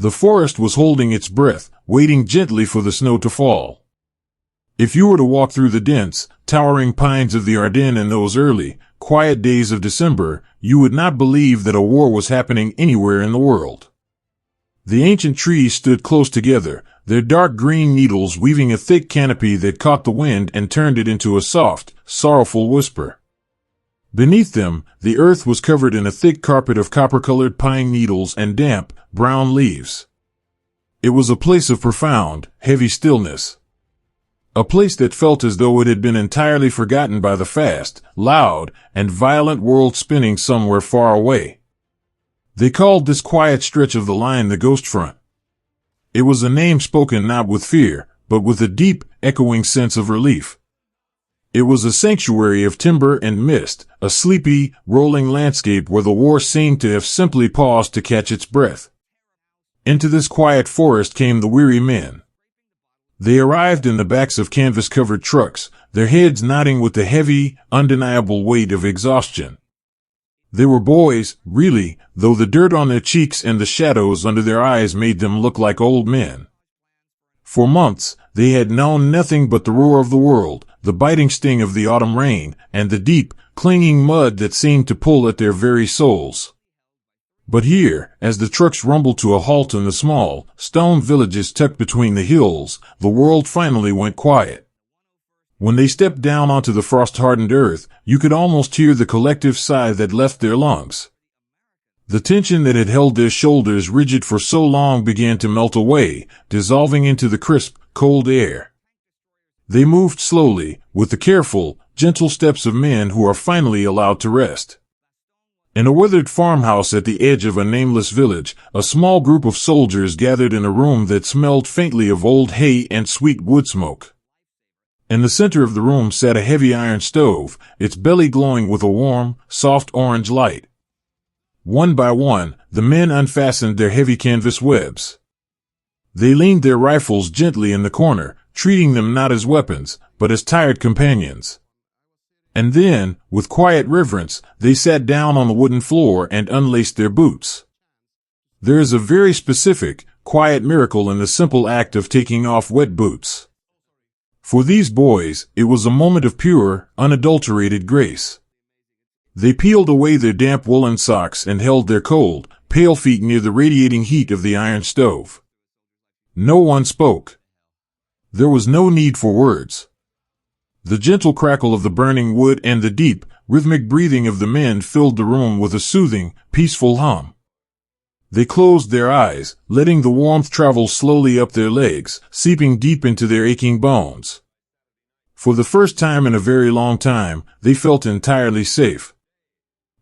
The forest was holding its breath, waiting gently for the snow to fall. If you were to walk through the dense, towering pines of the Ardennes in those early, quiet days of December, you would not believe that a war was happening anywhere in the world. The ancient trees stood close together, their dark green needles weaving a thick canopy that caught the wind and turned it into a soft, sorrowful whisper. Beneath them, the earth was covered in a thick carpet of copper-colored pine needles and damp, brown leaves. It was a place of profound, heavy stillness. A place that felt as though it had been entirely forgotten by the fast, loud, and violent world spinning somewhere far away. They called this quiet stretch of the line the Ghost Front. It was a name spoken not with fear, but with a deep, echoing sense of relief. It was a sanctuary of timber and mist, a sleepy, rolling landscape where the war seemed to have simply paused to catch its breath. Into this quiet forest came the weary men. They arrived in the backs of canvas-covered trucks, their heads nodding with the heavy, undeniable weight of exhaustion. They were boys, really, though the dirt on their cheeks and the shadows under their eyes made them look like old men. For months, they had known nothing but the roar of the world, the biting sting of the autumn rain, and the deep, clinging mud that seemed to pull at their very souls. But here, as the trucks rumbled to a halt in the small, stone villages tucked between the hills, the world finally went quiet. When they stepped down onto the frost-hardened earth, you could almost hear the collective sigh that left their lungs. The tension that had held their shoulders rigid for so long began to melt away, dissolving into the crisp, cold air. They moved slowly, with the careful, gentle steps of men who are finally allowed to rest. In a withered farmhouse at the edge of a nameless village, a small group of soldiers gathered in a room that smelled faintly of old hay and sweet wood smoke. In the center of the room sat a heavy iron stove, its belly glowing with a warm, soft orange light. One by one, the men unfastened their heavy canvas webs. They leaned their rifles gently in the corner, treating them not as weapons, but as tired companions. And then, with quiet reverence, they sat down on the wooden floor and unlaced their boots. There is a very specific, quiet miracle in the simple act of taking off wet boots. For these boys, it was a moment of pure, unadulterated grace. They peeled away their damp woolen socks and held their cold, pale feet near the radiating heat of the iron stove. No one spoke. There was no need for words. The gentle crackle of the burning wood and the deep, rhythmic breathing of the men filled the room with a soothing, peaceful hum. They closed their eyes, letting the warmth travel slowly up their legs, seeping deep into their aching bones. For the first time in a very long time, they felt entirely safe.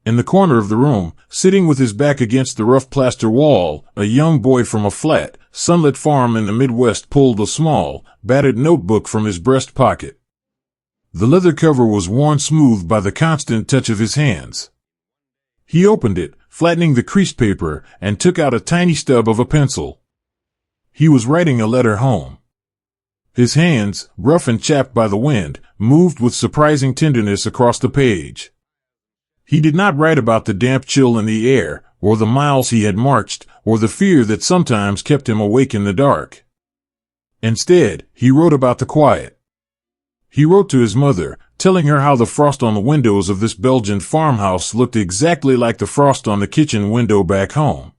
In the corner of the room, sitting with his back against the rough plaster wall, a young boy from a flat, sunlit farm in the Midwest pulled a small, battered notebook from his breast pocket. The leather cover was worn smooth by the constant touch of his hands. He opened it, flattening the creased paper, and took out a tiny stub of a pencil. He was writing a letter home. His hands, rough and chapped by the wind, moved with surprising tenderness across the page. He did not write about the damp chill in the air, or the miles he had marched, or the fear that sometimes kept him awake in the dark. Instead, he wrote about the quiet. He wrote to his mother, telling her how the frost on the windows of this Belgian farmhouse looked exactly like the frost on the kitchen window back home.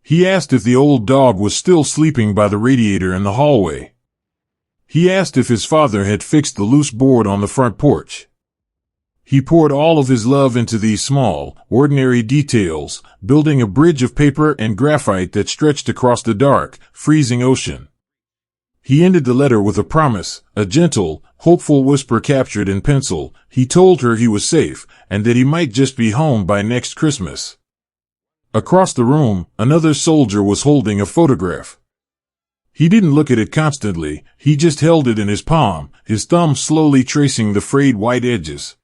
He asked if the old dog was still sleeping by the radiator in the hallway. He asked if his father had fixed the loose board on the front porch. He poured all of his love into these small, ordinary details, building a bridge of paper and graphite that stretched across the dark, freezing ocean. He ended the letter with a promise, a gentle, hopeful whisper captured in pencil. He told her he was safe, and that he might just be home by next Christmas. Across the room, another soldier was holding a photograph. He didn't look at it constantly, he just held it in his palm, his thumb slowly tracing the frayed white edges.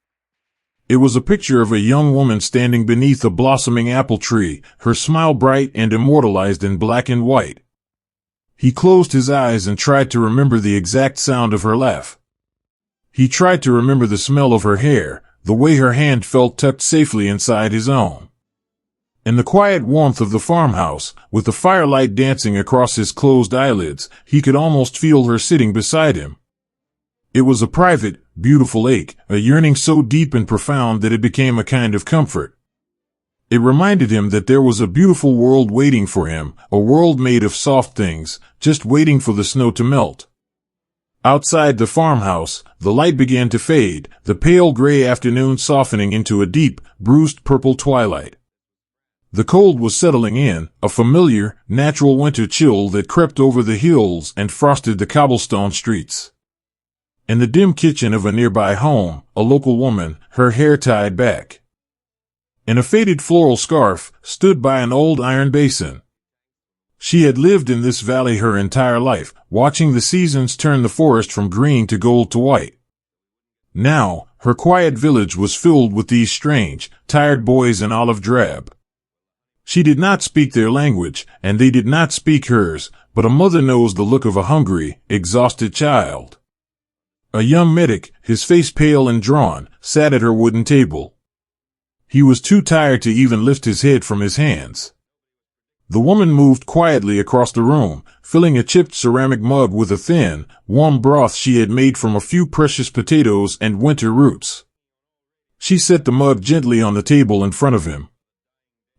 It was a picture of a young woman standing beneath a blossoming apple tree, her smile bright and immortalized in black and white. He closed his eyes and tried to remember the exact sound of her laugh. He tried to remember the smell of her hair, the way her hand felt tucked safely inside his own. In the quiet warmth of the farmhouse, with the firelight dancing across his closed eyelids, he could almost feel her sitting beside him. It was a private, beautiful ache, a yearning so deep and profound that it became a kind of comfort. It reminded him that there was a beautiful world waiting for him, a world made of soft things, just waiting for the snow to melt. Outside the farmhouse, the light began to fade, the pale gray afternoon softening into a deep, bruised purple twilight. The cold was settling in, a familiar, natural winter chill that crept over the hills and frosted the cobblestone streets. In the dim kitchen of a nearby home, a local woman, her hair tied back in a faded floral scarf, stood by an old iron basin. She had lived in this valley her entire life, watching the seasons turn the forest from green to gold to white. Now, her quiet village was filled with these strange, tired boys in olive drab. She did not speak their language, and they did not speak hers, but a mother knows the look of a hungry, exhausted child. A young medic, his face pale and drawn, sat at her wooden table. He was too tired to even lift his head from his hands. The woman moved quietly across the room, filling a chipped ceramic mug with a thin, warm broth she had made from a few precious potatoes and winter roots. She set the mug gently on the table in front of him.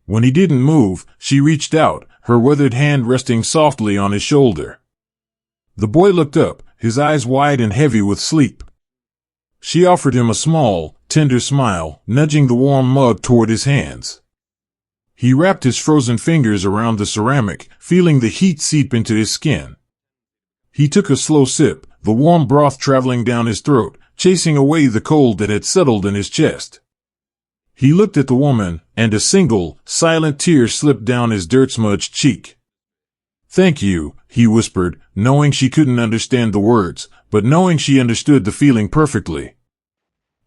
When he didn't move, she reached out, her weathered hand resting softly on his shoulder. The boy looked up, his eyes wide and heavy with sleep. She offered him a small, tender smile, nudging the warm mug toward his hands. He wrapped his frozen fingers around the ceramic, feeling the heat seep into his skin. He took a slow sip, the warm broth traveling down his throat, chasing away the cold that had settled in his chest. He looked at the woman, and a single, silent tear slipped down his dirt-smudged cheek. "Thank you," he whispered, knowing she couldn't understand the words, but knowing she understood the feeling perfectly.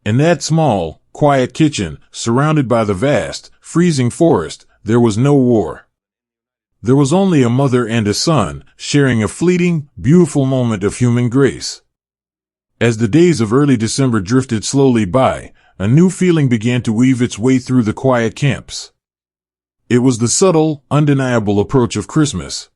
In that small, quiet kitchen, surrounded by the vast, freezing forest, there was no war. There was only a mother and a son, sharing a fleeting, beautiful moment of human grace. As the days of early December drifted slowly by, a new feeling began to weave its way through the quiet camps. It was the subtle, undeniable approach of Christmas.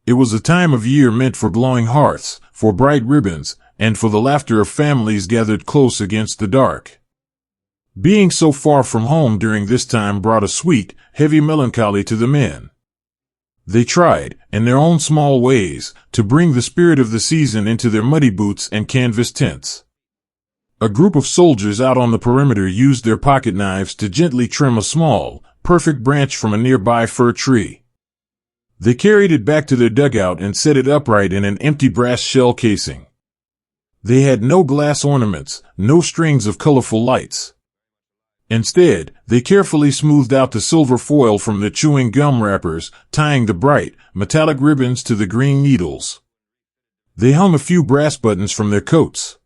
It was a time of year meant for glowing hearths, for bright ribbons, and for the laughter of families gathered close against the dark. Being so far from home during this time brought a sweet, heavy melancholy to the men. They tried, in their own small ways, to bring the spirit of the season into their muddy boots and canvas tents. A group of soldiers out on the perimeter used their pocket knives to gently trim a small, perfect branch from a nearby fir tree. They carried it back to their dugout and set it upright in an empty brass shell casing. They had no glass ornaments, no strings of colorful lights. Instead, they carefully smoothed out the silver foil from the chewing gum wrappers, tying the bright, metallic ribbons to the green needles. They hung a few brass buttons from their coats.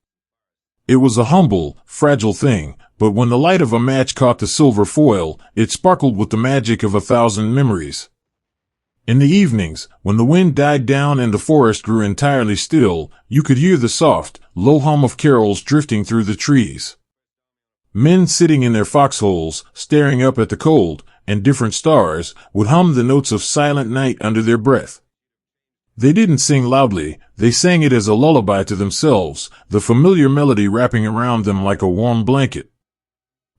It was a humble, fragile thing, but when the light of a match caught the silver foil, it sparkled with the magic of 1,000 memories. In the evenings, when the wind died down and the forest grew entirely still, you could hear the soft, low hum of carols drifting through the trees. Men sitting in their foxholes, staring up at the cold and different stars, would hum the notes of Silent Night under their breath. They didn't sing loudly, they sang it as a lullaby to themselves, the familiar melody wrapping around them like a warm blanket.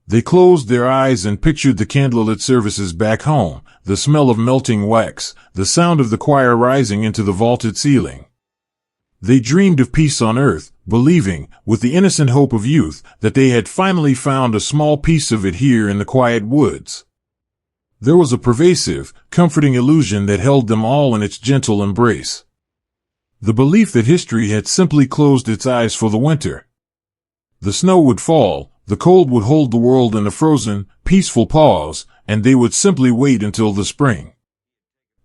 They closed their eyes and pictured the candlelit services back home, the smell of melting wax, the sound of the choir rising into the vaulted ceiling. They dreamed of peace on earth, believing, with the innocent hope of youth, that they had finally found a small piece of it here in the quiet woods. There was a pervasive, comforting illusion that held them all in its gentle embrace. The belief that history had simply closed its eyes for the winter. The snow would fall, the cold would hold the world in a frozen, peaceful pause, and they would simply wait until the spring.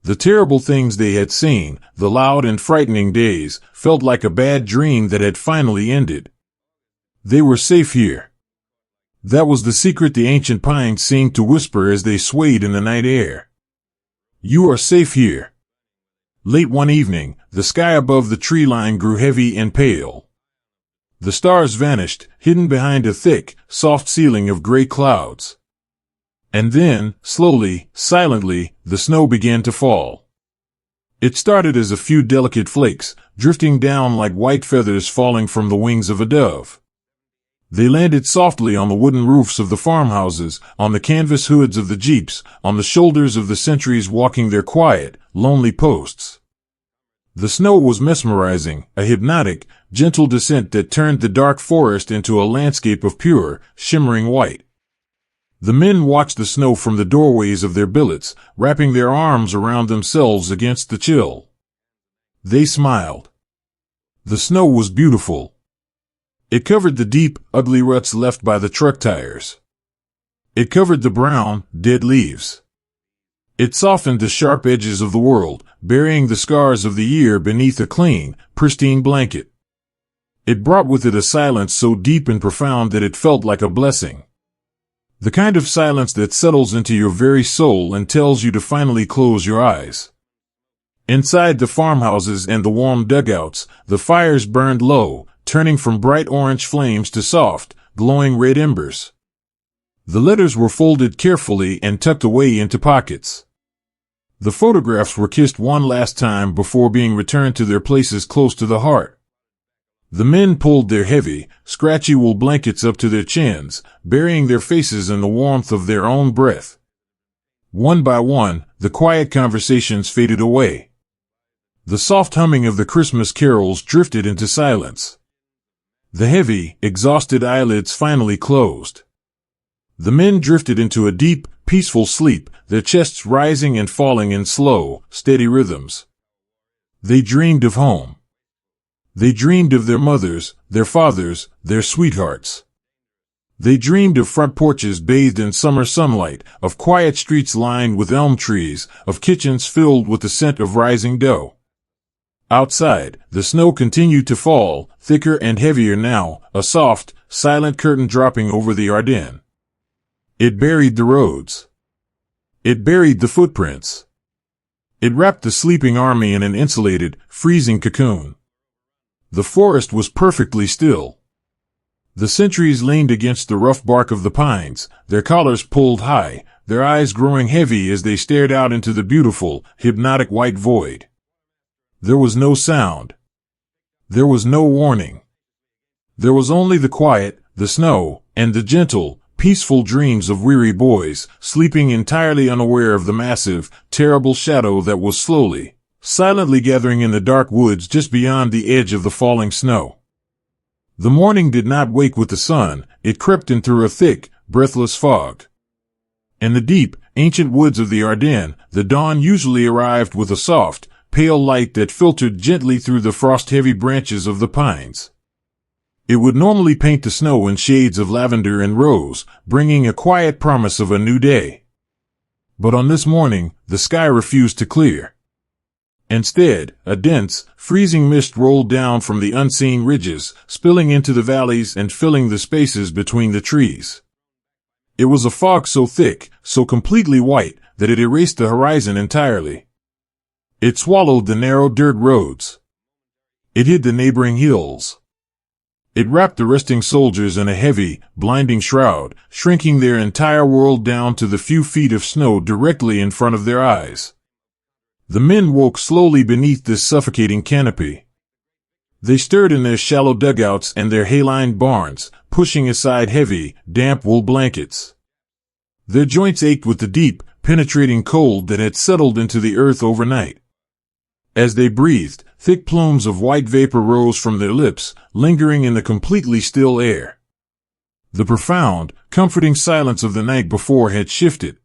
The terrible things they had seen, the loud and frightening days, felt like a bad dream that had finally ended. They were safe here. That was the secret the ancient pines seemed to whisper as they swayed in the night air. You are safe here. Late one evening, the sky above the tree line grew heavy and pale. The stars vanished, hidden behind a thick, soft ceiling of gray clouds. And then, slowly, silently, the snow began to fall. It started as a few delicate flakes, drifting down like white feathers falling from the wings of a dove. They landed softly on the wooden roofs of the farmhouses, on the canvas hoods of the jeeps, on the shoulders of the sentries walking their quiet, lonely posts. The snow was mesmerizing, a hypnotic, gentle descent that turned the dark forest into a landscape of pure, shimmering white. The men watched the snow from the doorways of their billets, wrapping their arms around themselves against the chill. They smiled. The snow was beautiful. It covered the deep, ugly ruts left by the truck tires. It covered the brown, dead leaves. It softened the sharp edges of the world, burying the scars of the year beneath a clean, pristine blanket. It brought with it a silence so deep and profound that it felt like a blessing. The kind of silence that settles into your very soul and tells you to finally close your eyes. Inside the farmhouses and the warm dugouts, the fires burned low, turning from bright orange flames to soft, glowing red embers. The letters were folded carefully and tucked away into pockets. The photographs were kissed one last time before being returned to their places close to the heart. The men pulled their heavy, scratchy wool blankets up to their chins, burying their faces in the warmth of their own breath. One by one, the quiet conversations faded away. The soft humming of the Christmas carols drifted into silence. The heavy, exhausted eyelids finally closed. The men drifted into a deep, peaceful sleep, their chests rising and falling in slow, steady rhythms. They dreamed of home. They dreamed of their mothers, their fathers, their sweethearts. They dreamed of front porches bathed in summer sunlight, of quiet streets lined with elm trees, of kitchens filled with the scent of rising dough. Outside, the snow continued to fall, thicker and heavier now, a soft, silent curtain dropping over the Ardennes. It buried the roads. It buried the footprints. It wrapped the sleeping army in an insulated, freezing cocoon. The forest was perfectly still. The sentries leaned against the rough bark of the pines, their collars pulled high, their eyes growing heavy as they stared out into the beautiful, hypnotic white void. There was no sound. There was no warning. There was only the quiet, the snow, and the gentle, peaceful dreams of weary boys, sleeping entirely unaware of the massive, terrible shadow that was slowly, silently gathering in the dark woods just beyond the edge of the falling snow. The morning did not wake with the sun, it crept in through a thick, breathless fog. In the deep, ancient woods of the Ardennes, the dawn usually arrived with a soft, pale light that filtered gently through the frost-heavy branches of the pines. It would normally paint the snow in shades of lavender and rose, bringing a quiet promise of a new day. But on this morning, the sky refused to clear. Instead, a dense, freezing mist rolled down from the unseen ridges, spilling into the valleys and filling the spaces between the trees. It was a fog so thick, so completely white, that it erased the horizon entirely. It swallowed the narrow dirt roads. It hid the neighboring hills. It wrapped the resting soldiers in a heavy, blinding shroud, shrinking their entire world down to the few feet of snow directly in front of their eyes. The men woke slowly beneath this suffocating canopy. They stirred in their shallow dugouts and their hay-lined barns, pushing aside heavy, damp wool blankets. Their joints ached with the deep, penetrating cold that had settled into the earth overnight. As they breathed, thick plumes of white vapor rose from their lips, lingering in the completely still air. The profound, comforting silence of the night before had shifted.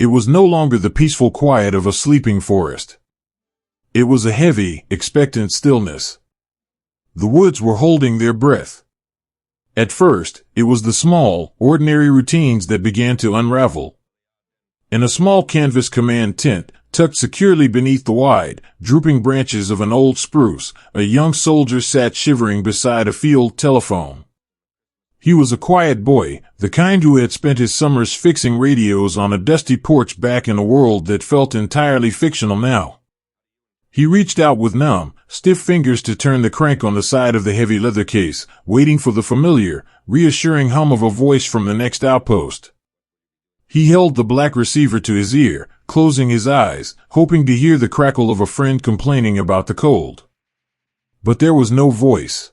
It was no longer the peaceful quiet of a sleeping forest. It was a heavy, expectant stillness. The woods were holding their breath. At first, it was the small, ordinary routines that began to unravel. In a small canvas command tent, tucked securely beneath the wide, drooping branches of an old spruce, a young soldier sat shivering beside a field telephone. He was a quiet boy, the kind who had spent his summers fixing radios on a dusty porch back in a world that felt entirely fictional now. He reached out with numb, stiff fingers to turn the crank on the side of the heavy leather case, waiting for the familiar, reassuring hum of a voice from the next outpost. He held the black receiver to his ear, closing his eyes, hoping to hear the crackle of a friend complaining about the cold. But there was no voice.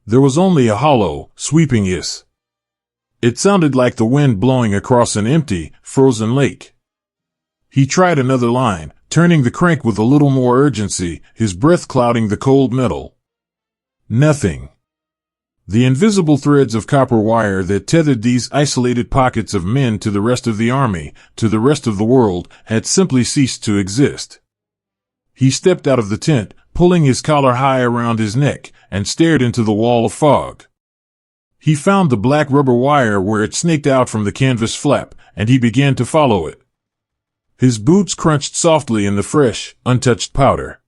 There was only a hollow, sweeping hiss. It sounded like the wind blowing across an empty, frozen lake. He tried another line, turning the crank with a little more urgency, his breath clouding the cold metal. Nothing. The invisible threads of copper wire that tethered these isolated pockets of men to the rest of the army, to the rest of the world, had simply ceased to exist. He stepped out of the tent, pulling his collar high around his neck, and stared into the wall of fog. He found the black rubber wire where it snaked out from the canvas flap, and he began to follow it. His boots crunched softly in the fresh, untouched powder.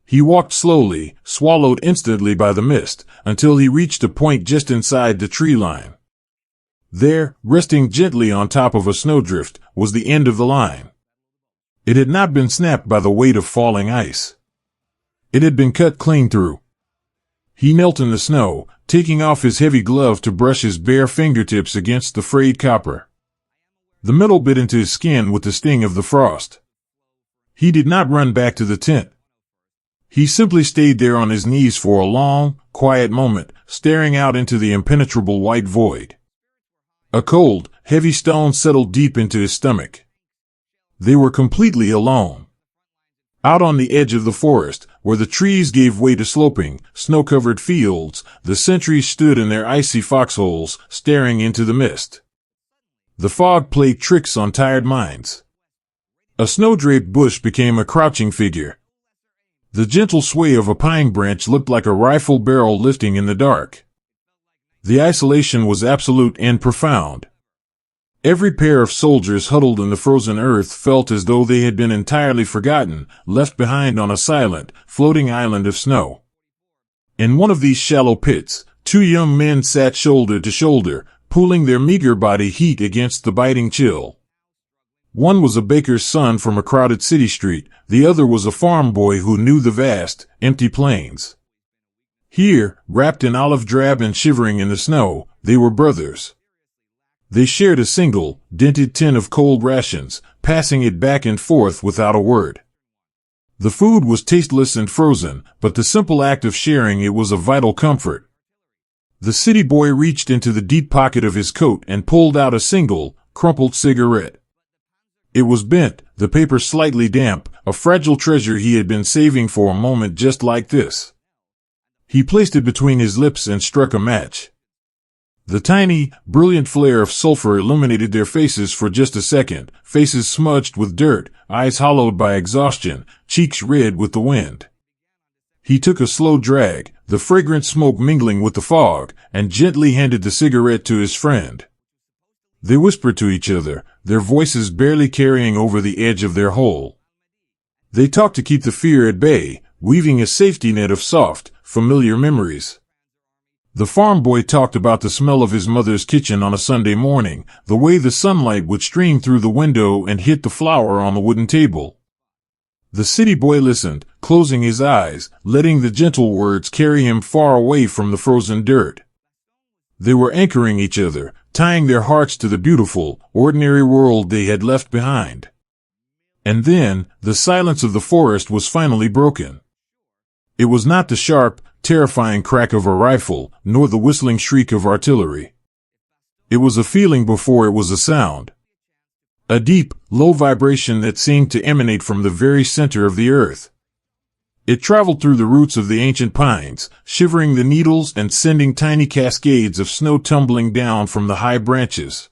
He walked slowly, swallowed instantly by the mist, until he reached a point just inside the tree line. There, resting gently on top of a snowdrift, was the end of the line. It had not been snapped by the weight of falling ice. It had been cut clean through. He knelt in the snow, taking off his heavy glove to brush his bare fingertips against the frayed copper. The metal bit into his skin with the sting of the frost. He did not run back to the tent. He simply stayed there on his knees for a long, quiet moment, staring out into the impenetrable white void. A cold, heavy stone settled deep into his stomach. They were completely alone. Out on the edge of the forest, where the trees gave way to sloping, snow-covered fields, the sentries stood in their icy foxholes, staring into the mist. The fog played tricks on tired minds. A snow-draped bush became a crouching figure. The gentle sway of a pine branch looked like a rifle barrel lifting in the dark. The isolation was absolute and profound. Every pair of soldiers huddled in the frozen earth felt as though they had been entirely forgotten, left behind on a silent, floating island of snow. In one of these shallow pits, two young men sat shoulder to shoulder, pooling their meager body heat against the biting chill. One was a baker's son from a crowded city street, the other was a farm boy who knew the vast, empty plains. Here, wrapped in olive drab and shivering in the snow, they were brothers. They shared a single, dented tin of cold rations, passing it back and forth without a word. The food was tasteless and frozen, but the simple act of sharing it was a vital comfort. The city boy reached into the deep pocket of his coat and pulled out a single, crumpled cigarette. It was bent, the paper slightly damp, a fragile treasure he had been saving for a moment just like this. He placed it between his lips and struck a match. The tiny, brilliant flare of sulfur illuminated their faces for just a second, faces smudged with dirt, eyes hollowed by exhaustion, cheeks red with the wind. He took a slow drag, the fragrant smoke mingling with the fog, and gently handed the cigarette to his friend. They whispered to each other, their voices barely carrying over the edge of their hole. They talked to keep the fear at bay, weaving a safety net of soft, familiar memories. The farm boy talked about the smell of his mother's kitchen on a Sunday morning, the way the sunlight would stream through the window and hit the flour on the wooden table. The city boy listened, closing his eyes, letting the gentle words carry him far away from the frozen dirt. They were anchoring each other, tying their hearts to the beautiful, ordinary world they had left behind. And then, the silence of the forest was finally broken. It was not the sharp, terrifying crack of a rifle, nor the whistling shriek of artillery. It was a feeling before it was a sound. A deep, low vibration that seemed to emanate from the very center of the earth. It traveled through the roots of the ancient pines, shivering the needles and sending tiny cascades of snow tumbling down from the high branches.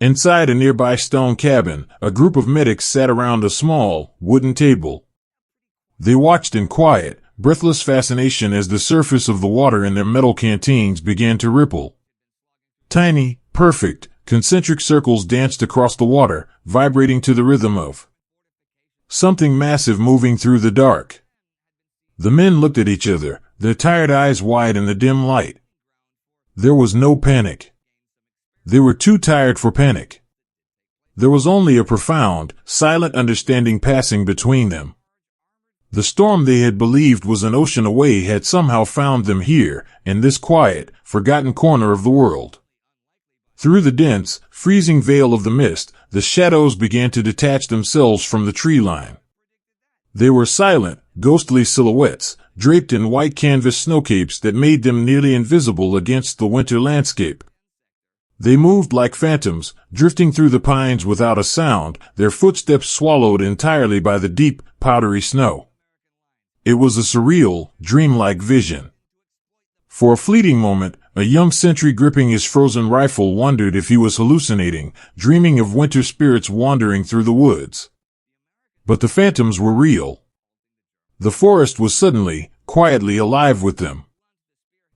Inside a nearby stone cabin, a group of medics sat around a small, wooden table. They watched in quiet, breathless fascination as the surface of the water in their metal canteens began to ripple. Tiny, perfect, concentric circles danced across the water, vibrating to the rhythm of something massive moving through the dark. The men looked at each other, their tired eyes wide in the dim light. There was no panic. They were too tired for panic. There was only a profound, silent understanding passing between them. The storm they had believed was an ocean away had somehow found them here, in this quiet, forgotten corner of the world. Through the dense, freezing veil of the mist, the shadows began to detach themselves from the tree line. They were silent, ghostly silhouettes, draped in white canvas snowcapes that made them nearly invisible against the winter landscape. They moved like phantoms, drifting through the pines without a sound, their footsteps swallowed entirely by the deep, powdery snow. It was a surreal, dreamlike vision. For a fleeting moment, a young sentry gripping his frozen rifle wondered if he was hallucinating, dreaming of winter spirits wandering through the woods. But the phantoms were real. The forest was suddenly, quietly alive with them.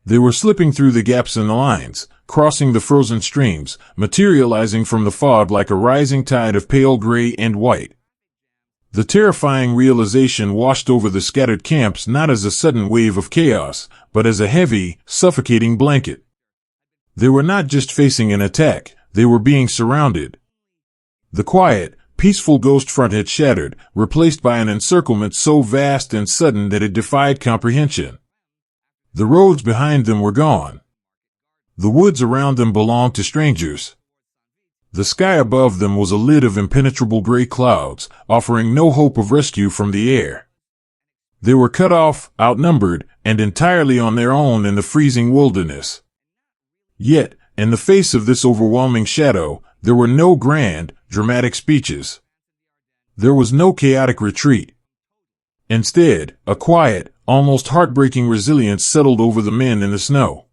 They were slipping through the gaps in the lines, crossing the frozen streams, materializing from the fog like a rising tide of pale gray and white. The terrifying realization washed over the scattered camps not as a sudden wave of chaos, but as a heavy, suffocating blanket. They were not just facing an attack, they were being surrounded. The quiet, peaceful ghost front had shattered, replaced by an encirclement so vast and sudden that it defied comprehension. The roads behind them were gone. The woods around them belonged to strangers. The sky above them was a lid of impenetrable gray clouds, offering no hope of rescue from the air. They were cut off, outnumbered, and entirely on their own in the freezing wilderness. Yet, in the face of this overwhelming shadow, there were no grand, dramatic speeches. There was no chaotic retreat. Instead, a quiet, almost heartbreaking resilience settled over the men in the snow.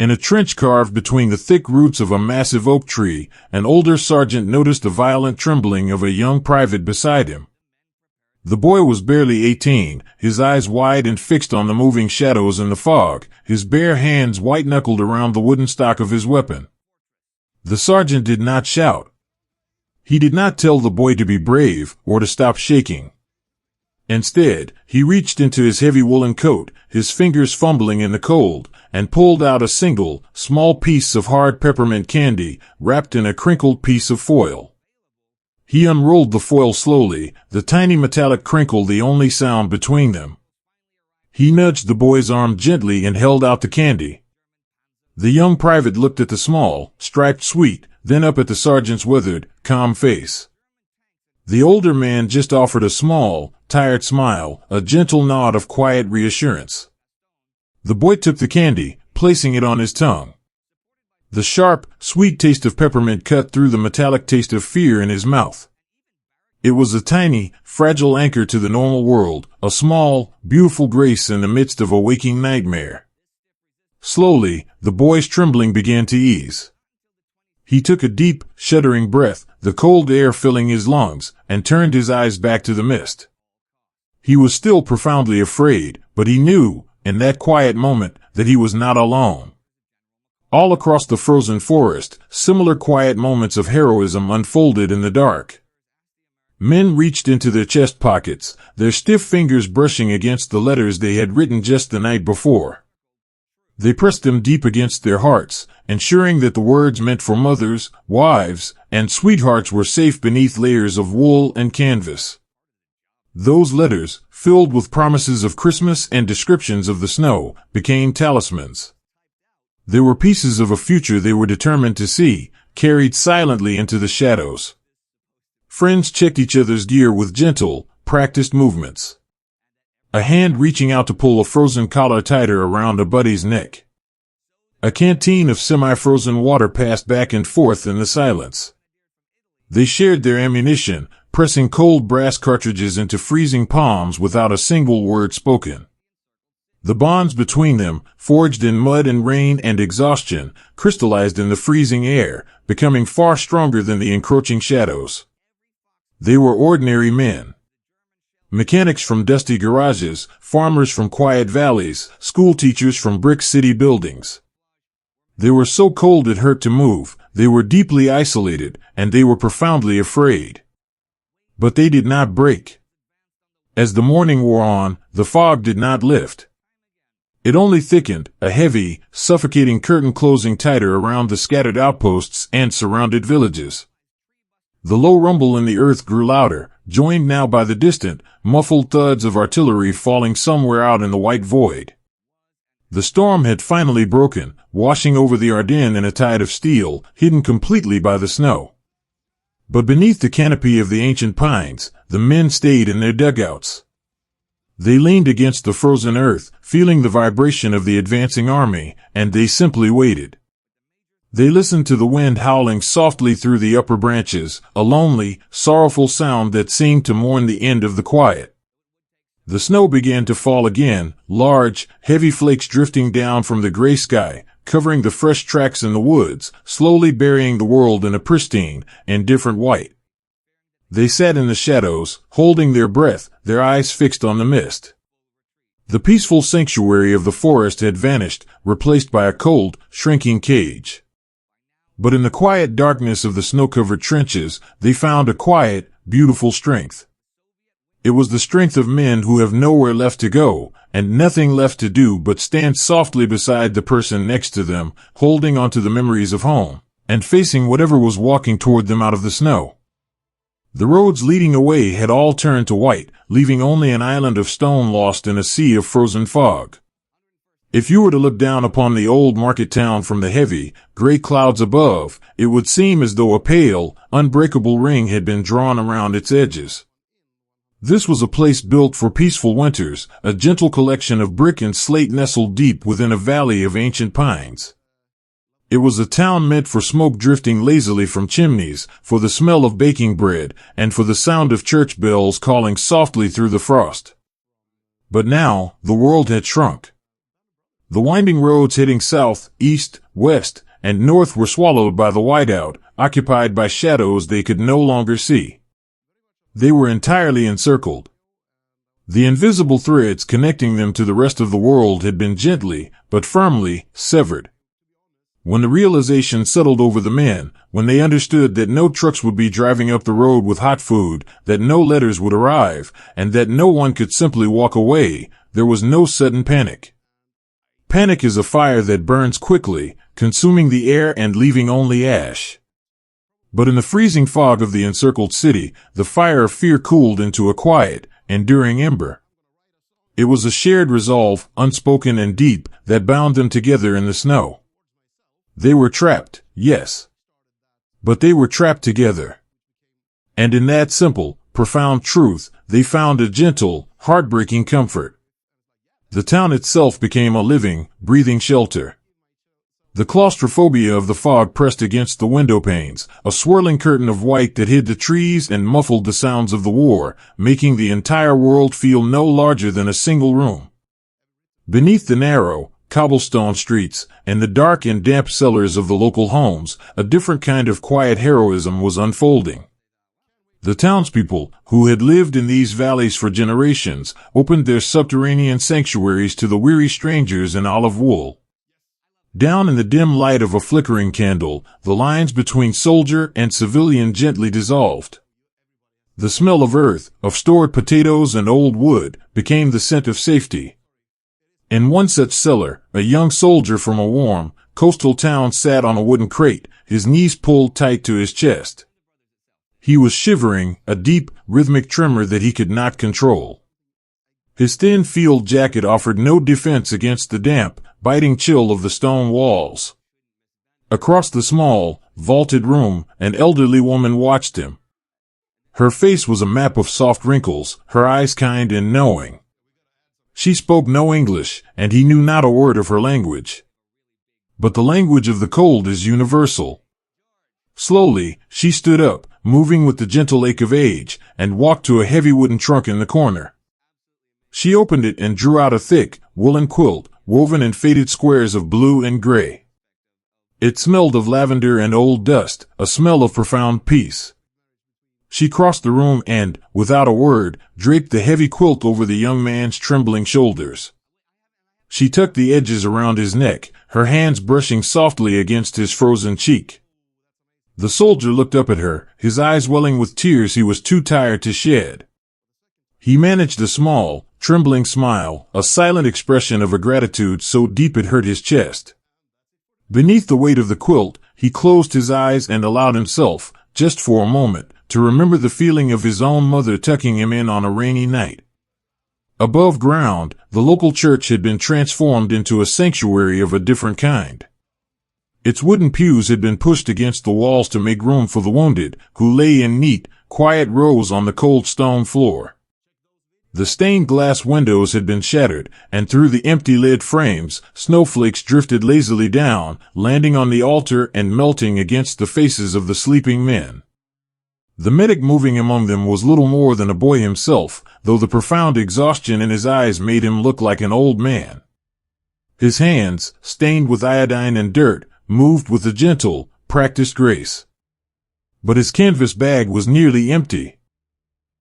In a trench carved between the thick roots of a massive oak tree, an older sergeant noticed the violent trembling of a young private beside him. The boy was barely 18, his eyes wide and fixed on the moving shadows in the fog, his bare hands white-knuckled around the wooden stock of his weapon. The sergeant did not shout. He did not tell the boy to be brave or to stop shaking. Instead, he reached into his heavy woolen coat, his fingers fumbling in the cold, and pulled out a single, small piece of hard peppermint candy, wrapped in a crinkled piece of foil. He unrolled the foil slowly, the tiny metallic crinkle the only sound between them. He nudged the boy's arm gently and held out the candy. The young private looked at the small, striped sweet, then up at the sergeant's withered, calm face. The older man just offered a small, tired smile, a gentle nod of quiet reassurance. The boy took the candy, placing it on his tongue. The sharp, sweet taste of peppermint cut through the metallic taste of fear in his mouth. It was a tiny, fragile anchor to the normal world, a small, beautiful grace in the midst of a waking nightmare. Slowly, the boy's trembling began to ease. He took a deep, shuddering breath, the cold air filling his lungs, and turned his eyes back to the mist. He was still profoundly afraid, but he knew, in that quiet moment, that he was not alone. All across the frozen forest, similar quiet moments of heroism unfolded in the dark. Men reached into their chest pockets, their stiff fingers brushing against the letters they had written just the night before. They pressed them deep against their hearts, ensuring that the words meant for mothers, wives, and sweethearts were safe beneath layers of wool and canvas. Those letters, filled with promises of Christmas and descriptions of the snow, became talismans. They were pieces of a future they were determined to see, carried silently into the shadows. Friends checked each other's gear with gentle, practiced movements. A hand reaching out to pull a frozen collar tighter around a buddy's neck. A canteen of semi-frozen water passed back and forth in the silence. They shared their ammunition, pressing cold brass cartridges into freezing palms without a single word spoken. The bonds between them, forged in mud and rain and exhaustion, crystallized in the freezing air, becoming far stronger than the encroaching shadows. They were ordinary men. Mechanics from dusty garages, farmers from quiet valleys, school teachers from brick city buildings. They were so cold it hurt to move, they were deeply isolated, and they were profoundly afraid. But they did not break. As the morning wore on, the fog did not lift. It only thickened, a heavy, suffocating curtain closing tighter around the scattered outposts and surrounded villages. The low rumble in the earth grew louder, joined now by the distant, muffled thuds of artillery falling somewhere out in the white void. The storm had finally broken, washing over the Ardennes in a tide of steel, hidden completely by the snow. But beneath the canopy of the ancient pines, the men stayed in their dugouts. They leaned against the frozen earth, feeling the vibration of the advancing army, and they simply waited. They listened to the wind howling softly through the upper branches, a lonely, sorrowful sound that seemed to mourn the end of the quiet. The snow began to fall again, large, heavy flakes drifting down from the gray sky, covering the fresh tracks in the woods, slowly burying the world in a pristine, indifferent white. They sat in the shadows, holding their breath, their eyes fixed on the mist. The peaceful sanctuary of the forest had vanished, replaced by a cold, shrinking cage. But in the quiet darkness of the snow-covered trenches, they found a quiet, beautiful strength. It was the strength of men who have nowhere left to go, and nothing left to do but stand softly beside the person next to them, holding onto the memories of home, and facing whatever was walking toward them out of the snow. The roads leading away had all turned to white, leaving only an island of stone lost in a sea of frozen fog. If you were to look down upon the old market town from the heavy, gray clouds above, it would seem as though a pale, unbreakable ring had been drawn around its edges. This was a place built for peaceful winters, a gentle collection of brick and slate nestled deep within a valley of ancient pines. It was a town meant for smoke drifting lazily from chimneys, for the smell of baking bread, and for the sound of church bells calling softly through the frost. But now, the world had shrunk. The winding roads heading south, east, west, and north were swallowed by the whiteout, occupied by shadows they could no longer see. They were entirely encircled. The invisible threads connecting them to the rest of the world had been gently, but firmly, severed. When the realization settled over the men, when they understood that no trucks would be driving up the road with hot food, that no letters would arrive, and that no one could simply walk away, there was no sudden panic. Panic is a fire that burns quickly, consuming the air and leaving only ash. But in the freezing fog of the encircled city, the fire of fear cooled into a quiet, enduring ember. It was a shared resolve, unspoken and deep, that bound them together in the snow. They were trapped, yes. But they were trapped together. And in that simple, profound truth, they found a gentle, heartbreaking comfort. The town itself became a living, breathing shelter. The claustrophobia of the fog pressed against the window panes, a swirling curtain of white that hid the trees and muffled the sounds of the war, making the entire world feel no larger than a single room. Beneath the narrow, cobblestone streets, and the dark and damp cellars of the local homes, a different kind of quiet heroism was unfolding. The townspeople, who had lived in these valleys for generations, opened their subterranean sanctuaries to the weary strangers in olive wool. Down in the dim light of a flickering candle, the lines between soldier and civilian gently dissolved. The smell of earth, of stored potatoes and old wood, became the scent of safety. In one such cellar, a young soldier from a warm, coastal town sat on a wooden crate, his knees pulled tight to his chest. He was shivering, a deep, rhythmic tremor that he could not control. His thin field jacket offered no defense against the damp, biting chill of the stone walls. Across the small, vaulted room, an elderly woman watched him. Her face was a map of soft wrinkles, her eyes kind and knowing. She spoke no English, and he knew not a word of her language. But the language of the cold is universal. Slowly, she stood up, moving with the gentle ache of age, and walked to a heavy wooden trunk in the corner. She opened it and drew out a thick, woolen quilt, woven in faded squares of blue and gray. It smelled of lavender and old dust, a smell of profound peace. She crossed the room and, without a word, draped the heavy quilt over the young man's trembling shoulders. She tucked the edges around his neck, her hands brushing softly against his frozen cheek. The soldier looked up at her, his eyes welling with tears he was too tired to shed. He managed a small, trembling smile, a silent expression of a gratitude so deep it hurt his chest. Beneath the weight of the quilt, he closed his eyes and allowed himself, just for a moment, to remember the feeling of his own mother tucking him in on a rainy night. Above ground, the local church had been transformed into a sanctuary of a different kind. Its wooden pews had been pushed against the walls to make room for the wounded, who lay in neat, quiet rows on the cold stone floor. The stained glass windows had been shattered, and through the empty lead frames, snowflakes drifted lazily down, landing on the altar and melting against the faces of the sleeping men. The medic moving among them was little more than a boy himself, though the profound exhaustion in his eyes made him look like an old man. His hands, stained with iodine and dirt, moved with a gentle, practiced grace. But his canvas bag was nearly empty.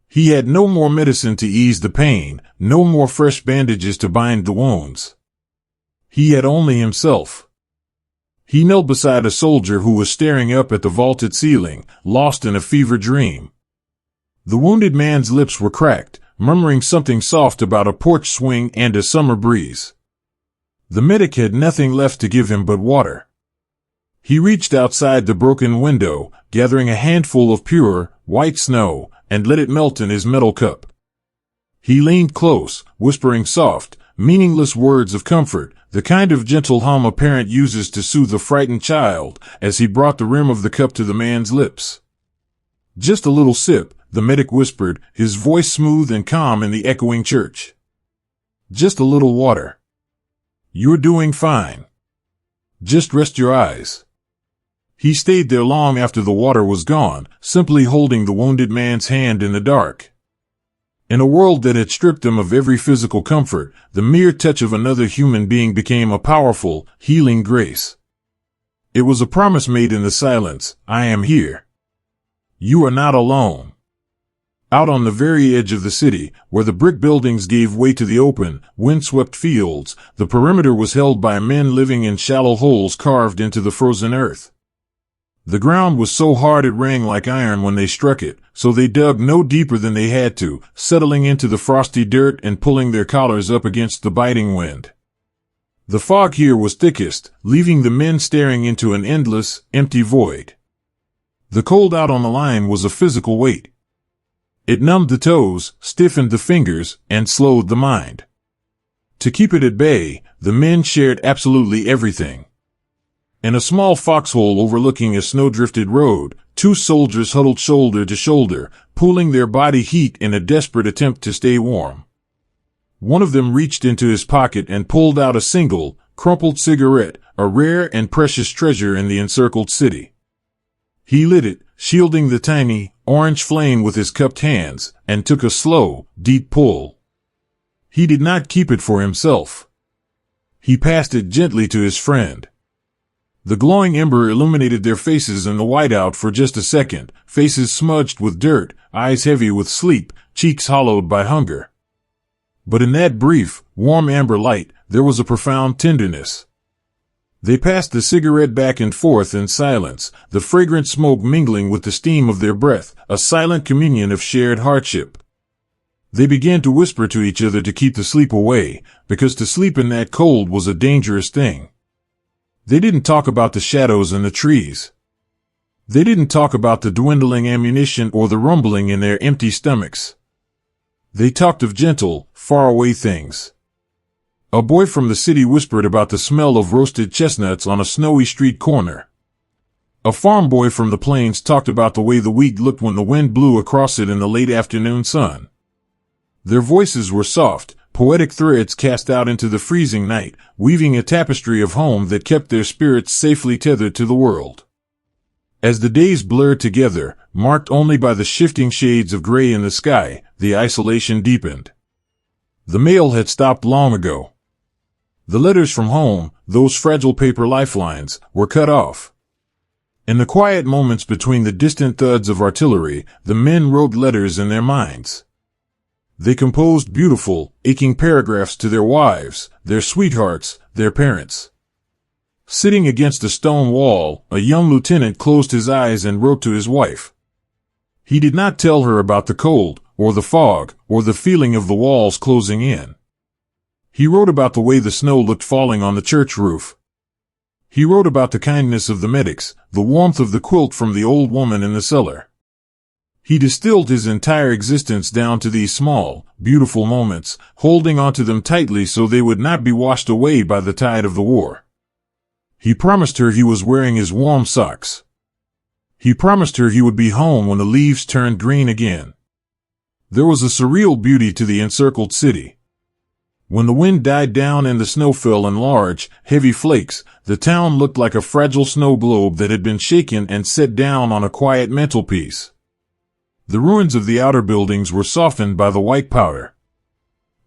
He had no more medicine to ease the pain, no more fresh bandages to bind the wounds. He had only himself. He knelt beside a soldier who was staring up at the vaulted ceiling, lost in a fever dream. The wounded man's lips were cracked, murmuring something soft about a porch swing and a summer breeze. The medic had nothing left to give him but water. He reached outside the broken window, gathering a handful of pure, white snow, and let it melt in his metal cup. He leaned close, whispering soft, meaningless words of comfort, the kind of gentle hum a parent uses to soothe a frightened child, as he brought the rim of the cup to the man's lips. "Just a little sip," the medic whispered, his voice smooth and calm in the echoing church. "Just a little water. You're doing fine. Just rest your eyes." He stayed there long after the water was gone, simply holding the wounded man's hand in the dark. In a world that had stripped him of every physical comfort, the mere touch of another human being became a powerful, healing grace. It was a promise made in the silence: "I am here. You are not alone." Out on the very edge of the city, where the brick buildings gave way to the open, windswept fields, the perimeter was held by men living in shallow holes carved into the frozen earth. The ground was so hard it rang like iron when they struck it, so they dug no deeper than they had to, settling into the frosty dirt and pulling their collars up against the biting wind. The fog here was thickest, leaving the men staring into an endless, empty void. The cold out on the line was a physical weight. It numbed the toes, stiffened the fingers, and slowed the mind. To keep it at bay, the men shared absolutely everything. In a small foxhole overlooking a snow-drifted road, two soldiers huddled shoulder to shoulder, pooling their body heat in a desperate attempt to stay warm. One of them reached into his pocket and pulled out a single, crumpled cigarette, a rare and precious treasure in the encircled city. He lit it, shielding the tiny, orange flame with his cupped hands, and took a slow, deep pull. He did not keep it for himself. He passed it gently to his friend. The glowing ember illuminated their faces in the whiteout for just a second, faces smudged with dirt, eyes heavy with sleep, cheeks hollowed by hunger. But in that brief, warm amber light, there was a profound tenderness. They passed the cigarette back and forth in silence, the fragrant smoke mingling with the steam of their breath, a silent communion of shared hardship. They began to whisper to each other to keep the sleep away, because to sleep in that cold was a dangerous thing. They didn't talk about the shadows and the trees. They didn't talk about the dwindling ammunition or the rumbling in their empty stomachs. They talked of gentle, faraway things. A boy from the city whispered about the smell of roasted chestnuts on a snowy street corner. A farm boy from the plains talked about the way the wheat looked when the wind blew across it in the late afternoon sun. Their voices were soft, poetic threads cast out into the freezing night, weaving a tapestry of home that kept their spirits safely tethered to the world. As the days blurred together, marked only by the shifting shades of gray in the sky, the isolation deepened. The mail had stopped long ago. The letters from home, those fragile paper lifelines, were cut off. In the quiet moments between the distant thuds of artillery, the men wrote letters in their minds. They composed beautiful, aching paragraphs to their wives, their sweethearts, their parents. Sitting against a stone wall, a young lieutenant closed his eyes and wrote to his wife. He did not tell her about the cold, or the fog, or the feeling of the walls closing in. He wrote about the way the snow looked falling on the church roof. He wrote about the kindness of the medics, the warmth of the quilt from the old woman in the cellar. He distilled his entire existence down to these small, beautiful moments, holding onto them tightly so they would not be washed away by the tide of the war. He promised her he was wearing his warm socks. He promised her he would be home when the leaves turned green again. There was a surreal beauty to the encircled city. When the wind died down and the snow fell in large, heavy flakes, the town looked like a fragile snow globe that had been shaken and set down on a quiet mantelpiece. The ruins of the outer buildings were softened by the white powder.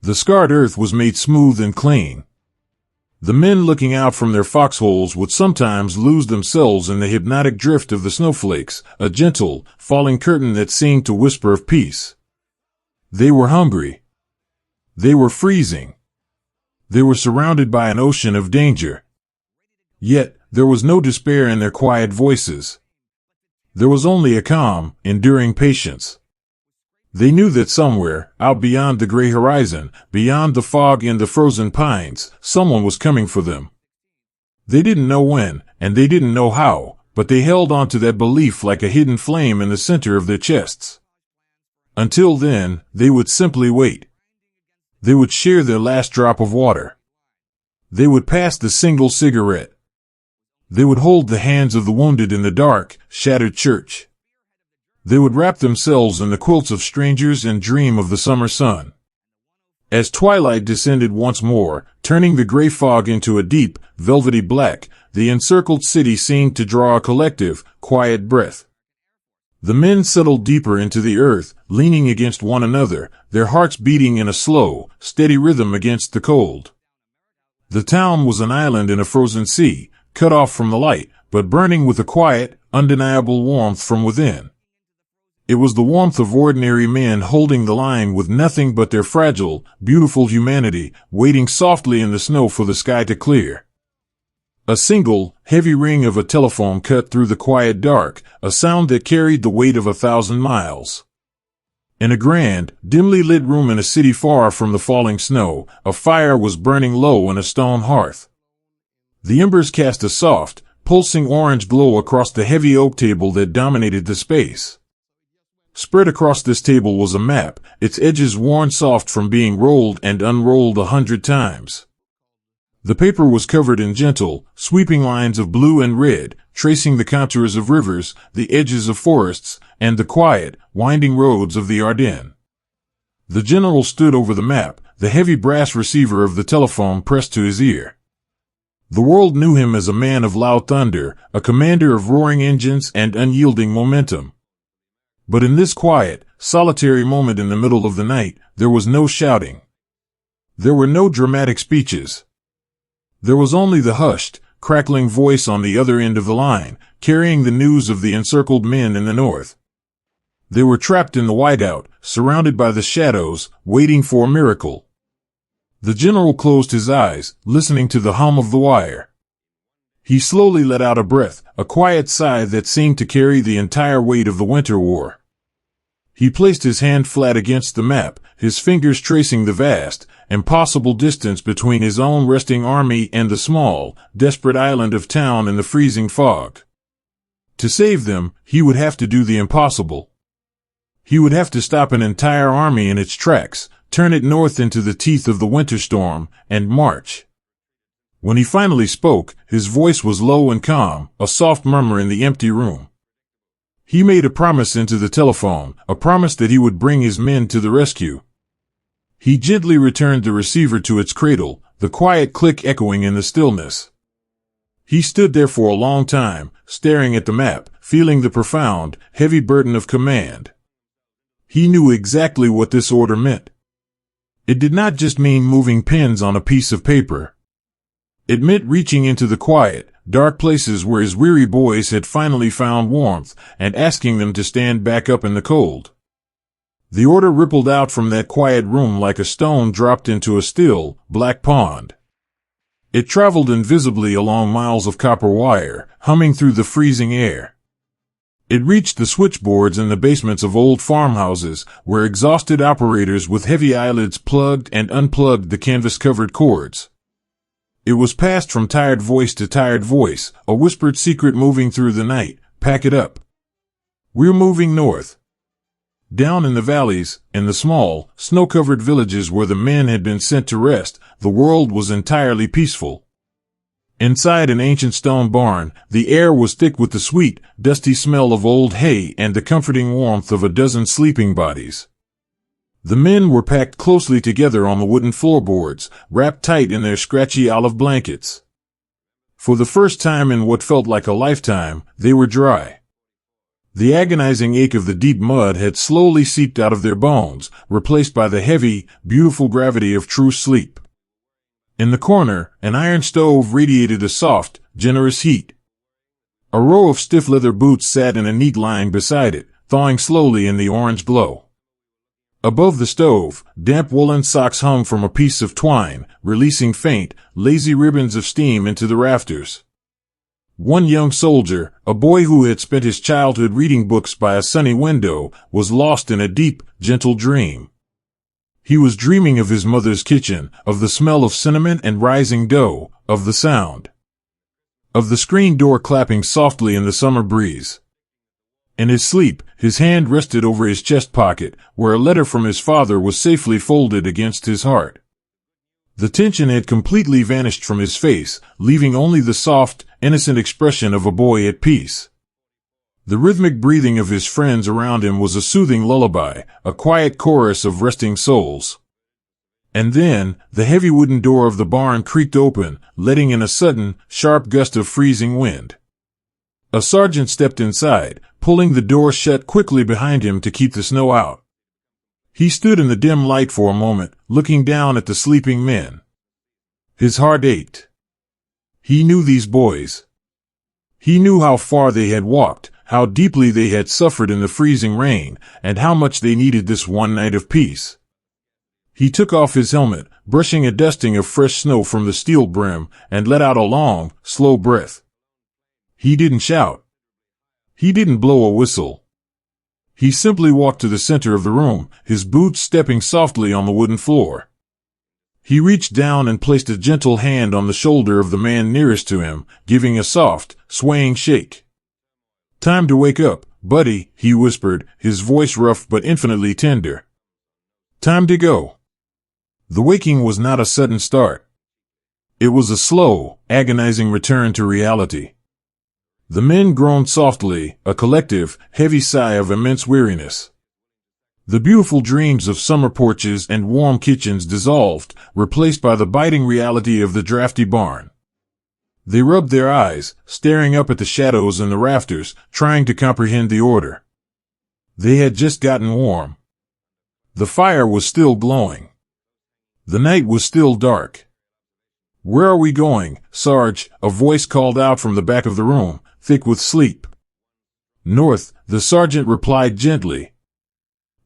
The scarred earth was made smooth and clean. The men looking out from their foxholes would sometimes lose themselves in the hypnotic drift of the snowflakes, a gentle, falling curtain that seemed to whisper of peace. They were hungry. They were freezing. They were surrounded by an ocean of danger. Yet, there was no despair in their quiet voices. There was only a calm, enduring patience. They knew that somewhere, out beyond the gray horizon, beyond the fog and the frozen pines, someone was coming for them. They didn't know when, and they didn't know how, but they held on to that belief like a hidden flame in the center of their chests. Until then, they would simply wait. They would share their last drop of water. They would pass the single cigarette. They would hold the hands of the wounded in the dark, shattered church. They would wrap themselves in the quilts of strangers and dream of the summer sun. As twilight descended once more, turning the gray fog into a deep, velvety black, the encircled city seemed to draw a collective, quiet breath. The men settled deeper into the earth, leaning against one another, their hearts beating in a slow, steady rhythm against the cold. The town was an island in a frozen sea, cut off from the light, but burning with a quiet, undeniable warmth from within. It was the warmth of ordinary men holding the line with nothing but their fragile, beautiful humanity, waiting softly in the snow for the sky to clear. A single, heavy ring of a telephone cut through the quiet dark, a sound that carried the weight of 1,000 miles. In a grand, dimly lit room in a city far from the falling snow, a fire was burning low in a stone hearth. The embers cast a soft, pulsing orange glow across the heavy oak table that dominated the space. Spread across this table was a map, its edges worn soft from being rolled and unrolled 100 times. The paper was covered in gentle, sweeping lines of blue and red, tracing the contours of rivers, the edges of forests, and the quiet, winding roads of the Ardennes. The general stood over the map, the heavy brass receiver of the telephone pressed to his ear. The world knew him as a man of loud thunder, a commander of roaring engines and unyielding momentum. But in this quiet, solitary moment in the middle of the night, there was no shouting. There were no dramatic speeches. There was only the hushed, crackling voice on the other end of the line, carrying the news of the encircled men in the north. They were trapped in the whiteout, surrounded by the shadows, waiting for a miracle. The general closed his eyes, listening to the hum of the wire. He slowly let out a breath, a quiet sigh that seemed to carry the entire weight of the winter war. He placed his hand flat against the map, his fingers tracing the vast, impossible distance between his own resting army and the small, desperate island of town in the freezing fog. To save them, he would have to do the impossible. He would have to stop an entire army in its tracks, turn it north into the teeth of the winter storm, and march. When he finally spoke, his voice was low and calm, a soft murmur in the empty room. He made a promise into the telephone, a promise that he would bring his men to the rescue. He gently returned the receiver to its cradle, the quiet click echoing in the stillness. He stood there for a long time, staring at the map, feeling the profound, heavy burden of command. He knew exactly what this order meant. It did not just mean moving pens on a piece of paper. It meant reaching into the quiet, dark places where his weary boys had finally found warmth, and asking them to stand back up in the cold. The order rippled out from that quiet room like a stone dropped into a still, black pond. It traveled invisibly along miles of copper wire, humming through the freezing air. It reached the switchboards in the basements of old farmhouses, where exhausted operators with heavy eyelids plugged and unplugged the canvas-covered cords. It was passed from tired voice to tired voice, a whispered secret moving through the night. Pack it up. We're moving north. Down in the valleys, in the small, snow-covered villages where the men had been sent to rest, the world was entirely peaceful. Inside an ancient stone barn, the air was thick with the sweet, dusty smell of old hay and the comforting warmth of a dozen sleeping bodies. The men were packed closely together on the wooden floorboards, wrapped tight in their scratchy olive blankets. For the first time in what felt like a lifetime, they were dry. The agonizing ache of the deep mud had slowly seeped out of their bones, replaced by the heavy, beautiful gravity of true sleep. In the corner, an iron stove radiated a soft, generous heat. A row of stiff leather boots sat in a neat line beside it, thawing slowly in the orange glow. Above the stove, damp woolen socks hung from a piece of twine, releasing faint, lazy ribbons of steam into the rafters. One young soldier, a boy who had spent his childhood reading books by a sunny window, was lost in a deep, gentle dream. He was dreaming of his mother's kitchen, of the smell of cinnamon and rising dough, of the sound of the screen door clapping softly in the summer breeze. In his sleep, his hand rested over his chest pocket, where a letter from his father was safely folded against his heart. The tension had completely vanished from his face, leaving only the soft, innocent expression of a boy at peace. The rhythmic breathing of his friends around him was a soothing lullaby, a quiet chorus of resting souls. And then, the heavy wooden door of the barn creaked open, letting in a sudden, sharp gust of freezing wind. A sergeant stepped inside, pulling the door shut quickly behind him to keep the snow out. He stood in the dim light for a moment, looking down at the sleeping men. His heart ached. He knew these boys. He knew how far they had walked, how deeply they had suffered in the freezing rain, and how much they needed this one night of peace. He took off his helmet, brushing a dusting of fresh snow from the steel brim, and let out a long, slow breath. He didn't shout. He didn't blow a whistle. He simply walked to the center of the room, his boots stepping softly on the wooden floor. He reached down and placed a gentle hand on the shoulder of the man nearest to him, giving a soft, swaying shake. "Time to wake up, buddy," he whispered, his voice rough but infinitely tender. "Time to go." The waking was not a sudden start. It was a slow, agonizing return to reality. The men groaned softly, a collective, heavy sigh of immense weariness. The beautiful dreams of summer porches and warm kitchens dissolved, replaced by the biting reality of the drafty barn. They rubbed their eyes, staring up at the shadows in the rafters, trying to comprehend the order. They had just gotten warm. The fire was still glowing. The night was still dark. "Where are we going, Sarge?" a voice called out from the back of the room, thick with sleep. "North," the sergeant replied gently.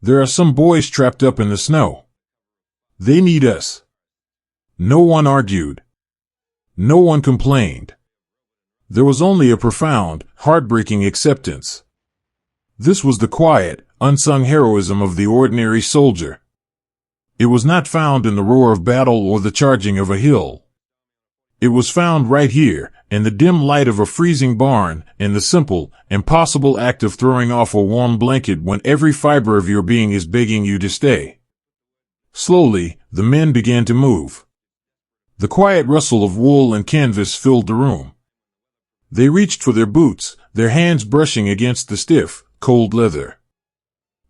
"There are some boys trapped up in the snow. They need us." No one argued. No one complained. There was only a profound, heartbreaking acceptance. This was the quiet, unsung heroism of the ordinary soldier. It was not found in the roar of battle or the charging of a hill. It was found right here, in the dim light of a freezing barn, in the simple, impossible act of throwing off a warm blanket when every fiber of your being is begging you to stay. Slowly, the men began to move. The quiet rustle of wool and canvas filled the room. They reached for their boots, their hands brushing against the stiff, cold leather.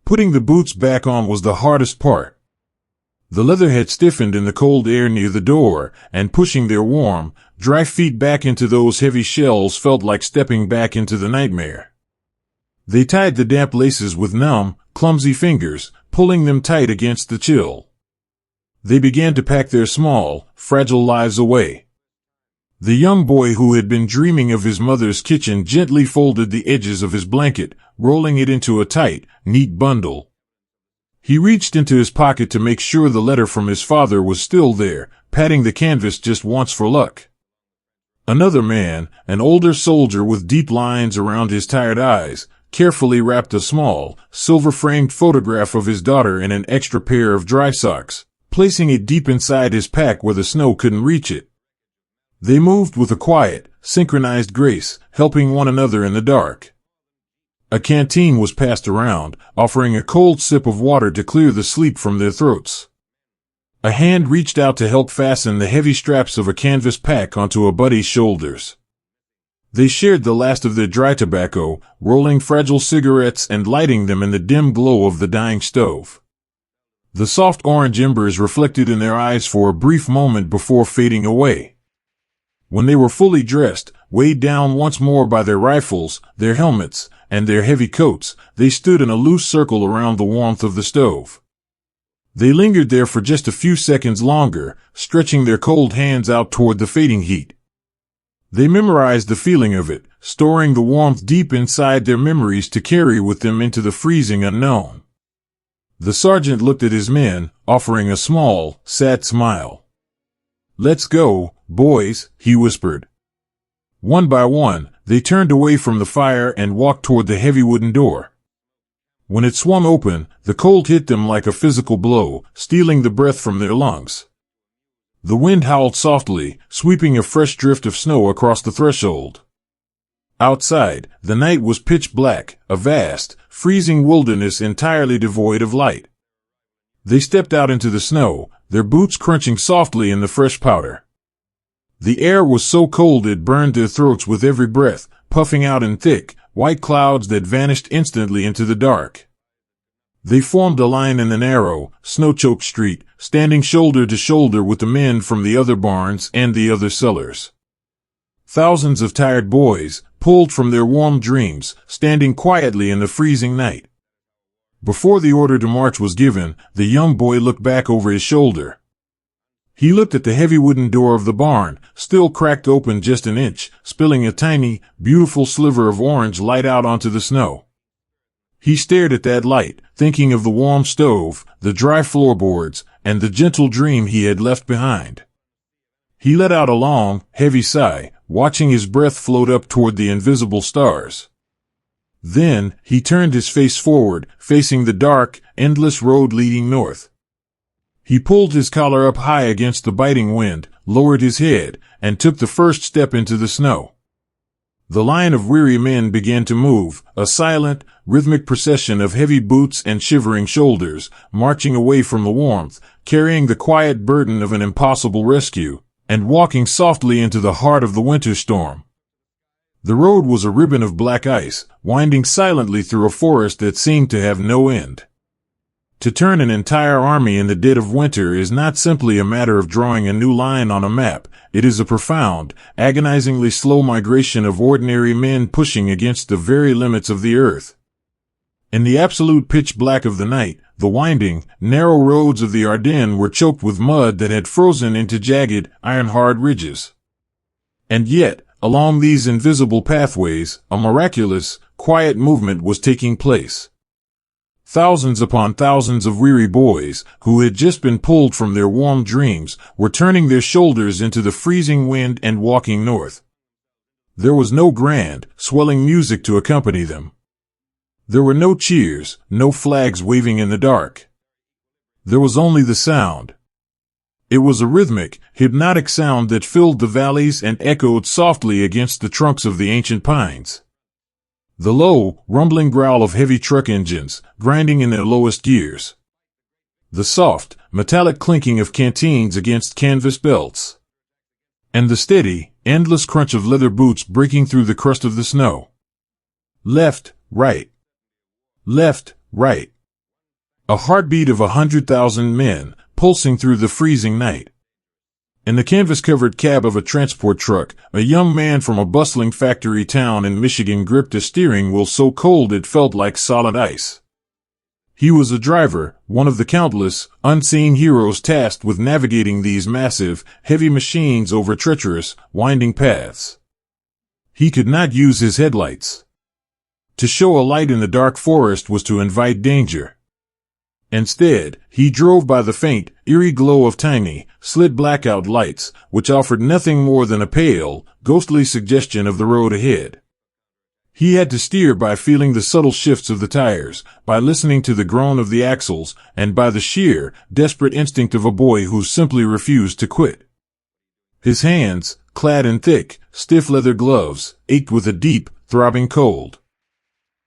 Putting the boots back on was the hardest part. The leather had stiffened in the cold air near the door, and pushing their warm, dry feet back into those heavy shells felt like stepping back into the nightmare. They tied the damp laces with numb, clumsy fingers, pulling them tight against the chill. They began to pack their small, fragile lives away. The young boy who had been dreaming of his mother's kitchen gently folded the edges of his blanket, rolling it into a tight, neat bundle. He reached into his pocket to make sure the letter from his father was still there, patting the canvas just once for luck. Another man, an older soldier with deep lines around his tired eyes, carefully wrapped a small, silver-framed photograph of his daughter in an extra pair of dry socks, placing it deep inside his pack where the snow couldn't reach it. They moved with a quiet, synchronized grace, helping one another in the dark. A canteen was passed around, offering a cold sip of water to clear the sleep from their throats. A hand reached out to help fasten the heavy straps of a canvas pack onto a buddy's shoulders. They shared the last of their dry tobacco, rolling fragile cigarettes and lighting them in the dim glow of the dying stove. The soft orange embers reflected in their eyes for a brief moment before fading away. When they were fully dressed, weighed down once more by their rifles, their helmets, and their heavy coats, they stood in a loose circle around the warmth of the stove. They lingered there for just a few seconds longer, stretching their cold hands out toward the fading heat. They memorized the feeling of it, storing the warmth deep inside their memories to carry with them into the freezing unknown. The sergeant looked at his men, offering a small, sad smile. "Let's go, boys," he whispered. One by one, they turned away from the fire and walked toward the heavy wooden door. When it swung open, the cold hit them like a physical blow, stealing the breath from their lungs. The wind howled softly, sweeping a fresh drift of snow across the threshold. Outside, the night was pitch black, a vast, freezing wilderness entirely devoid of light. They stepped out into the snow, their boots crunching softly in the fresh powder. The air was so cold it burned their throats with every breath, puffing out in thick, white clouds that vanished instantly into the dark. They formed a line in the narrow, snow-choked street, standing shoulder to shoulder with the men from the other barns and the other cellars. Thousands of tired boys, pulled from their warm dreams, standing quietly in the freezing night. Before the order to march was given, the young boy looked back over his shoulder. He looked at the heavy wooden door of the barn, still cracked open just an inch, spilling a tiny, beautiful sliver of orange light out onto the snow. He stared at that light, thinking of the warm stove, the dry floorboards, and the gentle dream he had left behind. He let out a long, heavy sigh, watching his breath float up toward the invisible stars. Then, he turned his face forward, facing the dark, endless road leading north. He pulled his collar up high against the biting wind, lowered his head, and took the first step into the snow. The line of weary men began to move, a silent, rhythmic procession of heavy boots and shivering shoulders, marching away from the warmth, carrying the quiet burden of an impossible rescue, and walking softly into the heart of the winter storm. The road was a ribbon of black ice, winding silently through a forest that seemed to have no end. To turn an entire army in the dead of winter is not simply a matter of drawing a new line on a map. It is a profound, agonizingly slow migration of ordinary men pushing against the very limits of the earth. In the absolute pitch black of the night, the winding, narrow roads of the Ardennes were choked with mud that had frozen into jagged, iron-hard ridges. And yet, along these invisible pathways, a miraculous, quiet movement was taking place. Thousands upon thousands of weary boys, who had just been pulled from their warm dreams, were turning their shoulders into the freezing wind and walking north. There was no grand, swelling music to accompany them. There were no cheers, no flags waving in the dark. There was only the sound. It was a rhythmic, hypnotic sound that filled the valleys and echoed softly against the trunks of the ancient pines. The low, rumbling growl of heavy truck engines, grinding in their lowest gears. The soft, metallic clinking of canteens against canvas belts. And the steady, endless crunch of leather boots breaking through the crust of the snow. Left, right. Left, right. A heartbeat of 100,000 men, pulsing through the freezing night. In the canvas-covered cab of a transport truck, a young man from a bustling factory town in Michigan gripped a steering wheel so cold it felt like solid ice. He was a driver, one of the countless, unseen heroes tasked with navigating these massive, heavy machines over treacherous, winding paths. He could not use his headlights. To show a light in the dark forest was to invite danger. Instead, he drove by the faint, eerie glow of tiny, slit blackout lights, which offered nothing more than a pale, ghostly suggestion of the road ahead. He had to steer by feeling the subtle shifts of the tires, by listening to the groan of the axles, and by the sheer, desperate instinct of a boy who simply refused to quit. His hands, clad in thick, stiff leather gloves, ached with a deep, throbbing cold.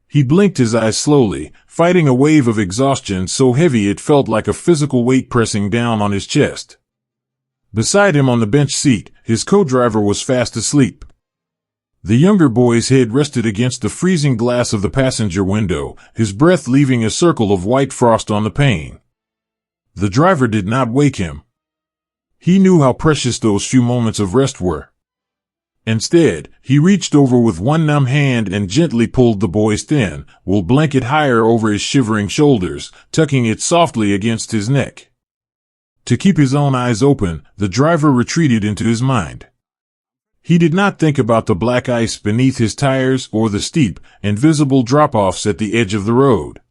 He blinked his eyes slowly, fighting a wave of exhaustion so heavy it felt like a physical weight pressing down on his chest. Beside him on the bench seat, his co-driver was fast asleep. The younger boy's head rested against the freezing glass of the passenger window, his breath leaving a circle of white frost on the pane. The driver did not wake him. He knew how precious those few moments of rest were. Instead, he reached over with one numb hand and gently pulled the boy's thin, wool blanket higher over his shivering shoulders, tucking it softly against his neck. To keep his own eyes open, the driver retreated into his mind. He did not think about the black ice beneath his tires or the steep, invisible drop-offs at the edge of the road.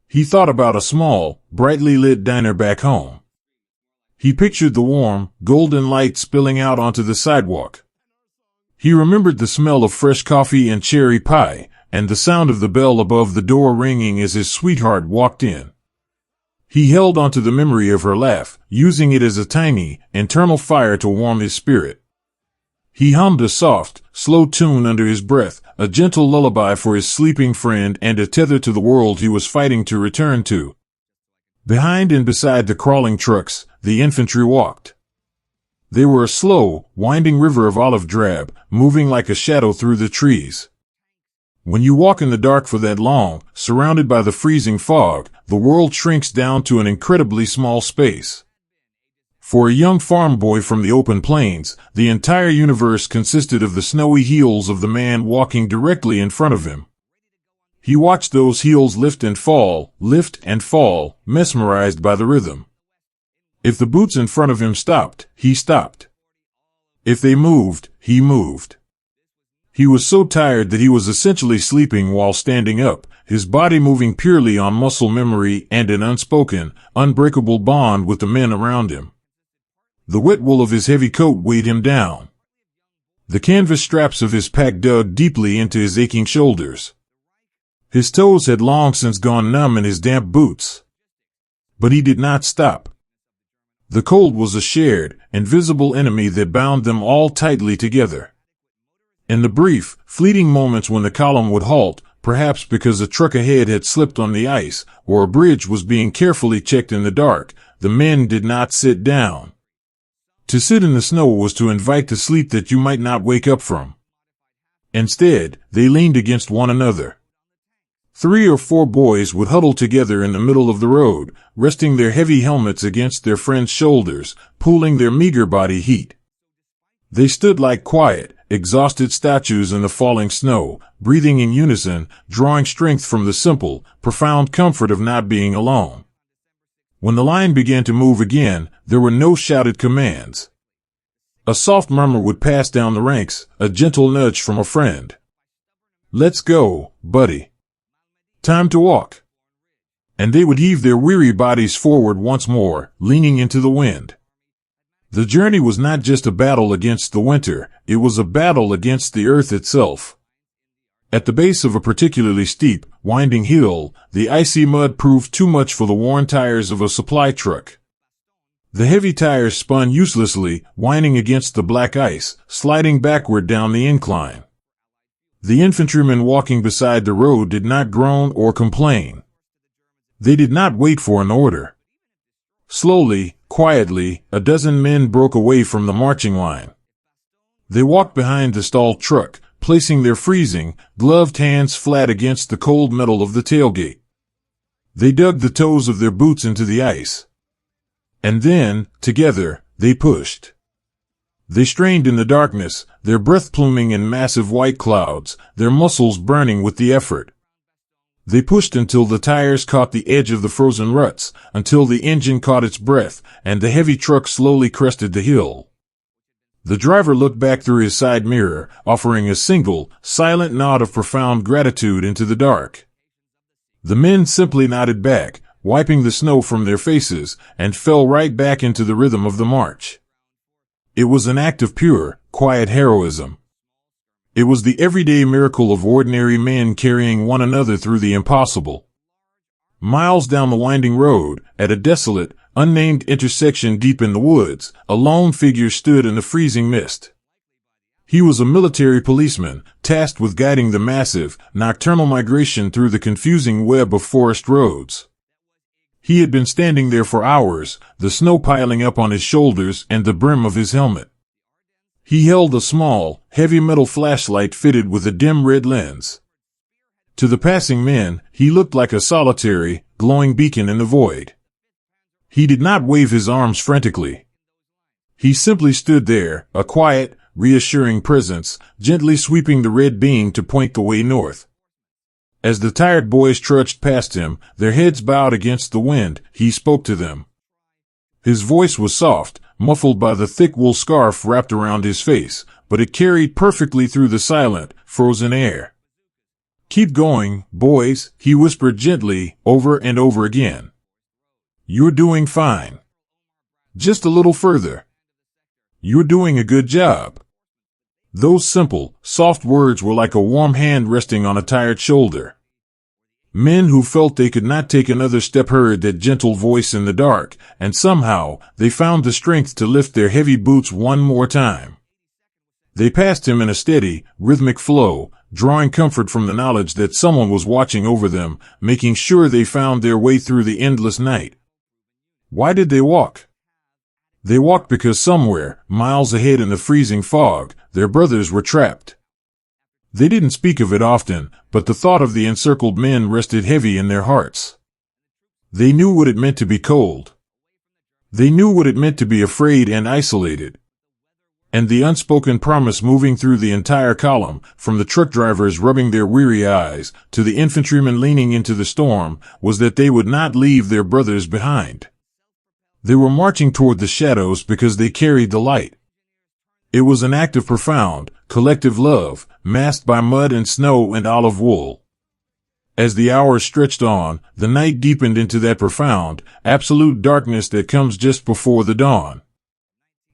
He thought about a small, brightly lit diner back home. He pictured the warm, golden light spilling out onto the sidewalk. He remembered the smell of fresh coffee and cherry pie, and the sound of the bell above the door ringing as his sweetheart walked in. He held onto the memory of her laugh, using it as a tiny, internal fire to warm his spirit. He hummed a soft, slow tune under his breath, a gentle lullaby for his sleeping friend and a tether to the world he was fighting to return to. Behind and beside the crawling trucks, the infantry walked. They were a slow, winding river of olive drab, moving like a shadow through the trees. When you walk in the dark for that long, surrounded by the freezing fog, the world shrinks down to an incredibly small space. For a young farm boy from the open plains, the entire universe consisted of the snowy heels of the man walking directly in front of him. He watched those heels lift and fall, mesmerized by the rhythm. If the boots in front of him stopped, he stopped. If they moved, he moved. He was so tired that he was essentially sleeping while standing up, his body moving purely on muscle memory and an unspoken, unbreakable bond with the men around him. The wet wool of his heavy coat weighed him down. The canvas straps of his pack dug deeply into his aching shoulders. His toes had long since gone numb in his damp boots. But he did not stop. The cold was a shared, invisible enemy that bound them all tightly together. In the brief, fleeting moments when the column would halt, perhaps because a truck ahead had slipped on the ice, or a bridge was being carefully checked in the dark, the men did not sit down. To sit in the snow was to invite the sleep that you might not wake up from. Instead, they leaned against one another. 3 or 4 boys would huddle together in the middle of the road, resting their heavy helmets against their friends' shoulders, cooling their meager body heat. They stood like quiet, exhausted statues in the falling snow, breathing in unison, drawing strength from the simple, profound comfort of not being alone. When the line began to move again, there were no shouted commands. A soft murmur would pass down the ranks, a gentle nudge from a friend. "Let's go, buddy. Time to walk." And they would heave their weary bodies forward once more, leaning into the wind. The journey was not just a battle against the winter, it was a battle against the earth itself. At the base of a particularly steep, winding hill, the icy mud proved too much for the worn tires of a supply truck. The heavy tires spun uselessly, whining against the black ice, sliding backward down the incline. The infantrymen walking beside the road did not groan or complain. They did not wait for an order. Slowly, quietly, a dozen men broke away from the marching line. They walked behind the stalled truck, placing their freezing, gloved hands flat against the cold metal of the tailgate. They dug the toes of their boots into the ice. And then, together, they pushed. They strained in the darkness, their breath pluming in massive white clouds, their muscles burning with the effort. They pushed until the tires caught the edge of the frozen ruts, until the engine caught its breath, and the heavy truck slowly crested the hill. The driver looked back through his side mirror, offering a single, silent nod of profound gratitude into the dark. The men simply nodded back, wiping the snow from their faces, and fell right back into the rhythm of the march. It was an act of pure, quiet heroism. It was the everyday miracle of ordinary men carrying one another through the impossible. Miles down the winding road, at a desolate, unnamed intersection deep in the woods, a lone figure stood in the freezing mist. He was a military policeman, tasked with guiding the massive, nocturnal migration through the confusing web of forest roads. He had been standing there for hours, the snow piling up on his shoulders and the brim of his helmet. He held a small, heavy metal flashlight fitted with a dim red lens. To the passing men, he looked like a solitary, glowing beacon in the void. He did not wave his arms frantically. He simply stood there, a quiet, reassuring presence, gently sweeping the red beam to point the way north. As the tired boys trudged past him, their heads bowed against the wind, he spoke to them. His voice was soft, muffled by the thick wool scarf wrapped around his face, but it carried perfectly through the silent, frozen air. "Keep going, boys," he whispered gently, over and over again. "You're doing fine. Just a little further. You're doing a good job." Those simple, soft words were like a warm hand resting on a tired shoulder. Men who felt they could not take another step heard that gentle voice in the dark, and somehow they found the strength to lift their heavy boots one more time. They passed him in a steady, rhythmic flow, drawing comfort from the knowledge that someone was watching over them, making sure they found their way through the endless night. Why did they walk? They walked because somewhere, miles ahead in the freezing fog, their brothers were trapped. They didn't speak of it often, but the thought of the encircled men rested heavy in their hearts. They knew what it meant to be cold. They knew what it meant to be afraid and isolated. And the unspoken promise moving through the entire column, from the truck drivers rubbing their weary eyes, to the infantrymen leaning into the storm, was that they would not leave their brothers behind. They were marching toward the shadows because they carried the light. It was an act of profound, collective love, masked by mud and snow and olive wool. As the hours stretched on, the night deepened into that profound, absolute darkness that comes just before the dawn.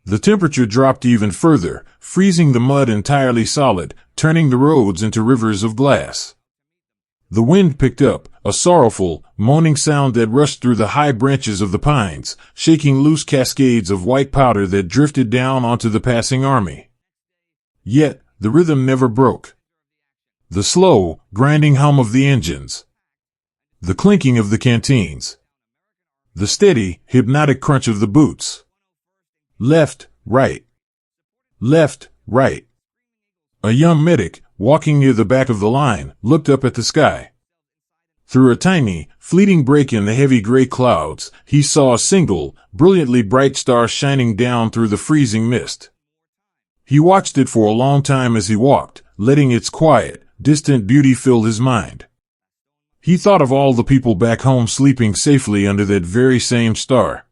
The temperature dropped even further, freezing the mud entirely solid, turning the roads into rivers of glass. The wind picked up, a sorrowful, moaning sound that rushed through the high branches of the pines, shaking loose cascades of white powder that drifted down onto the passing army. Yet, the rhythm never broke. The slow, grinding hum of the engines. The clinking of the canteens. The steady, hypnotic crunch of the boots. Left, right. Left, right. A young medic, walking near the back of the line, looked up at the sky. Through a tiny, fleeting break in the heavy gray clouds, he saw a single, brilliantly bright star shining down through the freezing mist. He watched it for a long time as he walked, letting its quiet, distant beauty fill his mind. He thought of all the people back home sleeping safely under that very same star.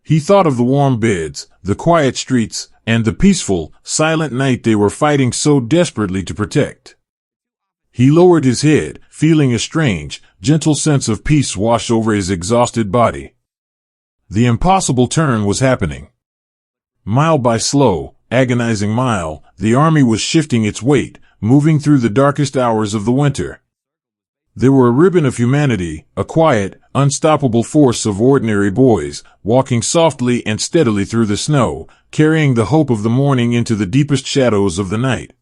He thought of the warm beds, the quiet streets, and the peaceful, silent night they were fighting so desperately to protect. He lowered his head, feeling a strange, gentle sense of peace wash over his exhausted body. The impossible turn was happening. Mile by slow, agonizing mile, the army was shifting its weight, moving through the darkest hours of the winter. They were a ribbon of humanity, a quiet, unstoppable force of ordinary boys, walking softly and steadily through the snow, carrying the hope of the morning into the deepest shadows of the night.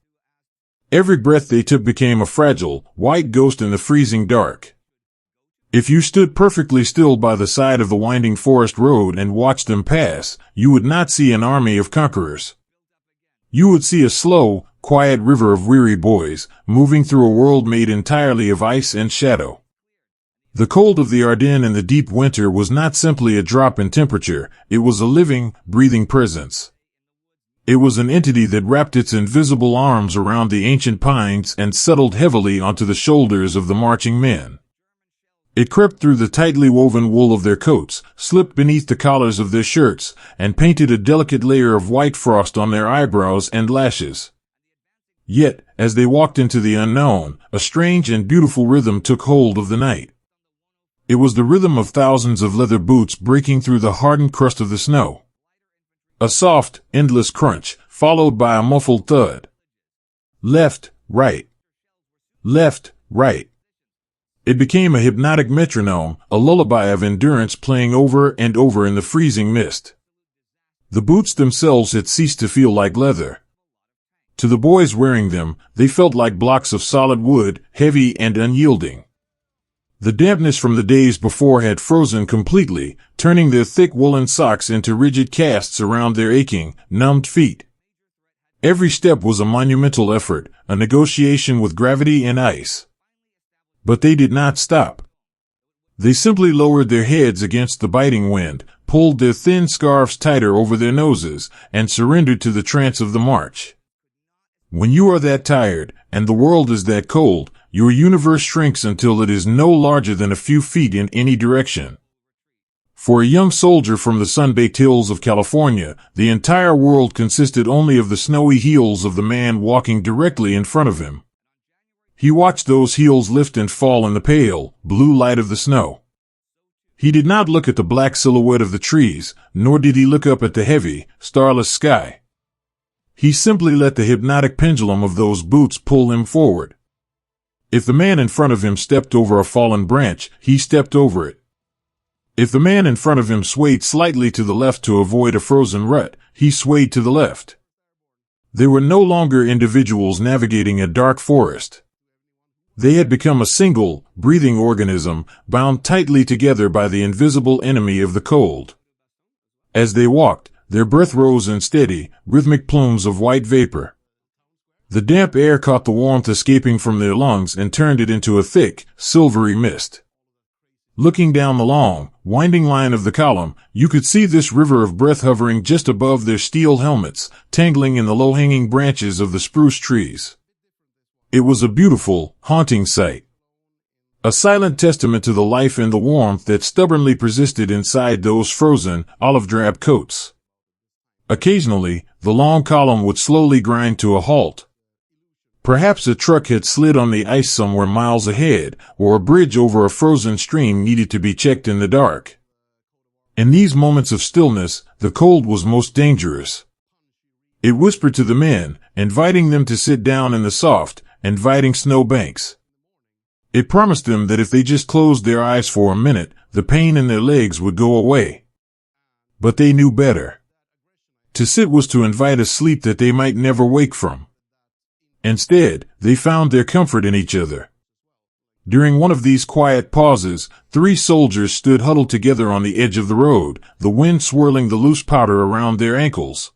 Every breath they took became a fragile, white ghost in the freezing dark. If you stood perfectly still by the side of the winding forest road and watched them pass, you would not see an army of conquerors. You would see a slow, quiet river of weary boys, moving through a world made entirely of ice and shadow. The cold of the Ardennes in the deep winter was not simply a drop in temperature, it was a living, breathing presence. It was an entity that wrapped its invisible arms around the ancient pines and settled heavily onto the shoulders of the marching men. It crept through the tightly woven wool of their coats, slipped beneath the collars of their shirts, and painted a delicate layer of white frost on their eyebrows and lashes. Yet, as they walked into the unknown, a strange and beautiful rhythm took hold of the night. It was the rhythm of thousands of leather boots breaking through the hardened crust of the snow. A soft, endless crunch, followed by a muffled thud. Left, right. Left, right. It became a hypnotic metronome, a lullaby of endurance playing over and over in the freezing mist. The boots themselves had ceased to feel like leather. To the boys wearing them, they felt like blocks of solid wood, heavy and unyielding. The dampness from the days before had frozen completely, turning their thick woolen socks into rigid casts around their aching, numbed feet. Every step was a monumental effort, a negotiation with gravity and ice. But they did not stop. They simply lowered their heads against the biting wind, pulled their thin scarves tighter over their noses, and surrendered to the trance of the march. When you are that tired, and the world is that cold, your universe shrinks until it is no larger than a few feet in any direction. For a young soldier from the sun-baked hills of California, the entire world consisted only of the snowy heels of the man walking directly in front of him. He watched those heels lift and fall in the pale, blue light of the snow. He did not look at the black silhouette of the trees, nor did he look up at the heavy, starless sky. He simply let the hypnotic pendulum of those boots pull him forward. If the man in front of him stepped over a fallen branch, he stepped over it. If the man in front of him swayed slightly to the left to avoid a frozen rut, he swayed to the left. They were no longer individuals navigating a dark forest. They had become a single, breathing organism, bound tightly together by the invisible enemy of the cold. As they walked, their breath rose in steady, rhythmic plumes of white vapor. The damp air caught the warmth escaping from their lungs and turned it into a thick, silvery mist. Looking down the long, winding line of the column, you could see this river of breath hovering just above their steel helmets, tangling in the low-hanging branches of the spruce trees. It was a beautiful, haunting sight. A silent testament to the life and the warmth that stubbornly persisted inside those frozen, olive-drab coats. Occasionally, the long column would slowly grind to a halt. Perhaps a truck had slid on the ice somewhere miles ahead, or a bridge over a frozen stream needed to be checked in the dark. In these moments of stillness, the cold was most dangerous. It whispered to the men, inviting them to sit down in the soft, inviting snow banks. It promised them that if they just closed their eyes for a minute, the pain in their legs would go away. But they knew better. To sit was to invite a sleep that they might never wake from. Instead, they found their comfort in each other. During one of these quiet pauses, 3 soldiers stood huddled together on the edge of the road, the wind swirling the loose powder around their ankles.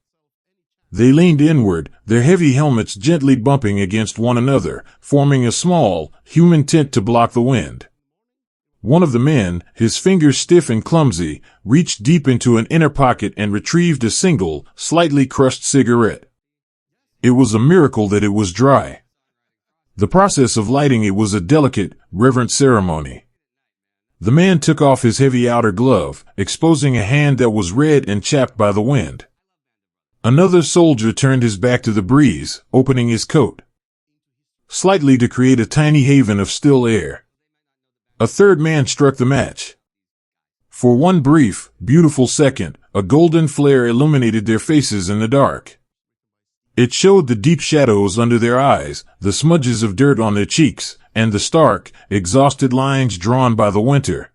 They leaned inward, their heavy helmets gently bumping against one another, forming a small, human tent to block the wind. One of the men, his fingers stiff and clumsy, reached deep into an inner pocket and retrieved a single, slightly crushed cigarette. It was a miracle that it was dry. The process of lighting it was a delicate, reverent ceremony. The man took off his heavy outer glove, exposing a hand that was red and chapped by the wind. Another soldier turned his back to the breeze, opening his coat slightly to create a tiny haven of still air. A third man struck the match. For one brief, beautiful second, a golden flare illuminated their faces in the dark. It showed the deep shadows under their eyes, the smudges of dirt on their cheeks, and the stark, exhausted lines drawn by the winter.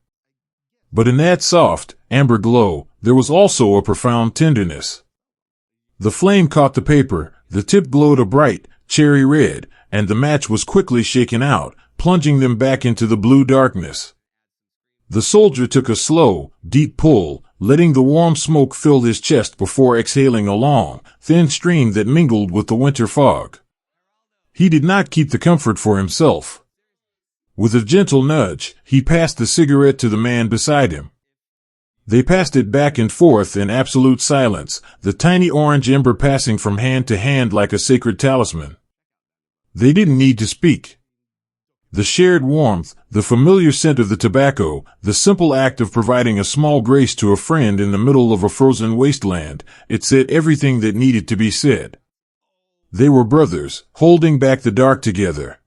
But in that soft, amber glow, there was also a profound tenderness. The flame caught the paper, the tip glowed a bright, cherry red, and the match was quickly shaken out, plunging them back into the blue darkness. The soldier took a slow, deep pull, letting the warm smoke fill his chest before exhaling a long, thin stream that mingled with the winter fog. He did not keep the comfort for himself. With a gentle nudge, he passed the cigarette to the man beside him. They passed it back and forth in absolute silence, the tiny orange ember passing from hand to hand like a sacred talisman. They didn't need to speak. The shared warmth, the familiar scent of the tobacco, the simple act of providing a small grace to a friend in the middle of a frozen wasteland, it said everything that needed to be said. They were brothers, holding back the dark together.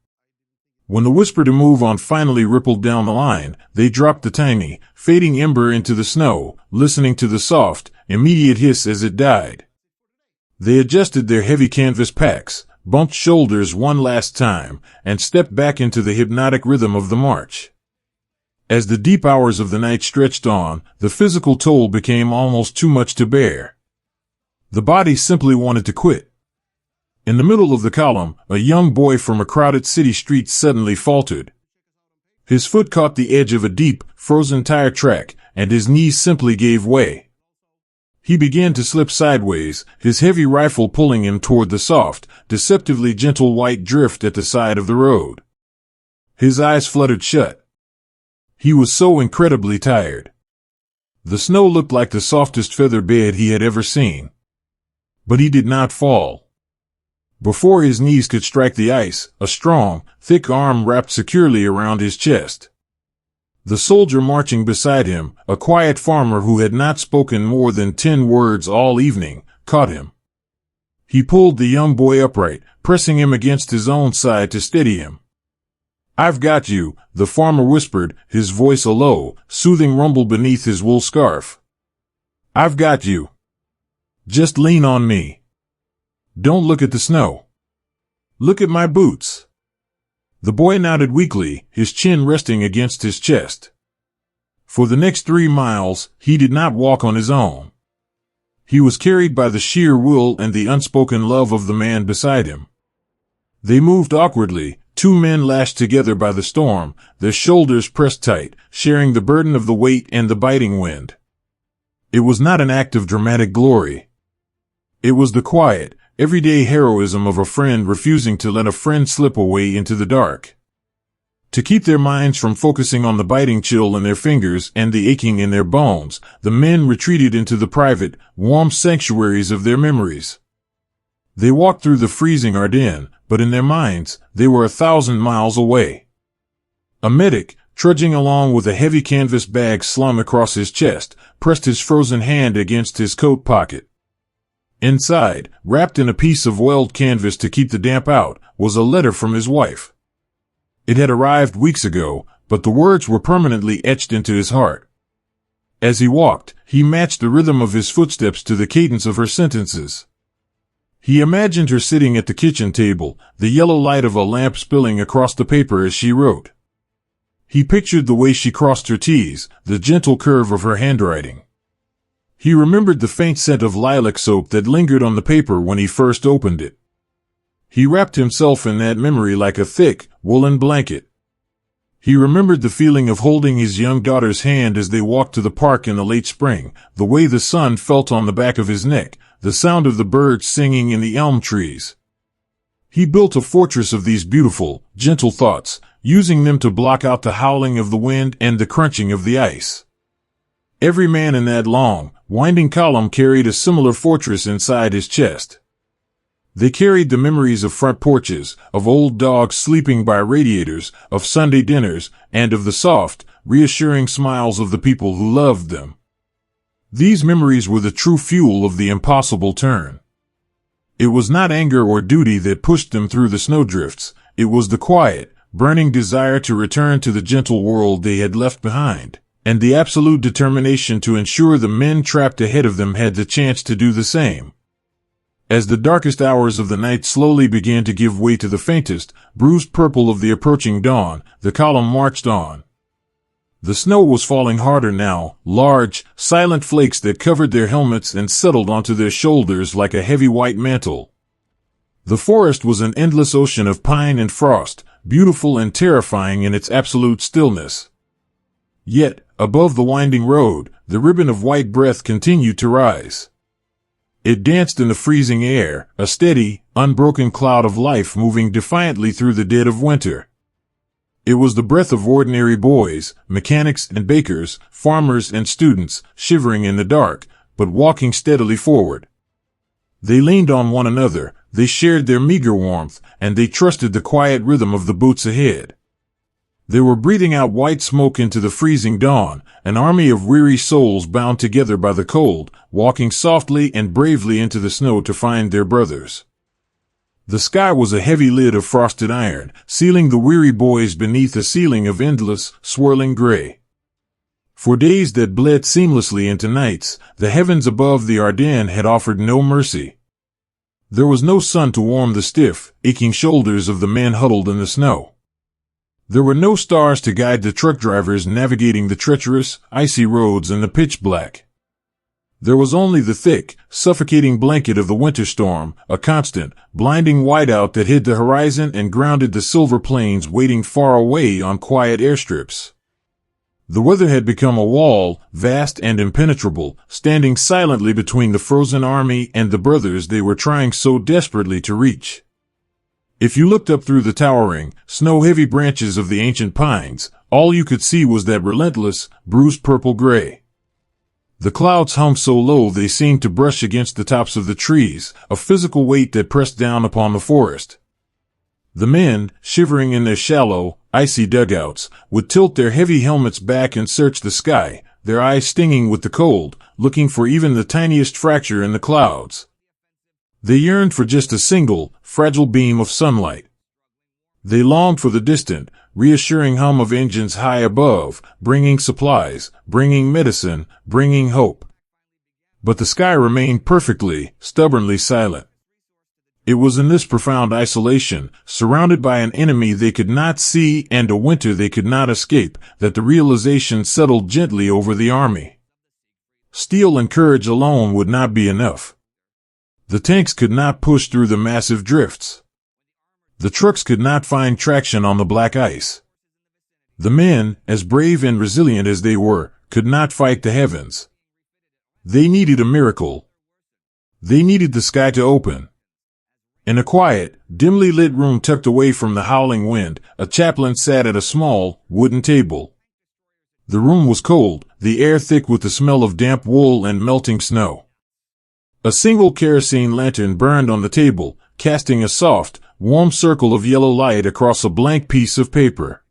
When the whisper to move on finally rippled down the line, they dropped the tiny, fading ember into the snow, listening to the soft, immediate hiss as it died. They adjusted their heavy canvas packs, bumped shoulders one last time, and stepped back into the hypnotic rhythm of the march. As the deep hours of the night stretched on, the physical toll became almost too much to bear. The body simply wanted to quit. In the middle of the column, a young boy from a crowded city street suddenly faltered. His foot caught the edge of a deep, frozen tire track, and his knees simply gave way. He began to slip sideways, his heavy rifle pulling him toward the soft, deceptively gentle white drift at the side of the road. His eyes fluttered shut. He was so incredibly tired. The snow looked like the softest feather bed he had ever seen. But he did not fall. Before his knees could strike the ice, a strong, thick arm wrapped securely around his chest. The soldier marching beside him, a quiet farmer who had not spoken more than 10 words all evening, caught him. He pulled the young boy upright, pressing him against his own side to steady him. "I've got you," the farmer whispered, his voice a low, soothing rumble beneath his wool scarf. "I've got you. Just lean on me. Don't look at the snow. Look at my boots." The boy nodded weakly, his chin resting against his chest. For the next 3 miles, he did not walk on his own. He was carried by the sheer will and the unspoken love of the man beside him. They moved awkwardly, 2 men lashed together by the storm, their shoulders pressed tight, sharing the burden of the weight and the biting wind. It was not an act of dramatic glory. It was the quiet, everyday heroism of a friend refusing to let a friend slip away into the dark. To keep their minds from focusing on the biting chill in their fingers and the aching in their bones, the men retreated into the private, warm sanctuaries of their memories. They walked through the freezing Ardennes, but in their minds, they were 1,000 miles away. A medic, trudging along with a heavy canvas bag slung across his chest, pressed his frozen hand against his coat pocket. Inside, wrapped in a piece of oiled canvas to keep the damp out, was a letter from his wife. It had arrived weeks ago, but the words were permanently etched into his heart. As he walked, he matched the rhythm of his footsteps to the cadence of her sentences. He imagined her sitting at the kitchen table, the yellow light of a lamp spilling across the paper as she wrote. He pictured the way she crossed her T's, the gentle curve of her handwriting. He remembered the faint scent of lilac soap that lingered on the paper when he first opened it. He wrapped himself in that memory like a thick, woolen blanket. He remembered the feeling of holding his young daughter's hand as they walked to the park in the late spring, the way the sun felt on the back of his neck, the sound of the birds singing in the elm trees. He built a fortress of these beautiful, gentle thoughts, using them to block out the howling of the wind and the crunching of the ice. Every man in that long, winding column carried a similar fortress inside his chest. They carried the memories of front porches, of old dogs sleeping by radiators, of Sunday dinners, and of the soft, reassuring smiles of the people who loved them. These memories were the true fuel of the impossible turn. It was not anger or duty that pushed them through the snowdrifts, it was the quiet, burning desire to return to the gentle world they had left behind, and the absolute determination to ensure the men trapped ahead of them had the chance to do the same. As the darkest hours of the night slowly began to give way to the faintest, bruised purple of the approaching dawn, the column marched on. The snow was falling harder now, large, silent flakes that covered their helmets and settled onto their shoulders like a heavy white mantle. The forest was an endless ocean of pine and frost, beautiful and terrifying in its absolute stillness. Yet, above the winding road, the ribbon of white breath continued to rise. It danced in the freezing air, a steady, unbroken cloud of life moving defiantly through the dead of winter. It was the breath of ordinary boys, mechanics and bakers, farmers and students, shivering in the dark, but walking steadily forward. They leaned on one another, they shared their meager warmth, and they trusted the quiet rhythm of the boots ahead. They were breathing out white smoke into the freezing dawn, an army of weary souls bound together by the cold, walking softly and bravely into the snow to find their brothers. The sky was a heavy lid of frosted iron, sealing the weary boys beneath a ceiling of endless, swirling gray. For days that bled seamlessly into nights, the heavens above the Ardennes had offered no mercy. There was no sun to warm the stiff, aching shoulders of the men huddled in the snow. There were no stars to guide the truck drivers navigating the treacherous, icy roads in the pitch black. There was only the thick, suffocating blanket of the winter storm, a constant, blinding whiteout that hid the horizon and grounded the silver plains waiting far away on quiet airstrips. The weather had become a wall, vast and impenetrable, standing silently between the frozen army and the brothers they were trying so desperately to reach. If you looked up through the towering, snow-heavy branches of the ancient pines, all you could see was that relentless, bruised purple-gray. The clouds hummed so low they seemed to brush against the tops of the trees, a physical weight that pressed down upon the forest. The men, shivering in their shallow, icy dugouts, would tilt their heavy helmets back and search the sky, their eyes stinging with the cold, looking for even the tiniest fracture in the clouds. They yearned for just a single, fragile beam of sunlight. They longed for the distant, reassuring hum of engines high above, bringing supplies, bringing medicine, bringing hope. But the sky remained perfectly, stubbornly silent. It was in this profound isolation, surrounded by an enemy they could not see and a winter they could not escape, that the realization settled gently over the army. Steel and courage alone would not be enough. The tanks could not push through the massive drifts. The trucks could not find traction on the black ice. The men, as brave and resilient as they were, could not fight the heavens. They needed a miracle. They needed the sky to open. In a quiet, dimly lit room tucked away from the howling wind, a chaplain sat at a small, wooden table. The room was cold, the air thick with the smell of damp wool and melting snow. A single kerosene lantern burned on the table, casting a soft, warm circle of yellow light across a blank piece of paper.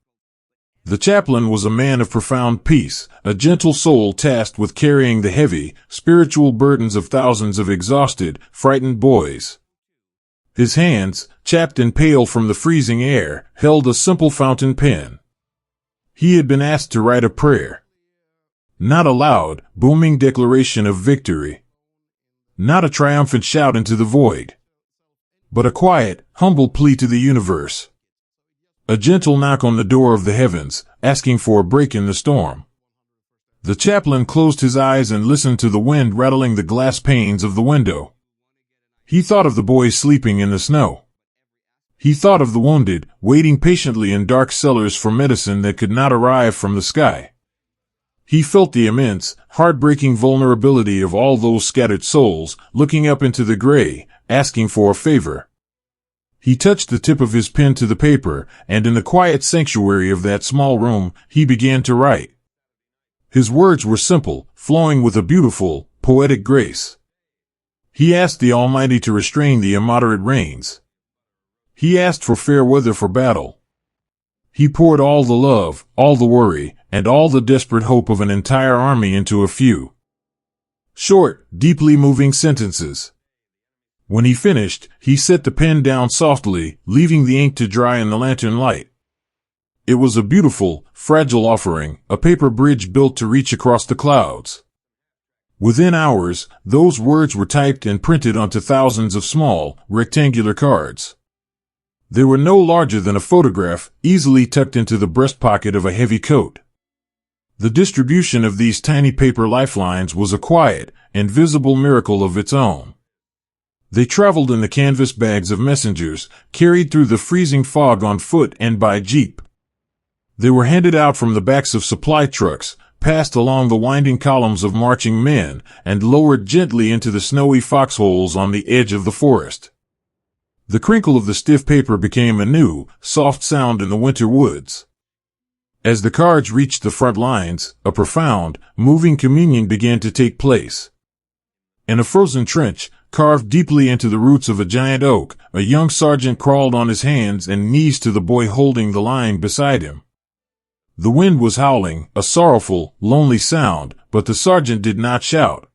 The chaplain was a man of profound peace, a gentle soul tasked with carrying the heavy, spiritual burdens of thousands of exhausted, frightened boys. His hands, chapped and pale from the freezing air, held a simple fountain pen. He had been asked to write a prayer. Not a loud, booming declaration of victory. Not a triumphant shout into the void. But a quiet, humble plea to the universe. A gentle knock on the door of the heavens, asking for a break in the storm. The chaplain closed his eyes and listened to the wind rattling the glass panes of the window. He thought of the boys sleeping in the snow. He thought of the wounded, waiting patiently in dark cellars for medicine that could not arrive from the sky. He felt the immense, heartbreaking vulnerability of all those scattered souls, looking up into the gray, asking for a favor. He touched the tip of his pen to the paper, and in the quiet sanctuary of that small room, he began to write. His words were simple, flowing with a beautiful, poetic grace. He asked the Almighty to restrain the immoderate rains. He asked for fair weather for battle. He poured all the love, all the worry, and all the desperate hope of an entire army into a few short, deeply moving sentences. When he finished, he set the pen down softly, leaving the ink to dry in the lantern light. It was a beautiful, fragile offering, a paper bridge built to reach across the clouds. Within hours, those words were typed and printed onto thousands of small, rectangular cards. They were no larger than a photograph, easily tucked into the breast pocket of a heavy coat. The distribution of these tiny paper lifelines was a quiet, invisible miracle of its own. They traveled in the canvas bags of messengers, carried through the freezing fog on foot and by jeep. They were handed out from the backs of supply trucks, passed along the winding columns of marching men, and lowered gently into the snowy foxholes on the edge of the forest. The crinkle of the stiff paper became a new, soft sound in the winter woods. As the cards reached the front lines, a profound, moving communion began to take place. In a frozen trench, carved deeply into the roots of a giant oak, a young sergeant crawled on his hands and knees to the boy holding the line beside him. The wind was howling, a sorrowful, lonely sound, but the sergeant did not shout.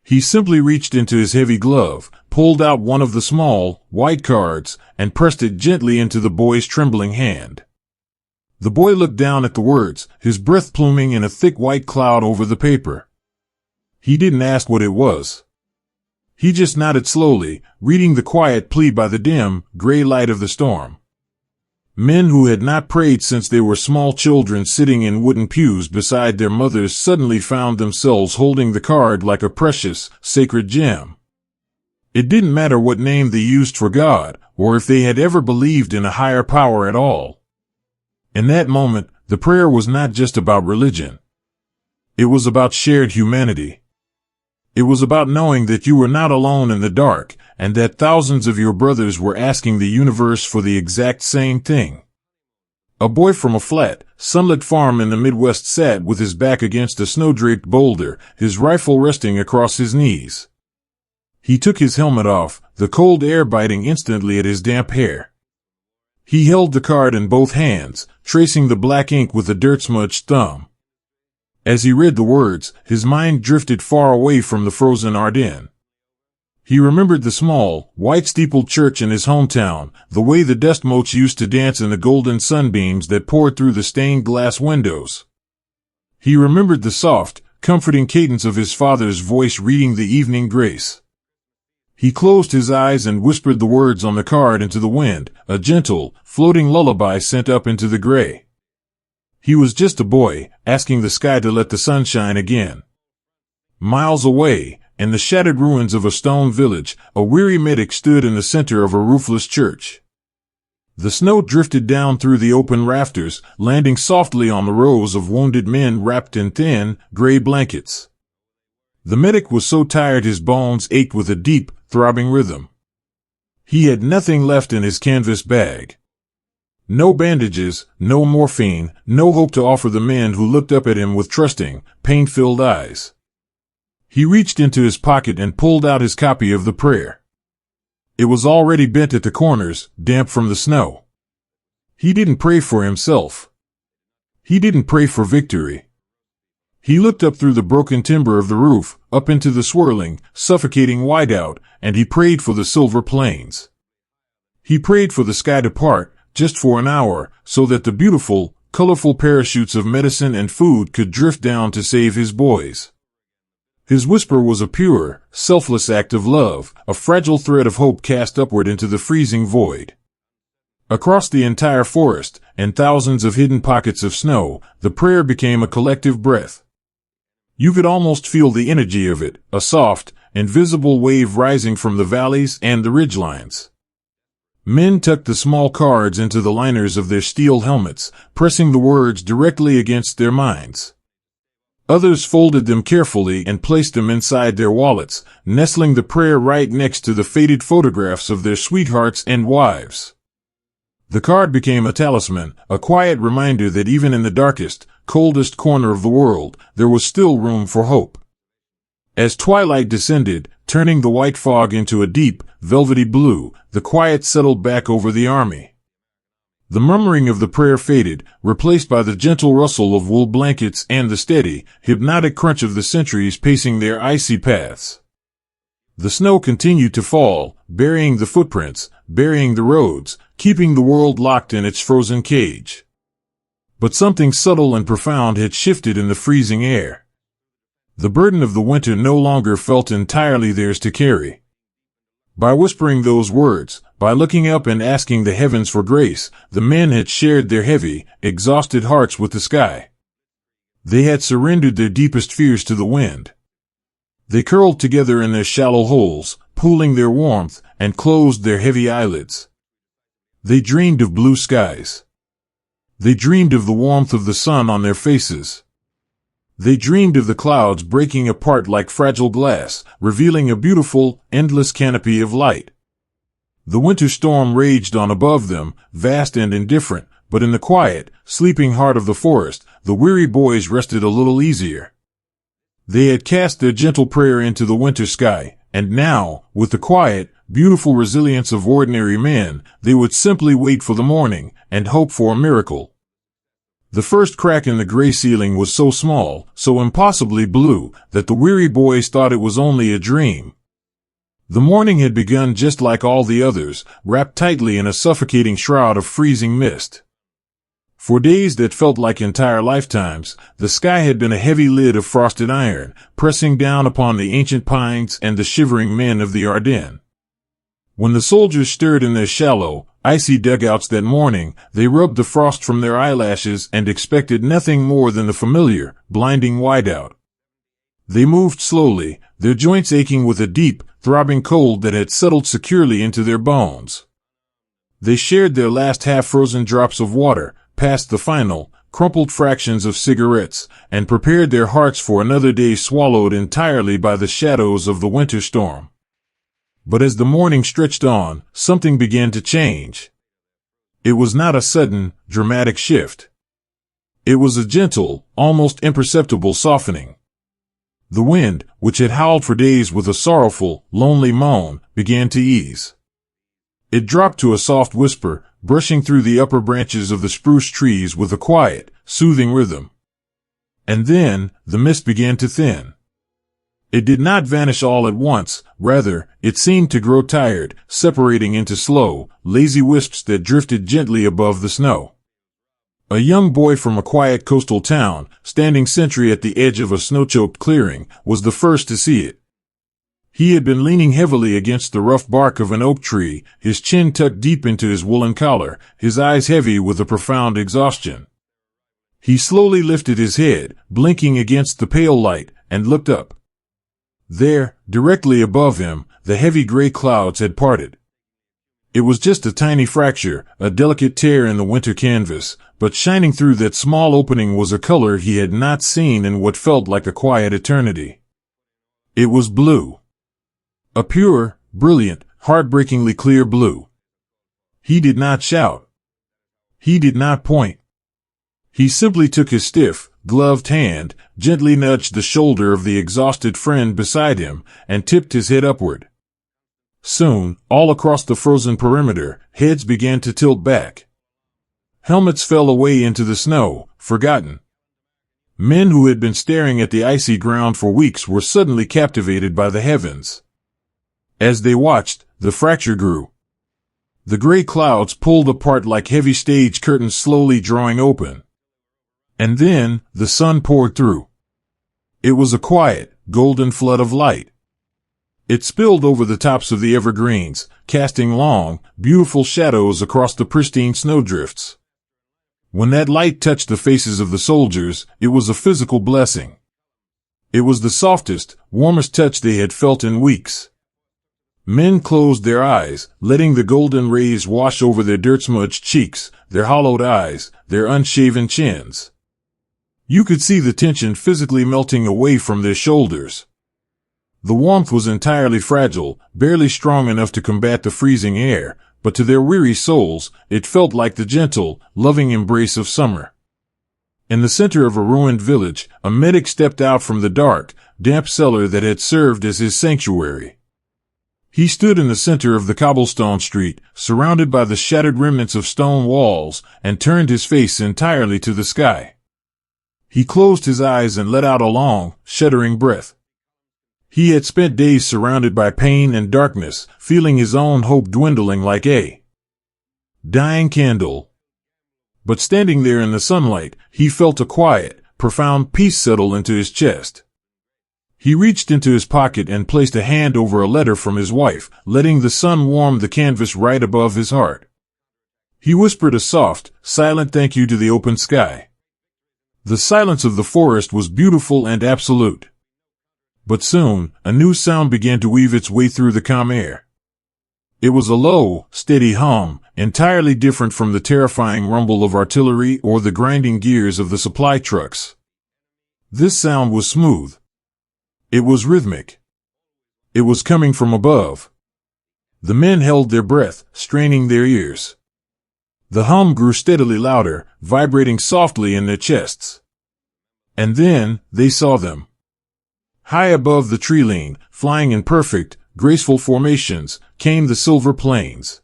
He simply reached into his heavy glove, pulled out one of the small, white cards, and pressed it gently into the boy's trembling hand. The boy looked down at the words, his breath pluming in a thick white cloud over the paper. He didn't ask what it was. He just nodded slowly, reading the quiet plea by the dim, gray light of the storm. Men who had not prayed since they were small children sitting in wooden pews beside their mothers suddenly found themselves holding the card like a precious, sacred gem. It didn't matter what name they used for God, or if they had ever believed in a higher power at all. In that moment, the prayer was not just about religion. It was about shared humanity. It was about knowing that you were not alone in the dark, and that thousands of your brothers were asking the universe for the exact same thing. A boy from a flat, sunlit farm in the Midwest sat with his back against a snow-draped boulder, his rifle resting across his knees. He took his helmet off, the cold air biting instantly at his damp hair. He held the card in both hands, tracing the black ink with a dirt-smudged thumb. As he read the words, his mind drifted far away from the frozen Ardennes. He remembered the small, white-steepled church in his hometown, the way the dust motes used to dance in the golden sunbeams that poured through the stained glass windows. He remembered the soft, comforting cadence of his father's voice reading the evening grace. He closed his eyes and whispered the words on the card into the wind, a gentle, floating lullaby sent up into the gray. He was just a boy, asking the sky to let the sun shine again. Miles away, in the shattered ruins of a stone village, a weary medic stood in the center of a roofless church. The snow drifted down through the open rafters, landing softly on the rows of wounded men wrapped in thin, gray blankets. The medic was so tired his bones ached with a deep, throbbing rhythm. He had nothing left in his canvas bag. No bandages, no morphine, no hope to offer the men who looked up at him with trusting, pain-filled eyes. He reached into his pocket and pulled out his copy of the prayer. It was already bent at the corners, damp from the snow. He didn't pray for himself. He didn't pray for victory. He looked up through the broken timber of the roof, up into the swirling, suffocating whiteout, and he prayed for the silver plains. He prayed for the sky to part, just for an hour, so that the beautiful, colorful parachutes of medicine and food could drift down to save his boys. His whisper was a pure, selfless act of love, a fragile thread of hope cast upward into the freezing void. Across the entire forest, and thousands of hidden pockets of snow, the prayer became a collective breath. You could almost feel the energy of it, a soft, invisible wave rising from the valleys and the ridgelines. Men tucked the small cards into the liners of their steel helmets, pressing the words directly against their minds. Others folded them carefully and placed them inside their wallets, nestling the prayer right next to the faded photographs of their sweethearts and wives. The card became a talisman, a quiet reminder that even in the darkest, coldest corner of the world, there was still room for hope. As twilight descended, turning the white fog into a deep, velvety blue, the quiet settled back over the army. The murmuring of the prayer faded, replaced by the gentle rustle of wool blankets and the steady, hypnotic crunch of the sentries pacing their icy paths. The snow continued to fall, burying the footprints, burying the roads, keeping the world locked in its frozen cage. But something subtle and profound had shifted in the freezing air. The burden of the winter no longer felt entirely theirs to carry. By whispering those words, by looking up and asking the heavens for grace, the men had shared their heavy, exhausted hearts with the sky. They had surrendered their deepest fears to the wind. They curled together in their shallow holes, pooling their warmth, and closed their heavy eyelids. They dreamed of blue skies. They dreamed of the warmth of the sun on their faces. They dreamed of the clouds breaking apart like fragile glass, revealing a beautiful, endless canopy of light. The winter storm raged on above them, vast and indifferent, but in the quiet, sleeping heart of the forest, the weary boys rested a little easier. They had cast their gentle prayer into the winter sky, and now, with the quiet, beautiful resilience of ordinary men, they would simply wait for the morning, and hope for a miracle. The first crack in the gray ceiling was so small, so impossibly blue, that the weary boys thought it was only a dream. The morning had begun just like all the others, wrapped tightly in a suffocating shroud of freezing mist. For days that felt like entire lifetimes, the sky had been a heavy lid of frosted iron, pressing down upon the ancient pines and the shivering men of the Ardennes. When the soldiers stirred in their shallow, icy dugouts that morning, they rubbed the frost from their eyelashes and expected nothing more than the familiar, blinding whiteout. They moved slowly, their joints aching with a deep, throbbing cold that had settled securely into their bones. They shared their last half-frozen drops of water, passed the final, crumpled fractions of cigarettes, and prepared their hearts for another day swallowed entirely by the shadows of the winter storm. But as the morning stretched on, something began to change. It was not a sudden, dramatic shift. It was a gentle, almost imperceptible softening. The wind, which had howled for days with a sorrowful, lonely moan, began to ease. It dropped to a soft whisper, brushing through the upper branches of the spruce trees with a quiet, soothing rhythm. And then, the mist began to thin. It did not vanish all at once, rather, it seemed to grow tired, separating into slow, lazy wisps that drifted gently above the snow. A young boy from a quiet coastal town, standing sentry at the edge of a snow-choked clearing, was the first to see it. He had been leaning heavily against the rough bark of an oak tree, his chin tucked deep into his woolen collar, his eyes heavy with a profound exhaustion. He slowly lifted his head, blinking against the pale light, and looked up. There, directly above him, the heavy gray clouds had parted. It was just a tiny fracture, a delicate tear in the winter canvas, but shining through that small opening was a color he had not seen in what felt like a quiet eternity. It was blue. A pure, brilliant, heartbreakingly clear blue. He did not shout. He did not point. He simply took his stiff, gloved hand, gently nudged the shoulder of the exhausted friend beside him, and tipped his head upward. Soon, all across the frozen perimeter, heads began to tilt back. Helmets fell away into the snow, forgotten. Men who had been staring at the icy ground for weeks were suddenly captivated by the heavens. As they watched, the fracture grew. The gray clouds pulled apart like heavy stage curtains slowly drawing open. And then, the sun poured through. It was a quiet, golden flood of light. It spilled over the tops of the evergreens, casting long, beautiful shadows across the pristine snowdrifts. When that light touched the faces of the soldiers, it was a physical blessing. It was the softest, warmest touch they had felt in weeks. Men closed their eyes, letting the golden rays wash over their dirt-smudged cheeks, their hollowed eyes, their unshaven chins. You could see the tension physically melting away from their shoulders. The warmth was entirely fragile, barely strong enough to combat the freezing air, but to their weary souls, it felt like the gentle, loving embrace of summer. In the center of a ruined village, a medic stepped out from the dark, damp cellar that had served as his sanctuary. He stood in the center of the cobblestone street, surrounded by the shattered remnants of stone walls, and turned his face entirely to the sky. He closed his eyes and let out a long, shuddering breath. He had spent days surrounded by pain and darkness, feeling his own hope dwindling like a dying candle. But standing there in the sunlight, he felt a quiet, profound peace settle into his chest. He reached into his pocket and placed a hand over a letter from his wife, letting the sun warm the canvas right above his heart. He whispered a soft, silent thank you to the open sky. The silence of the forest was beautiful and absolute. But soon, a new sound began to weave its way through the calm air. It was a low, steady hum, entirely different from the terrifying rumble of artillery or the grinding gears of the supply trucks. This sound was smooth. It was rhythmic. It was coming from above. The men held their breath, straining their ears. The hum grew steadily louder, vibrating softly in their chests. And then, they saw them. High above the tree line, flying in perfect, graceful formations, came the silver planes.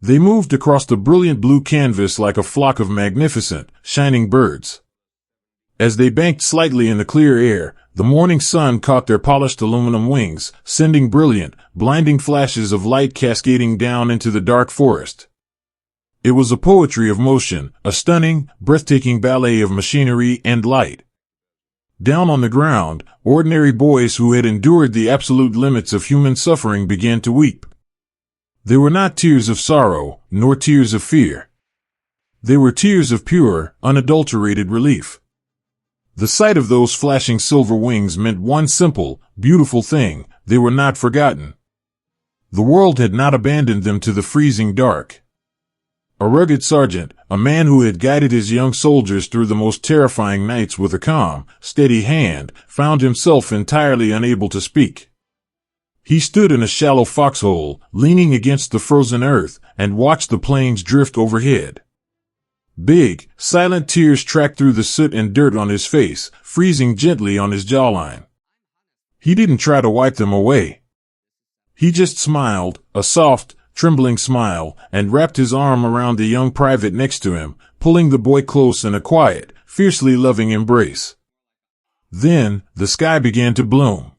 They moved across the brilliant blue canvas like a flock of magnificent, shining birds. As they banked slightly in the clear air, the morning sun caught their polished aluminum wings, sending brilliant, blinding flashes of light cascading down into the dark forest. It was a poetry of motion, a stunning, breathtaking ballet of machinery and light. Down on the ground, ordinary boys who had endured the absolute limits of human suffering began to weep. They were not tears of sorrow, nor tears of fear. They were tears of pure, unadulterated relief. The sight of those flashing silver wings meant one simple, beautiful thing: they were not forgotten. The world had not abandoned them to the freezing dark. A rugged sergeant, a man who had guided his young soldiers through the most terrifying nights with a calm, steady hand, found himself entirely unable to speak. He stood in a shallow foxhole, leaning against the frozen earth, and watched the planes drift overhead. Big, silent tears tracked through the soot and dirt on his face, freezing gently on his jawline. He didn't try to wipe them away. He just smiled, a soft, trembling smile, and wrapped his arm around the young private next to him, pulling the boy close in a quiet, fiercely loving embrace. Then, the sky began to bloom.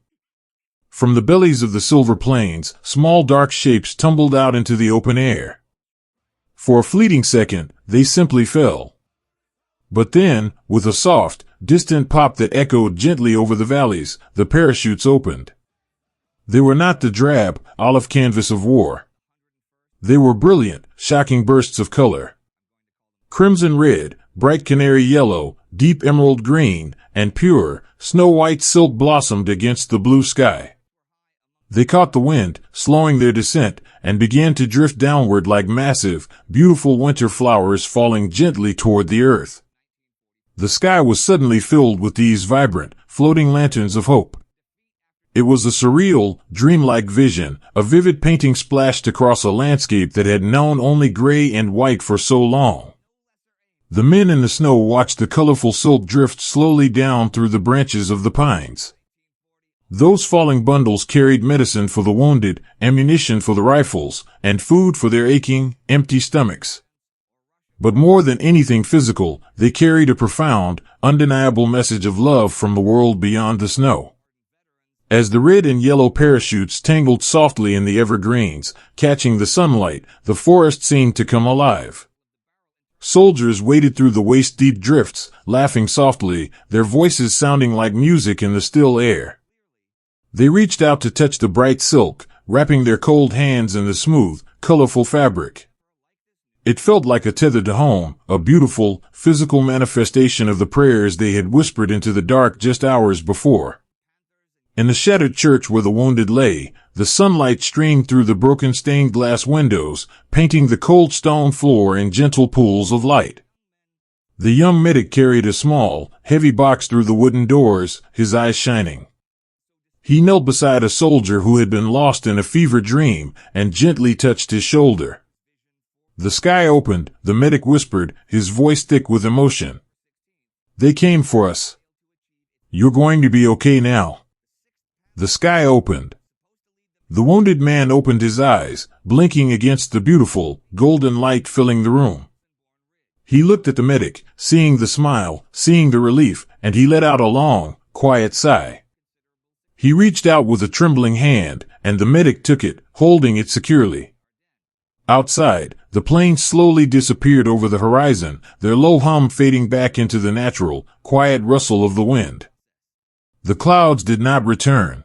From the bellies of the silver plains, small dark shapes tumbled out into the open air. For a fleeting second, they simply fell. But then, with a soft, distant pop that echoed gently over the valleys, the parachutes opened. They were not the drab, olive canvas of war. They were brilliant, shocking bursts of color. Crimson red, bright canary yellow, deep emerald green, and pure, snow-white silk blossomed against the blue sky. They caught the wind, slowing their descent, and began to drift downward like massive, beautiful winter flowers falling gently toward the earth. The sky was suddenly filled with these vibrant, floating lanterns of hope. It was a surreal, dreamlike vision, a vivid painting splashed across a landscape that had known only gray and white for so long. The men in the snow watched the colorful silk drift slowly down through the branches of the pines. Those falling bundles carried medicine for the wounded, ammunition for the rifles, and food for their aching, empty stomachs. But more than anything physical, they carried a profound, undeniable message of love from the world beyond the snow. As the red and yellow parachutes tangled softly in the evergreens, catching the sunlight, the forest seemed to come alive. Soldiers waded through the waist-deep drifts, laughing softly, their voices sounding like music in the still air. They reached out to touch the bright silk, wrapping their cold hands in the smooth, colorful fabric. It felt like a tether to home, a beautiful, physical manifestation of the prayers they had whispered into the dark just hours before. In the shattered church where the wounded lay, the sunlight streamed through the broken stained glass windows, painting the cold stone floor in gentle pools of light. The young medic carried a small, heavy box through the wooden doors, his eyes shining. He knelt beside a soldier who had been lost in a fever dream, and gently touched his shoulder. The sky opened, the medic whispered, his voice thick with emotion. "They came for us. You're going to be okay now." The sky opened. The wounded man opened his eyes, blinking against the beautiful, golden light filling the room. He looked at the medic, seeing the smile, seeing the relief, and he let out a long, quiet sigh. He reached out with a trembling hand, and the medic took it, holding it securely. Outside, the planes slowly disappeared over the horizon, their low hum fading back into the natural, quiet rustle of the wind. The clouds did not return.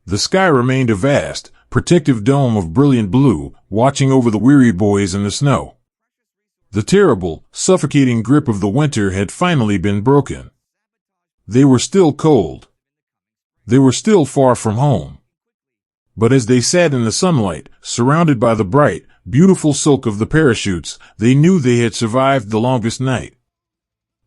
The sky remained a vast, protective dome of brilliant blue, watching over the weary boys in the snow. The terrible, suffocating grip of the winter had finally been broken. They were still cold. They were still far from home. But as they sat in the sunlight, surrounded by the bright, beautiful silk of the parachutes, they knew they had survived the longest night.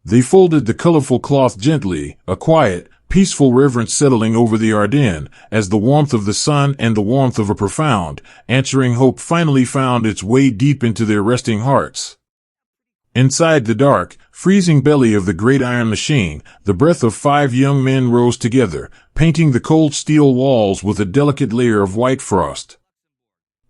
They folded the colorful cloth gently, a quiet, peaceful reverence settling over the Ardennes, as the warmth of the sun and the warmth of a profound, answering hope finally found its way deep into their resting hearts. Inside the dark, freezing belly of the great iron machine, the breath of 5 young men rose together, painting the cold steel walls with a delicate layer of white frost.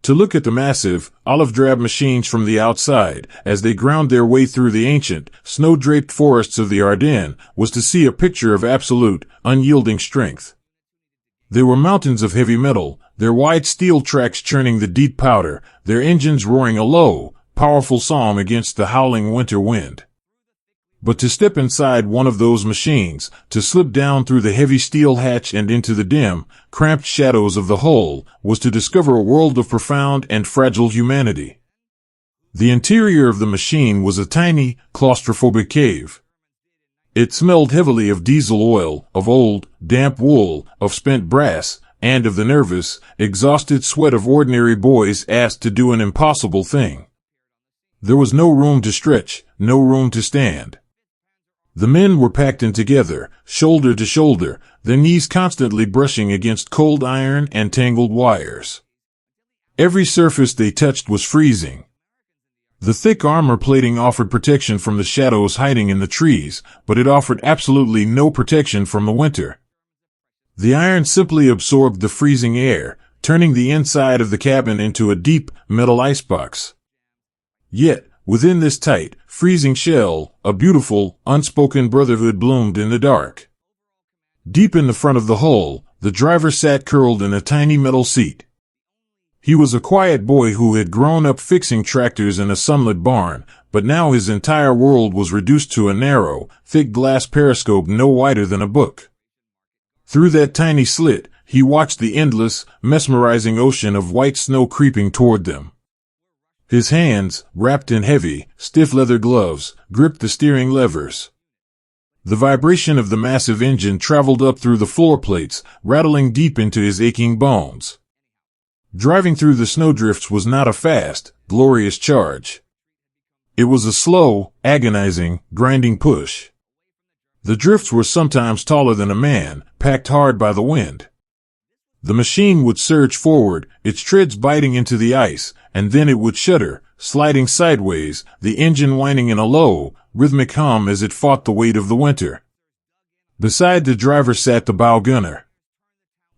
To look at the massive, olive-drab machines from the outside, as they ground their way through the ancient, snow-draped forests of the Ardennes, was to see a picture of absolute, unyielding strength. They were mountains of heavy metal, their wide steel tracks churning the deep powder, their engines roaring a low, powerful psalm against the howling winter wind. But to step inside one of those machines, to slip down through the heavy steel hatch and into the dim, cramped shadows of the hull, was to discover a world of profound and fragile humanity. The interior of the machine was a tiny, claustrophobic cave. It smelled heavily of diesel oil, of old, damp wool, of spent brass, and of the nervous, exhausted sweat of ordinary boys asked to do an impossible thing. There was no room to stretch, no room to stand. The men were packed in together, shoulder to shoulder, their knees constantly brushing against cold iron and tangled wires. Every surface they touched was freezing. The thick armor plating offered protection from the shadows hiding in the trees, but it offered absolutely no protection from the winter. The iron simply absorbed the freezing air, turning the inside of the cabin into a deep, metal icebox. Yet, within this tight, freezing shell, a beautiful, unspoken brotherhood bloomed in the dark. Deep in the front of the hull, the driver sat curled in a tiny metal seat. He was a quiet boy who had grown up fixing tractors in a sunlit barn, but now his entire world was reduced to a narrow, thick glass periscope no wider than a book. Through that tiny slit, he watched the endless, mesmerizing ocean of white snow creeping toward them. His hands, wrapped in heavy, stiff leather gloves, gripped the steering levers. The vibration of the massive engine traveled up through the floor plates, rattling deep into his aching bones. Driving through the snowdrifts was not a fast, glorious charge. It was a slow, agonizing, grinding push. The drifts were sometimes taller than a man, packed hard by the wind. The machine would surge forward, its treads biting into the ice, and then it would shudder, sliding sideways, the engine whining in a low, rhythmic hum as it fought the weight of the winter. Beside the driver sat the bow gunner.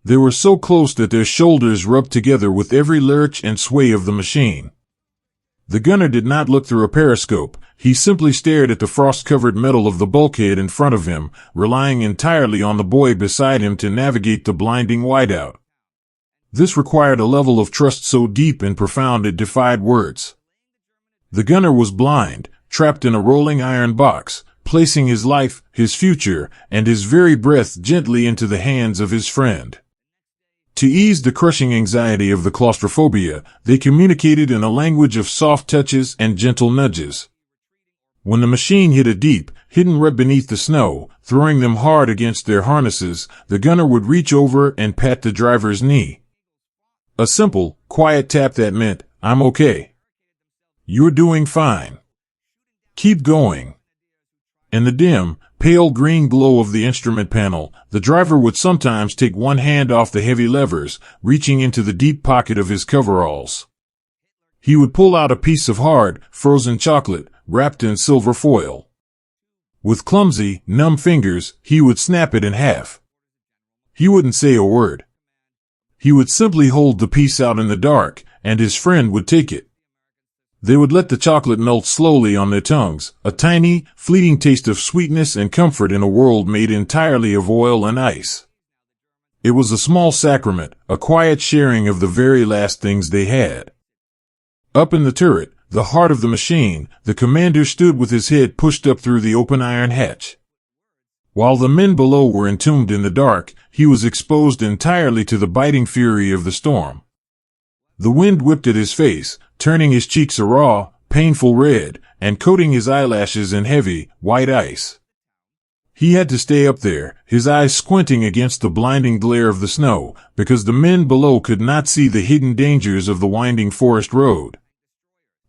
They were so close that their shoulders rubbed together with every lurch and sway of the machine. The gunner did not look through a periscope, he simply stared at the frost-covered metal of the bulkhead in front of him, relying entirely on the boy beside him to navigate the blinding whiteout. This required a level of trust so deep and profound it defied words. The gunner was blind, trapped in a rolling iron box, placing his life, his future, and his very breath gently into the hands of his friend. To ease the crushing anxiety of the claustrophobia, they communicated in a language of soft touches and gentle nudges. When the machine hit a deep, hidden rut beneath the snow, throwing them hard against their harnesses, the gunner would reach over and pat the driver's knee. A simple, quiet tap that meant, "I'm okay. You're doing fine. Keep going." In the dim, pale green glow of the instrument panel, the driver would sometimes take one hand off the heavy levers, reaching into the deep pocket of his coveralls. He would pull out a piece of hard, frozen chocolate, wrapped in silver foil. With clumsy, numb fingers, he would snap it in half. He wouldn't say a word. He would simply hold the piece out in the dark, and his friend would take it. They would let the chocolate melt slowly on their tongues, a tiny, fleeting taste of sweetness and comfort in a world made entirely of oil and ice. It was a small sacrament, a quiet sharing of the very last things they had. Up in the turret, the heart of the machine, the commander stood with his head pushed up through the open iron hatch. While the men below were entombed in the dark, he was exposed entirely to the biting fury of the storm. The wind whipped at his face, turning his cheeks a raw, painful red, and coating his eyelashes in heavy, white ice. He had to stay up there, his eyes squinting against the blinding glare of the snow, because the men below could not see the hidden dangers of the winding forest road.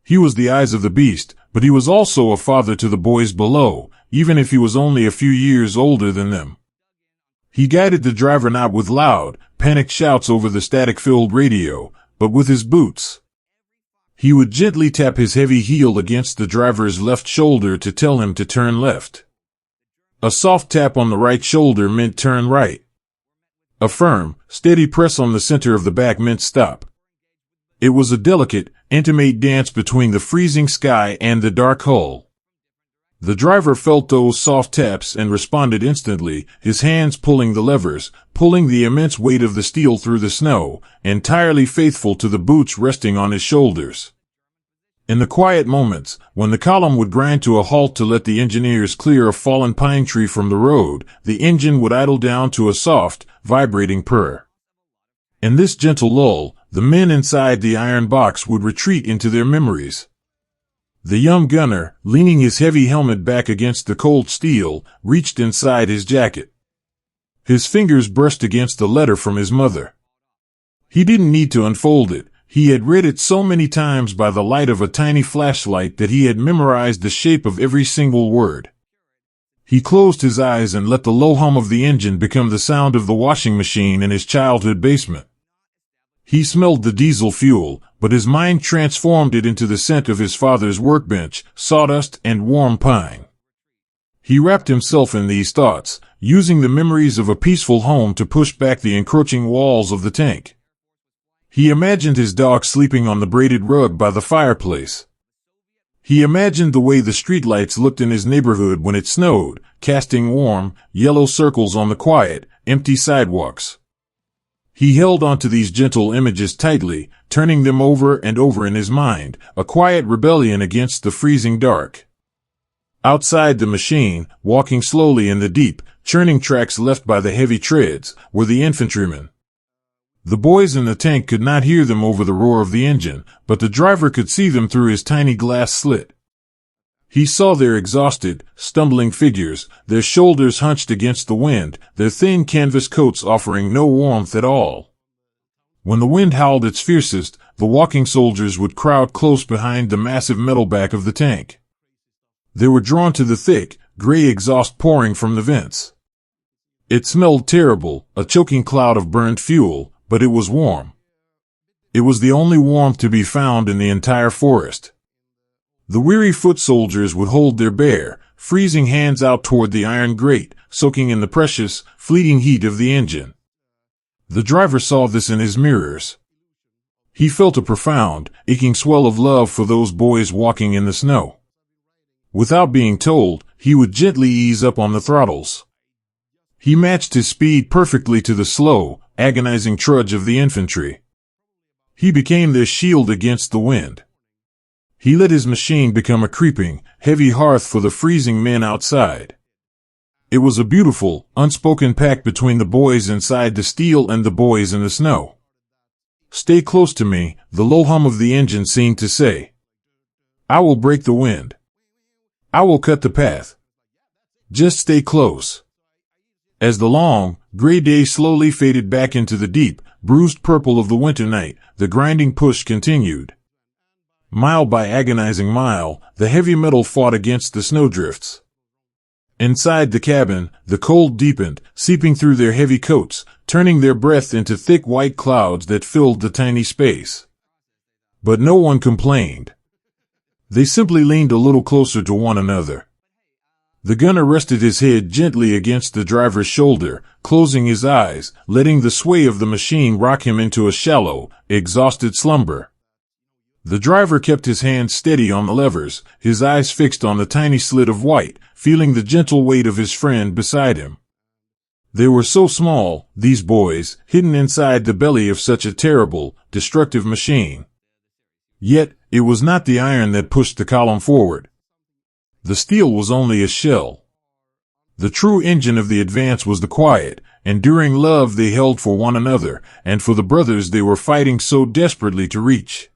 He was the eyes of the beast, but he was also a father to the boys below, even if he was only a few years older than them. He guided the driver not with loud, panicked shouts over the static-filled radio, but with his boots. He would gently tap his heavy heel against the driver's left shoulder to tell him to turn left. A soft tap on the right shoulder meant turn right. A firm, steady press on the center of the back meant stop. It was a delicate, intimate dance between the freezing sky and the dark hull. The driver felt those soft taps and responded instantly, his hands pulling the levers, pulling the immense weight of the steel through the snow, entirely faithful to the boots resting on his shoulders. In the quiet moments, when the column would grind to a halt to let the engineers clear a fallen pine tree from the road, the engine would idle down to a soft, vibrating purr. In this gentle lull, the men inside the iron box would retreat into their memories. The young gunner, leaning his heavy helmet back against the cold steel, reached inside his jacket. His fingers brushed against a letter from his mother. He didn't need to unfold it. He had read it so many times by the light of a tiny flashlight that he had memorized the shape of every single word. He closed his eyes and let the low hum of the engine become the sound of the washing machine in his childhood basement. He smelled the diesel fuel, but his mind transformed it into the scent of his father's workbench, sawdust, and warm pine. He wrapped himself in these thoughts, using the memories of a peaceful home to push back the encroaching walls of the tank. He imagined his dog sleeping on the braided rug by the fireplace. He imagined the way the streetlights looked in his neighborhood when it snowed, casting warm, yellow circles on the quiet, empty sidewalks. He held onto these gentle images tightly, turning them over and over in his mind, a quiet rebellion against the freezing dark. Outside the machine, walking slowly in the deep, churning tracks left by the heavy treads, were the infantrymen. The boys in the tank could not hear them over the roar of the engine, but the driver could see them through his tiny glass slit. He saw their exhausted, stumbling figures, their shoulders hunched against the wind, their thin canvas coats offering no warmth at all. When the wind howled its fiercest, the walking soldiers would crowd close behind the massive metal back of the tank. They were drawn to the thick, gray exhaust pouring from the vents. It smelled terrible, a choking cloud of burned fuel, but it was warm. It was the only warmth to be found in the entire forest. The weary foot soldiers would hold their bare, freezing hands out toward the iron grate, soaking in the precious, fleeting heat of the engine. The driver saw this in his mirrors. He felt a profound, aching swell of love for those boys walking in the snow. Without being told, he would gently ease up on the throttles. He matched his speed perfectly to the slow, agonizing trudge of the infantry. He became their shield against the wind. He let his machine become a creeping, heavy hearth for the freezing men outside. It was a beautiful, unspoken pact between the boys inside the steel and the boys in the snow. "Stay close to me," the low hum of the engine seemed to say. "I will break the wind. I will cut the path. Just stay close." As the long, gray day slowly faded back into the deep, bruised purple of the winter night, the grinding push continued. Mile by agonizing mile, the heavy metal fought against the snowdrifts. Inside the cabin, the cold deepened, seeping through their heavy coats, turning their breath into thick white clouds that filled the tiny space. But no one complained. They simply leaned a little closer to one another. The gunner rested his head gently against the driver's shoulder, closing his eyes, letting the sway of the machine rock him into a shallow, exhausted slumber. The driver kept his hands steady on the levers, his eyes fixed on the tiny slit of white, feeling the gentle weight of his friend beside him. They were so small, these boys, hidden inside the belly of such a terrible, destructive machine. Yet, it was not the iron that pushed the column forward. The steel was only a shell. The true engine of the advance was the quiet, enduring love they held for one another, and for the brothers they were fighting so desperately to reach.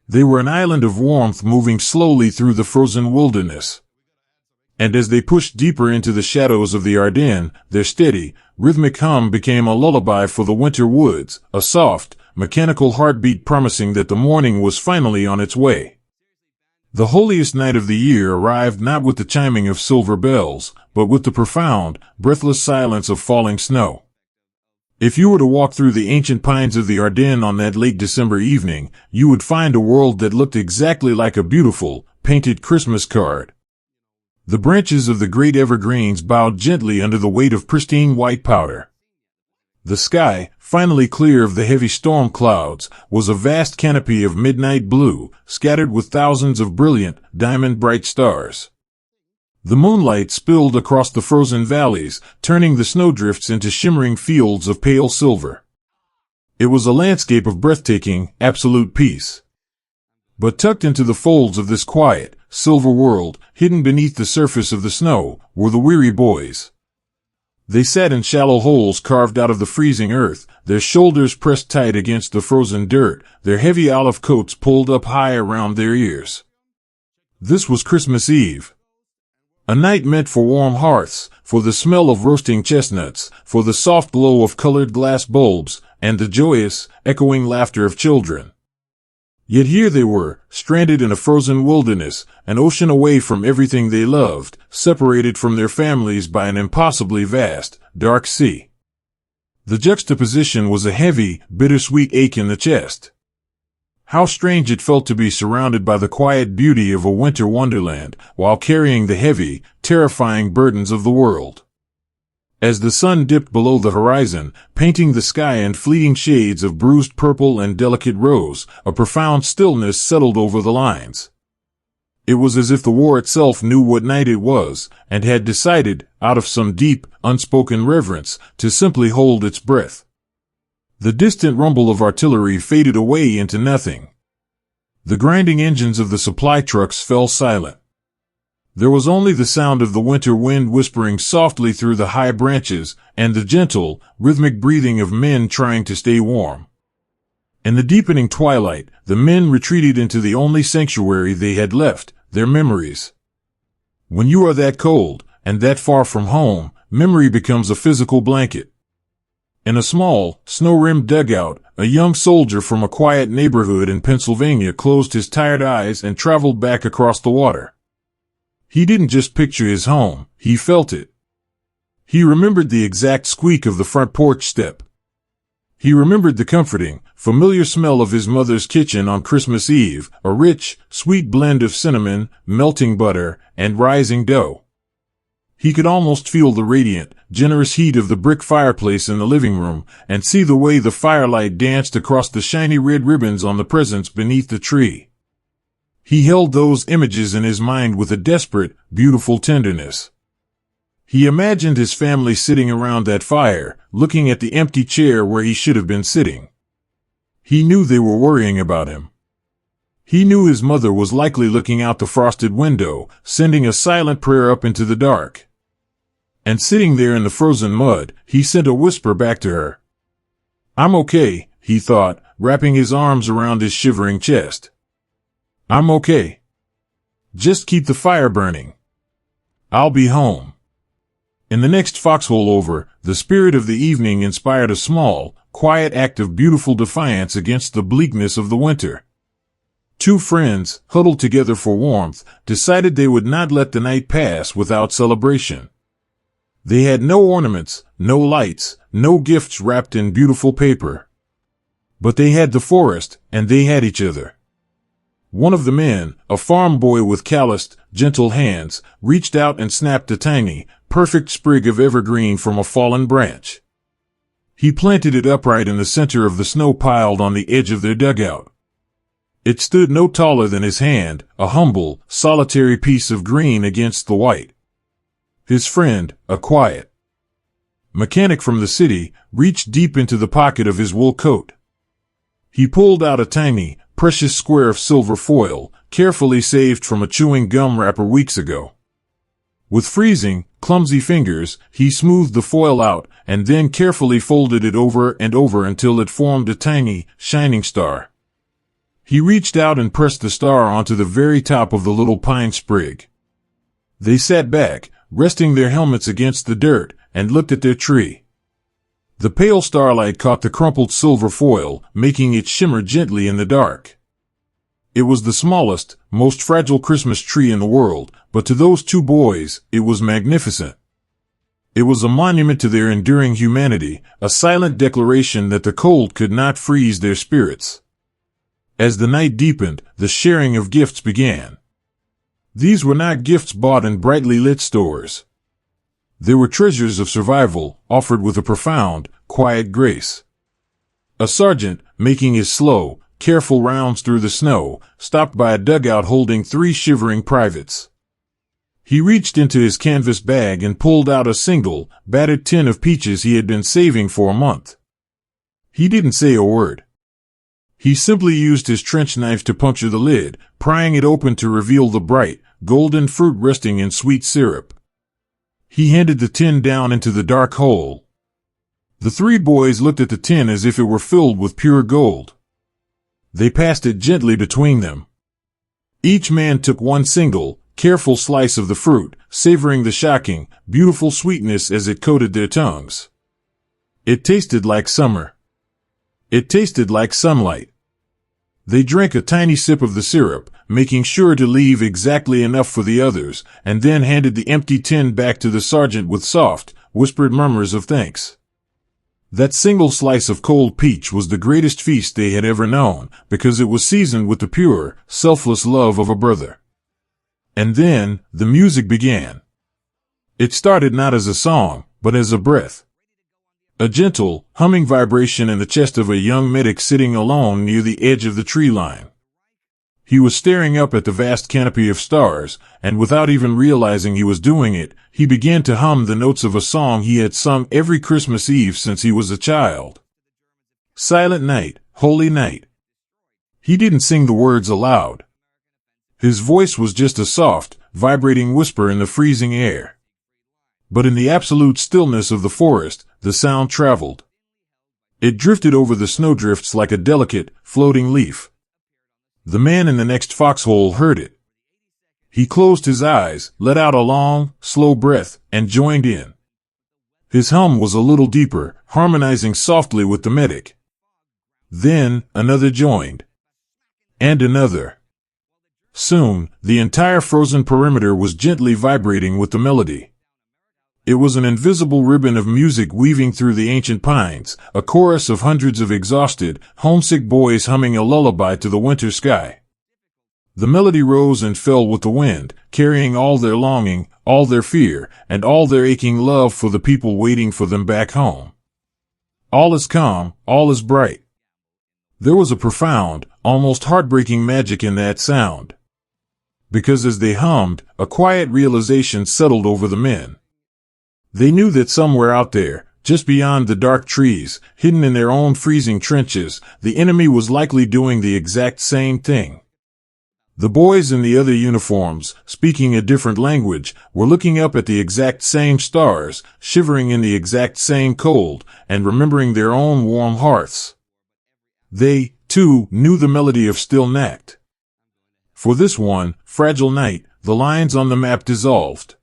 They were an island of warmth moving slowly through the frozen wilderness. And as they pushed deeper into the shadows of the Ardennes, their steady, rhythmic hum became a lullaby for the winter woods, a soft, mechanical heartbeat promising that the morning was finally on its way. The holiest night of the year arrived not with the chiming of silver bells, but with the profound, breathless silence of falling snow. If you were to walk through the ancient pines of the Ardennes on that late December evening, you would find a world that looked exactly like a beautiful, painted Christmas card. The branches of the great evergreens bowed gently under the weight of pristine white powder. The sky, finally clear of the heavy storm clouds, was a vast canopy of midnight blue, scattered with thousands of brilliant, diamond-bright stars. The moonlight spilled across the frozen valleys, turning the snowdrifts into shimmering fields of pale silver. It was a landscape of breathtaking, absolute peace. But tucked into the folds of this quiet, silver world, hidden beneath the surface of the snow, were the weary boys. They sat in shallow holes carved out of the freezing earth, their shoulders pressed tight against the frozen dirt, their heavy olive coats pulled up high around their ears. This was Christmas Eve. A night meant for warm hearths, for the smell of roasting chestnuts, for the soft glow of colored glass bulbs, and the joyous, echoing laughter of children. Yet here they were, stranded in a frozen wilderness, an ocean away from everything they loved, separated from their families by an impossibly vast, dark sea. The juxtaposition was a heavy, bittersweet ache in the chest. How strange it felt to be surrounded by the quiet beauty of a winter wonderland, while carrying the heavy, terrifying burdens of the world. As the sun dipped below the horizon, painting the sky in fleeting shades of bruised purple and delicate rose, a profound stillness settled over the lines. It was as if the war itself knew what night it was, and had decided, out of some deep, unspoken reverence, to simply hold its breath. The distant rumble of artillery faded away into nothing. The grinding engines of the supply trucks fell silent. There was only the sound of the winter wind whispering softly through the high branches, and the gentle, rhythmic breathing of men trying to stay warm. In the deepening twilight, the men retreated into the only sanctuary they had left, their memories. When you are that cold, and that far from home, memory becomes a physical blanket. In a small, snow-rimmed dugout, a young soldier from a quiet neighborhood in Pennsylvania closed his tired eyes and traveled back across the water. He didn't just picture his home, he felt it. He remembered the exact squeak of the front porch step. He remembered the comforting, familiar smell of his mother's kitchen on Christmas Eve, a rich, sweet blend of cinnamon, melting butter, and rising dough. He could almost feel the radiant, generous heat of the brick fireplace in the living room, and see the way the firelight danced across the shiny red ribbons on the presents beneath the tree. He held those images in his mind with a desperate, beautiful tenderness. He imagined his family sitting around that fire, looking at the empty chair where he should have been sitting. He knew they were worrying about him. He knew his mother was likely looking out the frosted window, sending a silent prayer up into the dark. And sitting there in the frozen mud, he sent a whisper back to her. "I'm okay," he thought, wrapping his arms around his shivering chest. "I'm okay. Just keep the fire burning. I'll be home." In the next foxhole over, the spirit of the evening inspired a small, quiet act of beautiful defiance against the bleakness of the winter. Two friends, huddled together for warmth, decided they would not let the night pass without celebration. They had no ornaments, no lights, no gifts wrapped in beautiful paper. But they had the forest, and they had each other. One of the men, a farm boy with calloused, gentle hands, reached out and snapped a tiny, perfect sprig of evergreen from a fallen branch. He planted it upright in the center of the snow piled on the edge of their dugout. It stood no taller than his hand, a humble, solitary piece of green against the white. His friend, a quiet mechanic from the city, reached deep into the pocket of his wool coat. He pulled out a tiny, precious square of silver foil, carefully saved from a chewing gum wrapper weeks ago. With freezing, clumsy fingers, he smoothed the foil out, and then carefully folded it over and over until it formed a tiny, shining star. He reached out and pressed the star onto the very top of the little pine sprig. They sat back, resting their helmets against the dirt, and looked at their tree. The pale starlight caught the crumpled silver foil, making it shimmer gently in the dark. It was the smallest, most fragile Christmas tree in the world, but to those two boys, it was magnificent. It was a monument to their enduring humanity, a silent declaration that the cold could not freeze their spirits. As the night deepened, the sharing of gifts began. These were not gifts bought in brightly lit stores. They were treasures of survival, offered with a profound, quiet grace. A sergeant, making his slow, careful rounds through the snow, stopped by a dugout holding 3 shivering privates. He reached into his canvas bag and pulled out a single, battered tin of peaches he had been saving for a month. He didn't say a word. He simply used his trench knife to puncture the lid, prying it open to reveal the bright, golden fruit resting in sweet syrup. He handed the tin down into the dark hole. The three boys looked at the tin as if it were filled with pure gold. They passed it gently between them. Each man took one single, careful slice of the fruit, savoring the shocking, beautiful sweetness as it coated their tongues. It tasted like summer. It tasted like sunlight. They drank a tiny sip of the syrup, making sure to leave exactly enough for the others, and then handed the empty tin back to the sergeant with soft, whispered murmurs of thanks. That single slice of cold peach was the greatest feast they had ever known, because it was seasoned with the pure, selfless love of a brother. And then, the music began. It started not as a song, but as a breath. A gentle, humming vibration in the chest of a young medic sitting alone near the edge of the tree line. He was staring up at the vast canopy of stars, and without even realizing he was doing it, he began to hum the notes of a song he had sung every Christmas Eve since he was a child. Silent night, holy night. He didn't sing the words aloud. His voice was just a soft, vibrating whisper in the freezing air. But in the absolute stillness of the forest, the sound traveled. It drifted over the snowdrifts like a delicate, floating leaf. The man in the next foxhole heard it. He closed his eyes, let out a long, slow breath, and joined in. His hum was a little deeper, harmonizing softly with the medic. Then, another joined. And another. Soon, the entire frozen perimeter was gently vibrating with the melody. It was an invisible ribbon of music weaving through the ancient pines, a chorus of hundreds of exhausted, homesick boys humming a lullaby to the winter sky. The melody rose and fell with the wind, carrying all their longing, all their fear, and all their aching love for the people waiting for them back home. All is calm, all is bright. There was a profound, almost heartbreaking magic in that sound. Because as they hummed, a quiet realization settled over the men. They knew that somewhere out there, just beyond the dark trees, hidden in their own freezing trenches, the enemy was likely doing the exact same thing. The boys in the other uniforms, speaking a different language, were looking up at the exact same stars, shivering in the exact same cold, and remembering their own warm hearths. They, too, knew the melody of Still Nacht. For this one, fragile night, the lines on the map dissolved.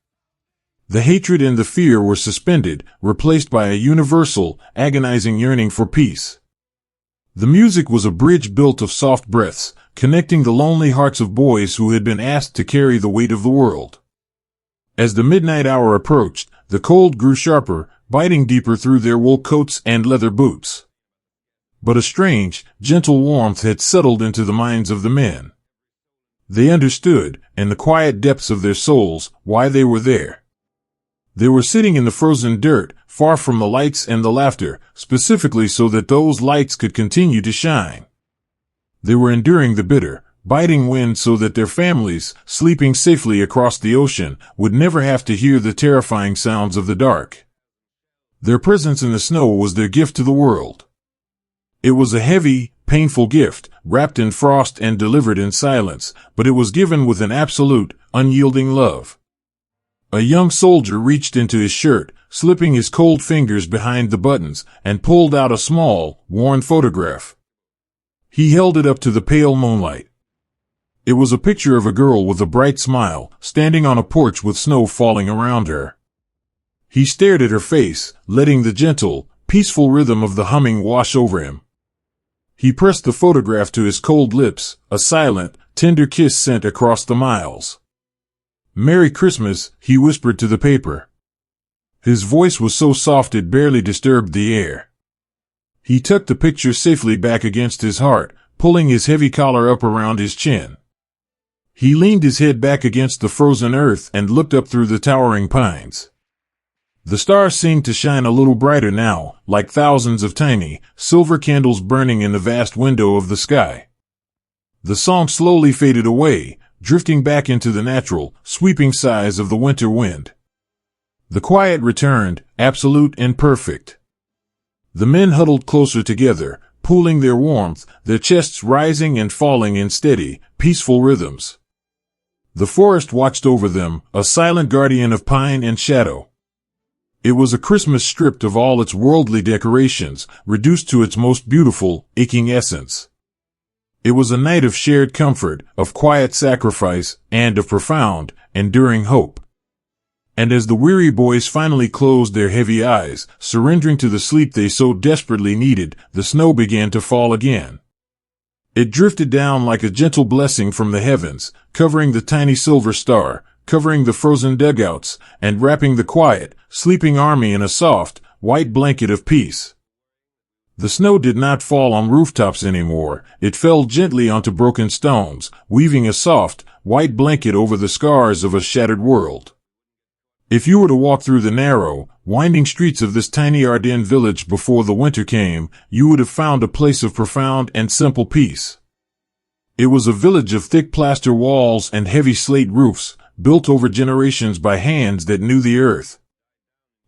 The hatred and the fear were suspended, replaced by a universal, agonizing yearning for peace. The music was a bridge built of soft breaths, connecting the lonely hearts of boys who had been asked to carry the weight of the world. As the midnight hour approached, the cold grew sharper, biting deeper through their wool coats and leather boots. But a strange, gentle warmth had settled into the minds of the men. They understood, in the quiet depths of their souls, why they were there. They were sitting in the frozen dirt, far from the lights and the laughter, specifically so that those lights could continue to shine. They were enduring the bitter, biting wind so that their families, sleeping safely across the ocean, would never have to hear the terrifying sounds of the dark. Their presence in the snow was their gift to the world. It was a heavy, painful gift, wrapped in frost and delivered in silence, but it was given with an absolute, unyielding love. A young soldier reached into his shirt, slipping his cold fingers behind the buttons, and pulled out a small, worn photograph. He held it up to the pale moonlight. It was a picture of a girl with a bright smile, standing on a porch with snow falling around her. He stared at her face, letting the gentle, peaceful rhythm of the humming wash over him. He pressed the photograph to his cold lips, a silent, tender kiss sent across the miles. "Merry Christmas," he whispered to the paper. His voice was so soft it barely disturbed the air. He tucked the picture safely back against his heart, pulling his heavy collar up around his chin. He leaned his head back against the frozen earth and looked up through the towering pines. The stars seemed to shine a little brighter now, like thousands of tiny, silver candles burning in the vast window of the sky. The song slowly faded away, drifting back into the natural, sweeping sighs of the winter wind. The quiet returned, absolute and perfect. The men huddled closer together, pooling their warmth, their chests rising and falling in steady, peaceful rhythms. The forest watched over them, a silent guardian of pine and shadow. It was a Christmas stripped of all its worldly decorations, reduced to its most beautiful, aching essence. It was a night of shared comfort, of quiet sacrifice, and of profound, enduring hope. And as the weary boys finally closed their heavy eyes, surrendering to the sleep they so desperately needed, the snow began to fall again. It drifted down like a gentle blessing from the heavens, covering the tiny silver star, covering the frozen dugouts, and wrapping the quiet, sleeping army in a soft, white blanket of peace. The snow did not fall on rooftops anymore. It fell gently onto broken stones, weaving a soft, white blanket over the scars of a shattered world. If you were to walk through the narrow, winding streets of this tiny Ardennes village before the winter came, you would have found a place of profound and simple peace. It was a village of thick plaster walls and heavy slate roofs, built over generations by hands that knew the earth.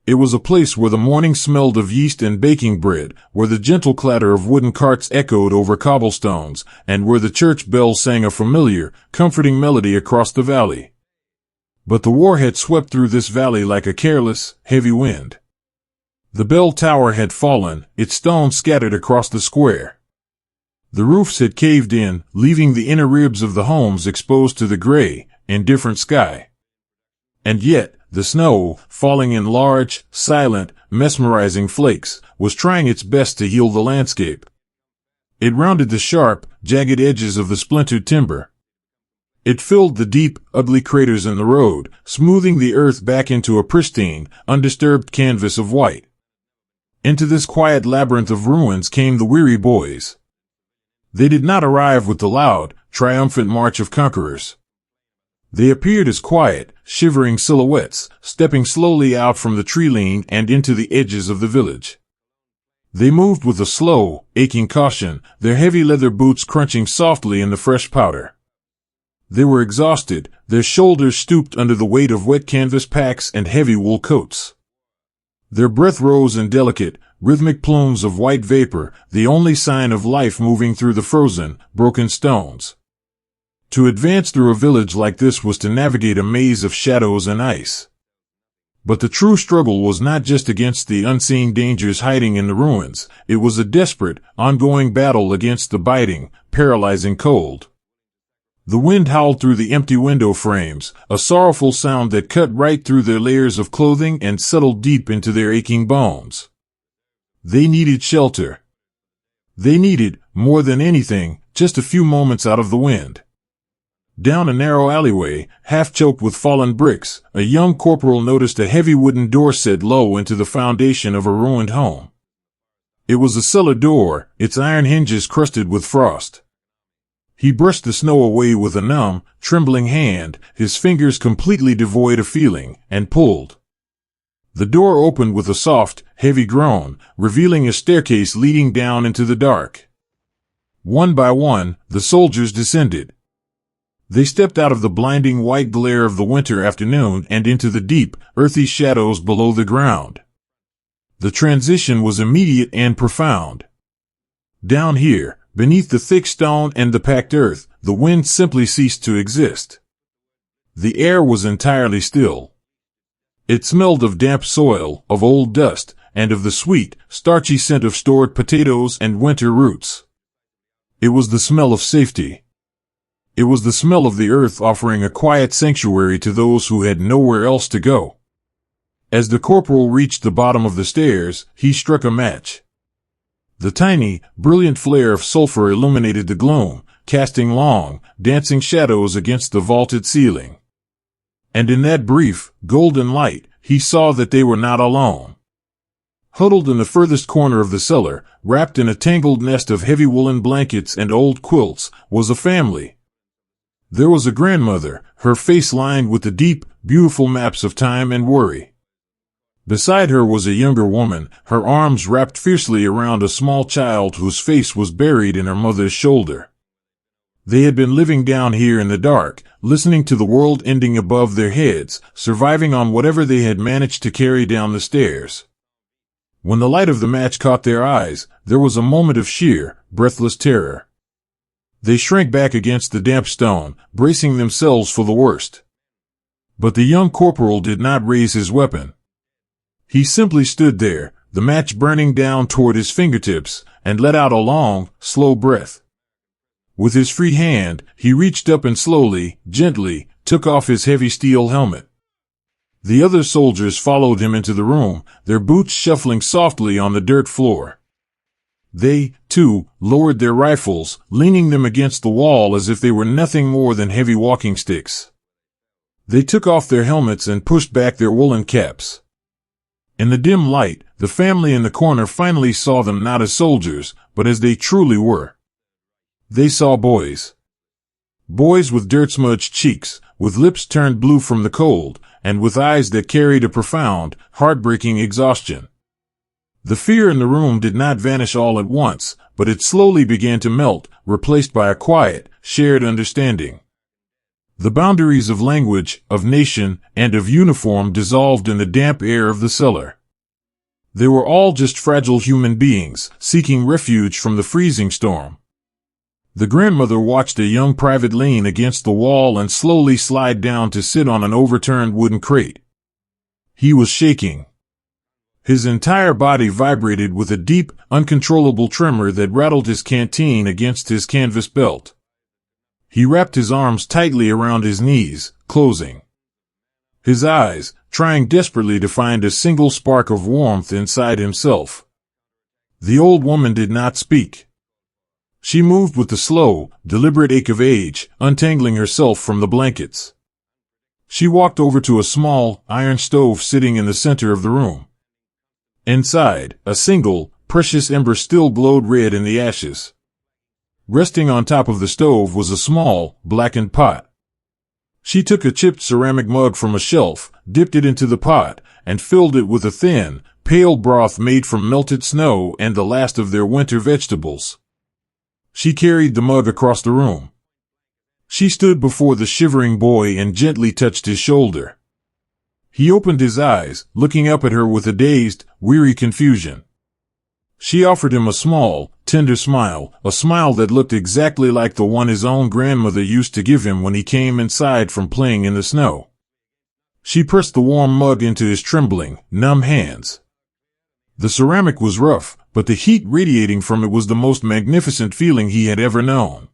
It was a place where the morning smelled of yeast and baking bread, where the gentle clatter of wooden carts echoed over cobblestones, and where the church bells sang a familiar, comforting melody across the valley. But the war had swept through this valley like a careless, heavy wind. The bell tower had fallen, its stones scattered across the square. The roofs had caved in, leaving the inner ribs of the homes exposed to the gray, indifferent sky. And yet, the snow, falling in large, silent, mesmerizing flakes, was trying its best to heal the landscape. It rounded the sharp, jagged edges of the splintered timber. It filled the deep, ugly craters in the road, smoothing the earth back into a pristine, undisturbed canvas of white. Into this quiet labyrinth of ruins came the weary boys. They did not arrive with the loud, triumphant march of conquerors. They appeared as quiet, shivering silhouettes, stepping slowly out from the tree-line and into the edges of the village. They moved with a slow, aching caution, their heavy leather boots crunching softly in the fresh powder. They were exhausted, their shoulders stooped under the weight of wet canvas packs and heavy wool coats. Their breath rose in delicate, rhythmic plumes of white vapor, the only sign of life moving through the frozen, broken stones. To advance through a village like this was to navigate a maze of shadows and ice. But the true struggle was not just against the unseen dangers hiding in the ruins, it was a desperate, ongoing battle against the biting, paralyzing cold. The wind howled through the empty window frames, a sorrowful sound that cut right through their layers of clothing and settled deep into their aching bones. They needed shelter. They needed, more than anything, just a few moments out of the wind. Down a narrow alleyway, half-choked with fallen bricks, a young corporal noticed a heavy wooden door set low into the foundation of a ruined home. It was a cellar door, its iron hinges crusted with frost. He brushed the snow away with a numb, trembling hand, his fingers completely devoid of feeling, and pulled. The door opened with a soft, heavy groan, revealing a staircase leading down into the dark. One by one, the soldiers descended. They stepped out of the blinding white glare of the winter afternoon and into the deep, earthy shadows below the ground. The transition was immediate and profound. Down here, beneath the thick stone and the packed earth, the wind simply ceased to exist. The air was entirely still. It smelled of damp soil, of old dust, and of the sweet, starchy scent of stored potatoes and winter roots. It was the smell of safety. It was the smell of the earth offering a quiet sanctuary to those who had nowhere else to go. As the corporal reached the bottom of the stairs, he struck a match. The tiny, brilliant flare of sulfur illuminated the gloom, casting long, dancing shadows against the vaulted ceiling. And in that brief, golden light, he saw that they were not alone. Huddled in the furthest corner of the cellar, wrapped in a tangled nest of heavy woolen blankets and old quilts, was a family. There was a grandmother, her face lined with the deep, beautiful maps of time and worry. Beside her was a younger woman, her arms wrapped fiercely around a small child whose face was buried in her mother's shoulder. They had been living down here in the dark, listening to the world ending above their heads, surviving on whatever they had managed to carry down the stairs. When the light of the match caught their eyes, there was a moment of sheer, breathless terror. They shrank back against the damp stone, bracing themselves for the worst. But the young corporal did not raise his weapon. He simply stood there, the match burning down toward his fingertips, and let out a long, slow breath. With his free hand, he reached up and slowly, gently, took off his heavy steel helmet. The other soldiers followed him into the room, their boots shuffling softly on the dirt floor. They, too, lowered their rifles, leaning them against the wall as if they were nothing more than heavy walking sticks. They took off their helmets and pushed back their woolen caps. In the dim light, the family in the corner finally saw them not as soldiers, but as they truly were. They saw boys. Boys with dirt-smudged cheeks, with lips turned blue from the cold, and with eyes that carried a profound, heartbreaking exhaustion. The fear in the room did not vanish all at once, but it slowly began to melt, replaced by a quiet, shared understanding. The boundaries of language, of nation, and of uniform dissolved in the damp air of the cellar. They were all just fragile human beings, seeking refuge from the freezing storm. The grandmother watched a young private lean against the wall and slowly slide down to sit on an overturned wooden crate. He was shaking. His entire body vibrated with a deep, uncontrollable tremor that rattled his canteen against his canvas belt. He wrapped his arms tightly around his knees, closing his eyes, trying desperately to find a single spark of warmth inside himself. The old woman did not speak. She moved with the slow, deliberate ache of age, untangling herself from the blankets. She walked over to a small, iron stove sitting in the center of the room. Inside, a single, precious ember still glowed red in the ashes. Resting on top of the stove was a small, blackened pot. She took a chipped ceramic mug from a shelf, dipped it into the pot, and filled it with a thin, pale broth made from melted snow and the last of their winter vegetables. She carried the mug across the room. She stood before the shivering boy and gently touched his shoulder. He opened his eyes, looking up at her with a dazed, weary confusion. She offered him a small, tender smile, a smile that looked exactly like the one his own grandmother used to give him when he came inside from playing in the snow. She pressed the warm mug into his trembling, numb hands. The ceramic was rough, but the heat radiating from it was the most magnificent feeling he had ever known.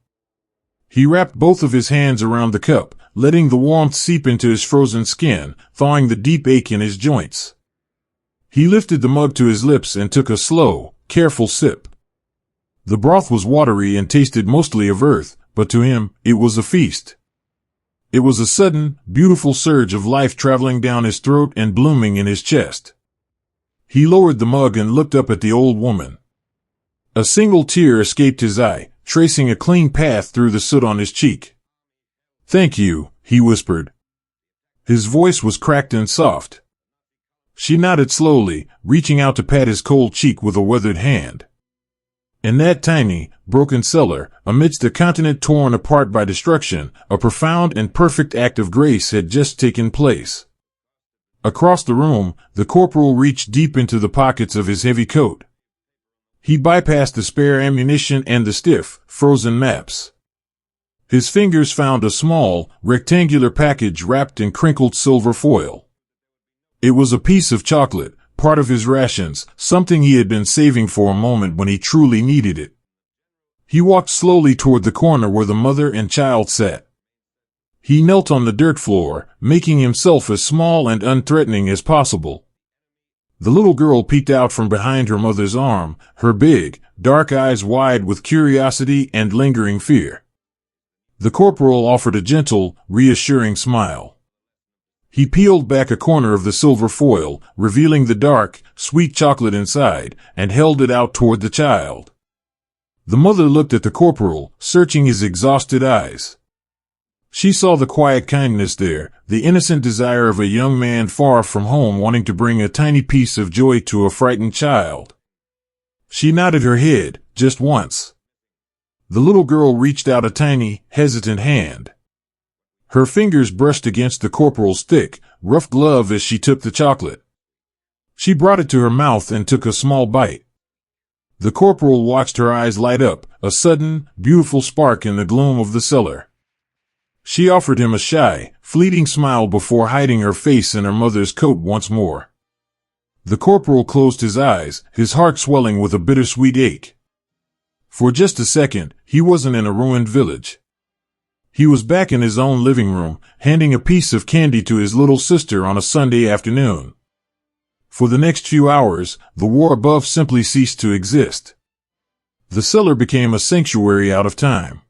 He wrapped both of his hands around the cup, letting the warmth seep into his frozen skin, thawing the deep ache in his joints. He lifted the mug to his lips and took a slow, careful sip. The broth was watery and tasted mostly of earth, but to him, it was a feast. It was a sudden, beautiful surge of life traveling down his throat and blooming in his chest. He lowered the mug and looked up at the old woman. A single tear escaped his eye, tracing a clean path through the soot on his cheek. "Thank you," he whispered. His voice was cracked and soft. She nodded slowly, reaching out to pat his cold cheek with a weathered hand. In that tiny, broken cellar, amidst a continent torn apart by destruction, a profound and perfect act of grace had just taken place. Across the room, the corporal reached deep into the pockets of his heavy coat. He bypassed the spare ammunition and the stiff, frozen maps. His fingers found a small, rectangular package wrapped in crinkled silver foil. It was a piece of chocolate, part of his rations, something he had been saving for a moment when he truly needed it. He walked slowly toward the corner where the mother and child sat. He knelt on the dirt floor, making himself as small and unthreatening as possible. The little girl peeked out from behind her mother's arm, her big, dark eyes wide with curiosity and lingering fear. The corporal offered a gentle, reassuring smile. He peeled back a corner of the silver foil, revealing the dark, sweet chocolate inside, and held it out toward the child. The mother looked at the corporal, searching his exhausted eyes. She saw the quiet kindness there, the innocent desire of a young man far from home wanting to bring a tiny piece of joy to a frightened child. She nodded her head, just once. The little girl reached out a tiny, hesitant hand. Her fingers brushed against the corporal's thick, rough glove as she took the chocolate. She brought it to her mouth and took a small bite. The corporal watched her eyes light up, a sudden, beautiful spark in the gloom of the cellar. She offered him a shy, fleeting smile before hiding her face in her mother's coat once more. The corporal closed his eyes, his heart swelling with a bittersweet ache. For just a second, he wasn't in a ruined village. He was back in his own living room, handing a piece of candy to his little sister on a Sunday afternoon. For the next few hours, the war above simply ceased to exist. The cellar became a sanctuary out of time.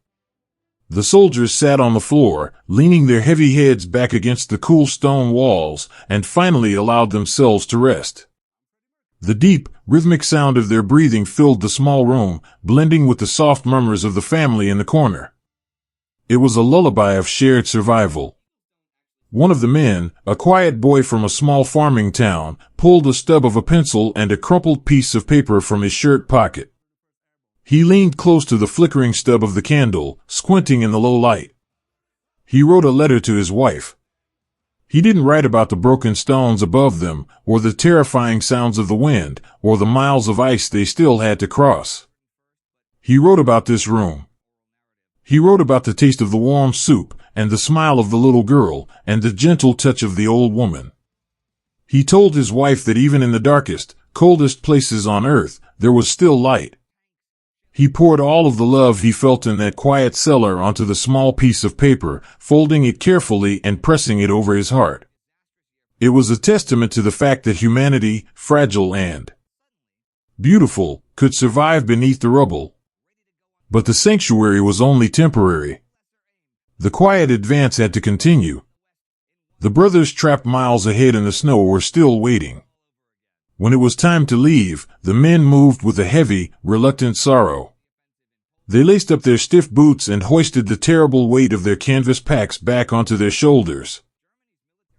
The soldiers sat on the floor, leaning their heavy heads back against the cool stone walls, and finally allowed themselves to rest. The deep, rhythmic sound of their breathing filled the small room, blending with the soft murmurs of the family in the corner. It was a lullaby of shared survival. One of the men, a quiet boy from a small farming town, pulled a stub of a pencil and a crumpled piece of paper from his shirt pocket. He leaned close to the flickering stub of the candle, squinting in the low light. He wrote a letter to his wife. He didn't write about the broken stones above them, or the terrifying sounds of the wind, or the miles of ice they still had to cross. He wrote about this room. He wrote about the taste of the warm soup, and the smile of the little girl, and the gentle touch of the old woman. He told his wife that even in the darkest, coldest places on earth, there was still light. He poured all of the love he felt in that quiet cellar onto the small piece of paper, folding it carefully and pressing it over his heart. It was a testament to the fact that humanity, fragile and beautiful, could survive beneath the rubble. But the sanctuary was only temporary. The quiet advance had to continue. The brothers trapped miles ahead in the snow were still waiting. When it was time to leave, the men moved with a heavy, reluctant sorrow. They laced up their stiff boots and hoisted the terrible weight of their canvas packs back onto their shoulders.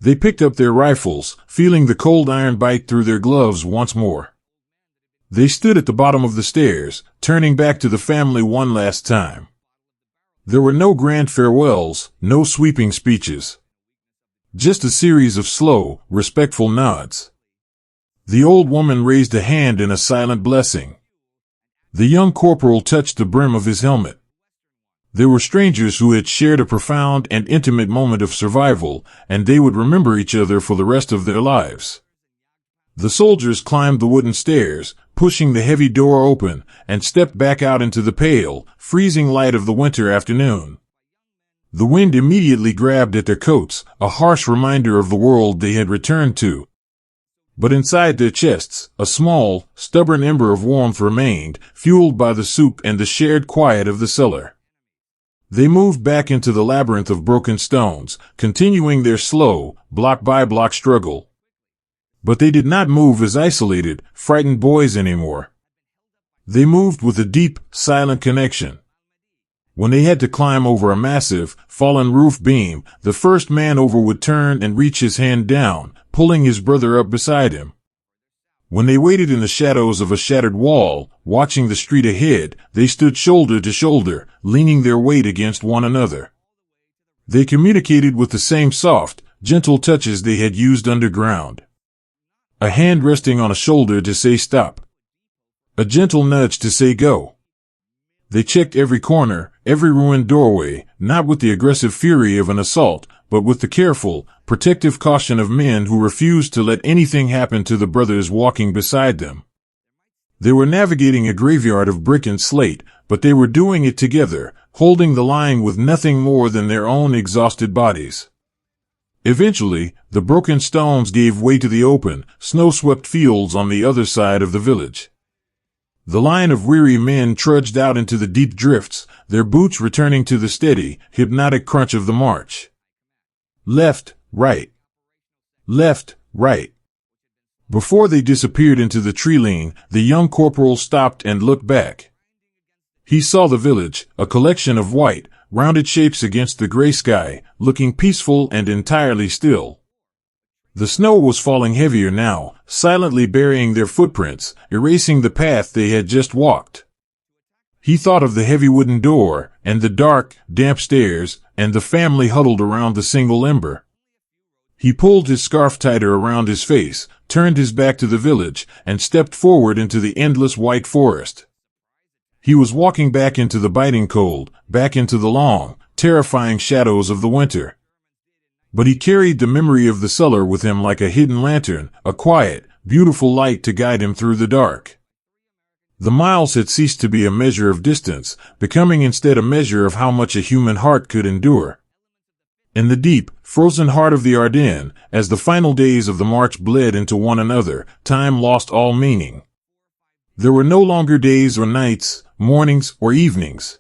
They picked up their rifles, feeling the cold iron bite through their gloves once more. They stood at the bottom of the stairs, turning back to the family one last time. There were no grand farewells, no sweeping speeches. Just a series of slow, respectful nods. The old woman raised a hand in a silent blessing. The young corporal touched the brim of his helmet. They were strangers who had shared a profound and intimate moment of survival, and they would remember each other for the rest of their lives. The soldiers climbed the wooden stairs, pushing the heavy door open, and stepped back out into the pale, freezing light of the winter afternoon. The wind immediately grabbed at their coats, a harsh reminder of the world they had returned to. But inside their chests, a small, stubborn ember of warmth remained, fueled by the soup and the shared quiet of the cellar. They moved back into the labyrinth of broken stones, continuing their slow, block-by-block struggle. But they did not move as isolated, frightened boys anymore. They moved with a deep, silent connection. When they had to climb over a massive, fallen roof beam, the first man over would turn and reach his hand down, pulling his brother up beside him. When they waited in the shadows of a shattered wall, watching the street ahead, they stood shoulder to shoulder, leaning their weight against one another. They communicated with the same soft, gentle touches they had used underground. A hand resting on a shoulder to say stop. A gentle nudge to say go. They checked every corner, every ruined doorway, not with the aggressive fury of an assault, but with the careful, protective caution of men who refused to let anything happen to the brothers walking beside them. They were navigating a graveyard of brick and slate, but they were doing it together, holding the line with nothing more than their own exhausted bodies. Eventually, the broken stones gave way to the open, snow-swept fields on the other side of the village. The line of weary men trudged out into the deep drifts, their boots returning to the steady, hypnotic crunch of the march. Left, right. Left, right. Before they disappeared into the tree-line, the young corporal stopped and looked back. He saw the village, a collection of white, rounded shapes against the gray sky, looking peaceful and entirely still. The snow was falling heavier now, silently burying their footprints, erasing the path they had just walked. He thought of the heavy wooden door, and the dark, damp stairs, and the family huddled around the single ember. He pulled his scarf tighter around his face, turned his back to the village, and stepped forward into the endless white forest. He was walking back into the biting cold, back into the long, terrifying shadows of the winter. But he carried the memory of the cellar with him like a hidden lantern, a quiet, beautiful light to guide him through the dark. The miles had ceased to be a measure of distance, becoming instead a measure of how much a human heart could endure. In the deep, frozen heart of the Ardennes, as the final days of the march bled into one another, time lost all meaning. There were no longer days or nights, mornings or evenings.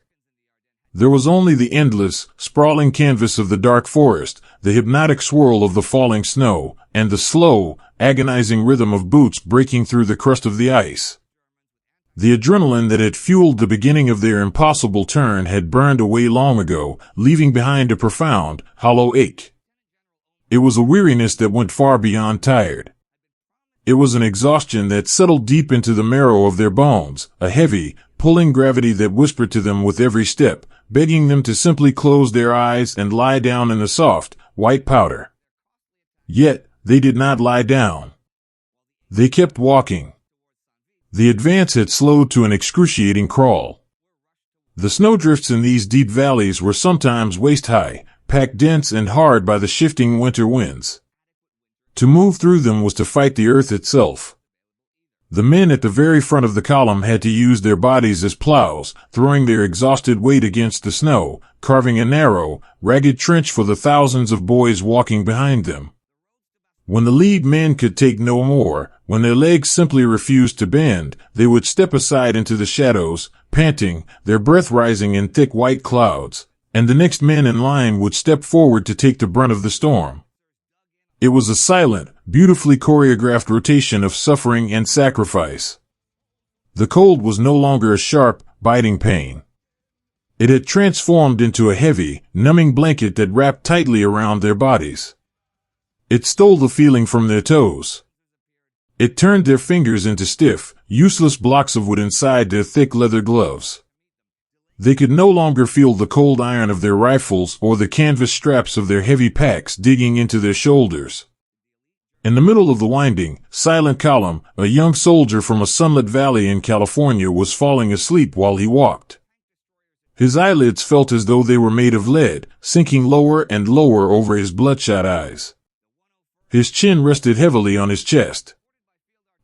There was only the endless, sprawling canvas of the dark forest, the hypnotic swirl of the falling snow, and the slow, agonizing rhythm of boots breaking through the crust of the ice. The adrenaline that had fueled the beginning of their impossible turn had burned away long ago, leaving behind a profound, hollow ache. It was a weariness that went far beyond tired. It was an exhaustion that settled deep into the marrow of their bones, a heavy, pulling gravity that whispered to them with every step, begging them to simply close their eyes and lie down in the soft, white powder. Yet, they did not lie down. They kept walking. The advance had slowed to an excruciating crawl. The snowdrifts in these deep valleys were sometimes waist-high, packed dense and hard by the shifting winter winds. To move through them was to fight the earth itself. The men at the very front of the column had to use their bodies as plows, throwing their exhausted weight against the snow, carving a narrow, ragged trench for the thousands of boys walking behind them. When the lead men could take no more, when their legs simply refused to bend, they would step aside into the shadows, panting, their breath rising in thick white clouds, and the next men in line would step forward to take the brunt of the storm. It was a silent, beautifully choreographed rotation of suffering and sacrifice. The cold was no longer a sharp, biting pain. It had transformed into a heavy, numbing blanket that wrapped tightly around their bodies. It stole the feeling from their toes. It turned their fingers into stiff, useless blocks of wood inside their thick leather gloves. They could no longer feel the cold iron of their rifles or the canvas straps of their heavy packs digging into their shoulders. In the middle of the winding, silent column, a young soldier from a sunlit valley in California was falling asleep while he walked. His eyelids felt as though they were made of lead, sinking lower and lower over his bloodshot eyes. His chin rested heavily on his chest.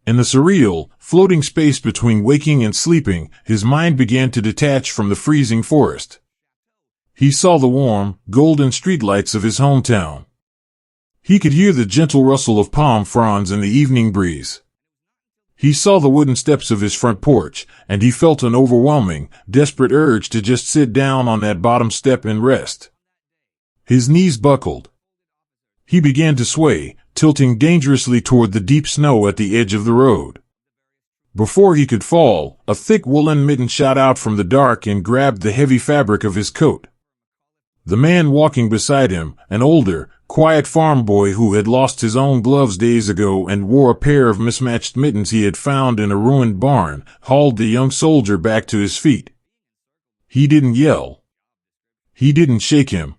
In the surreal, floating space between waking and sleeping, his mind began to detach from the freezing forest. He saw the warm, golden streetlights of his hometown. He could hear the gentle rustle of palm fronds in the evening breeze. He saw the wooden steps of his front porch, and he felt an overwhelming, desperate urge to just sit down on that bottom step and rest. His knees buckled. He began to sway, tilting dangerously toward the deep snow at the edge of the road. Before he could fall, a thick woolen mitten shot out from the dark and grabbed the heavy fabric of his coat. The man walking beside him, an older, quiet farm boy who had lost his own gloves days ago and wore a pair of mismatched mittens he had found in a ruined barn, hauled the young soldier back to his feet. He didn't yell. He didn't shake him.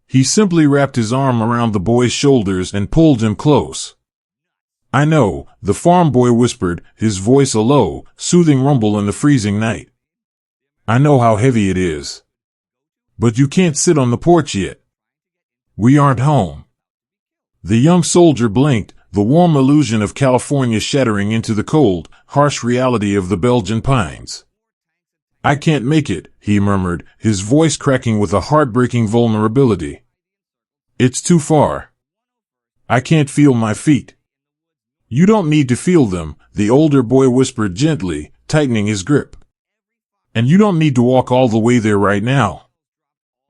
He simply wrapped his arm around the boy's shoulders and pulled him close. "I know," the farm boy whispered, his voice a low, soothing rumble in the freezing night. "I know how heavy it is. But you can't sit on the porch yet. We aren't home." The young soldier blinked, the warm illusion of California shattering into the cold, harsh reality of the Belgian pines. "I can't make it," he murmured, his voice cracking with a heartbreaking vulnerability. "It's too far. I can't feel my feet." "You don't need to feel them," the older boy whispered gently, tightening his grip. "And you don't need to walk all the way there right now.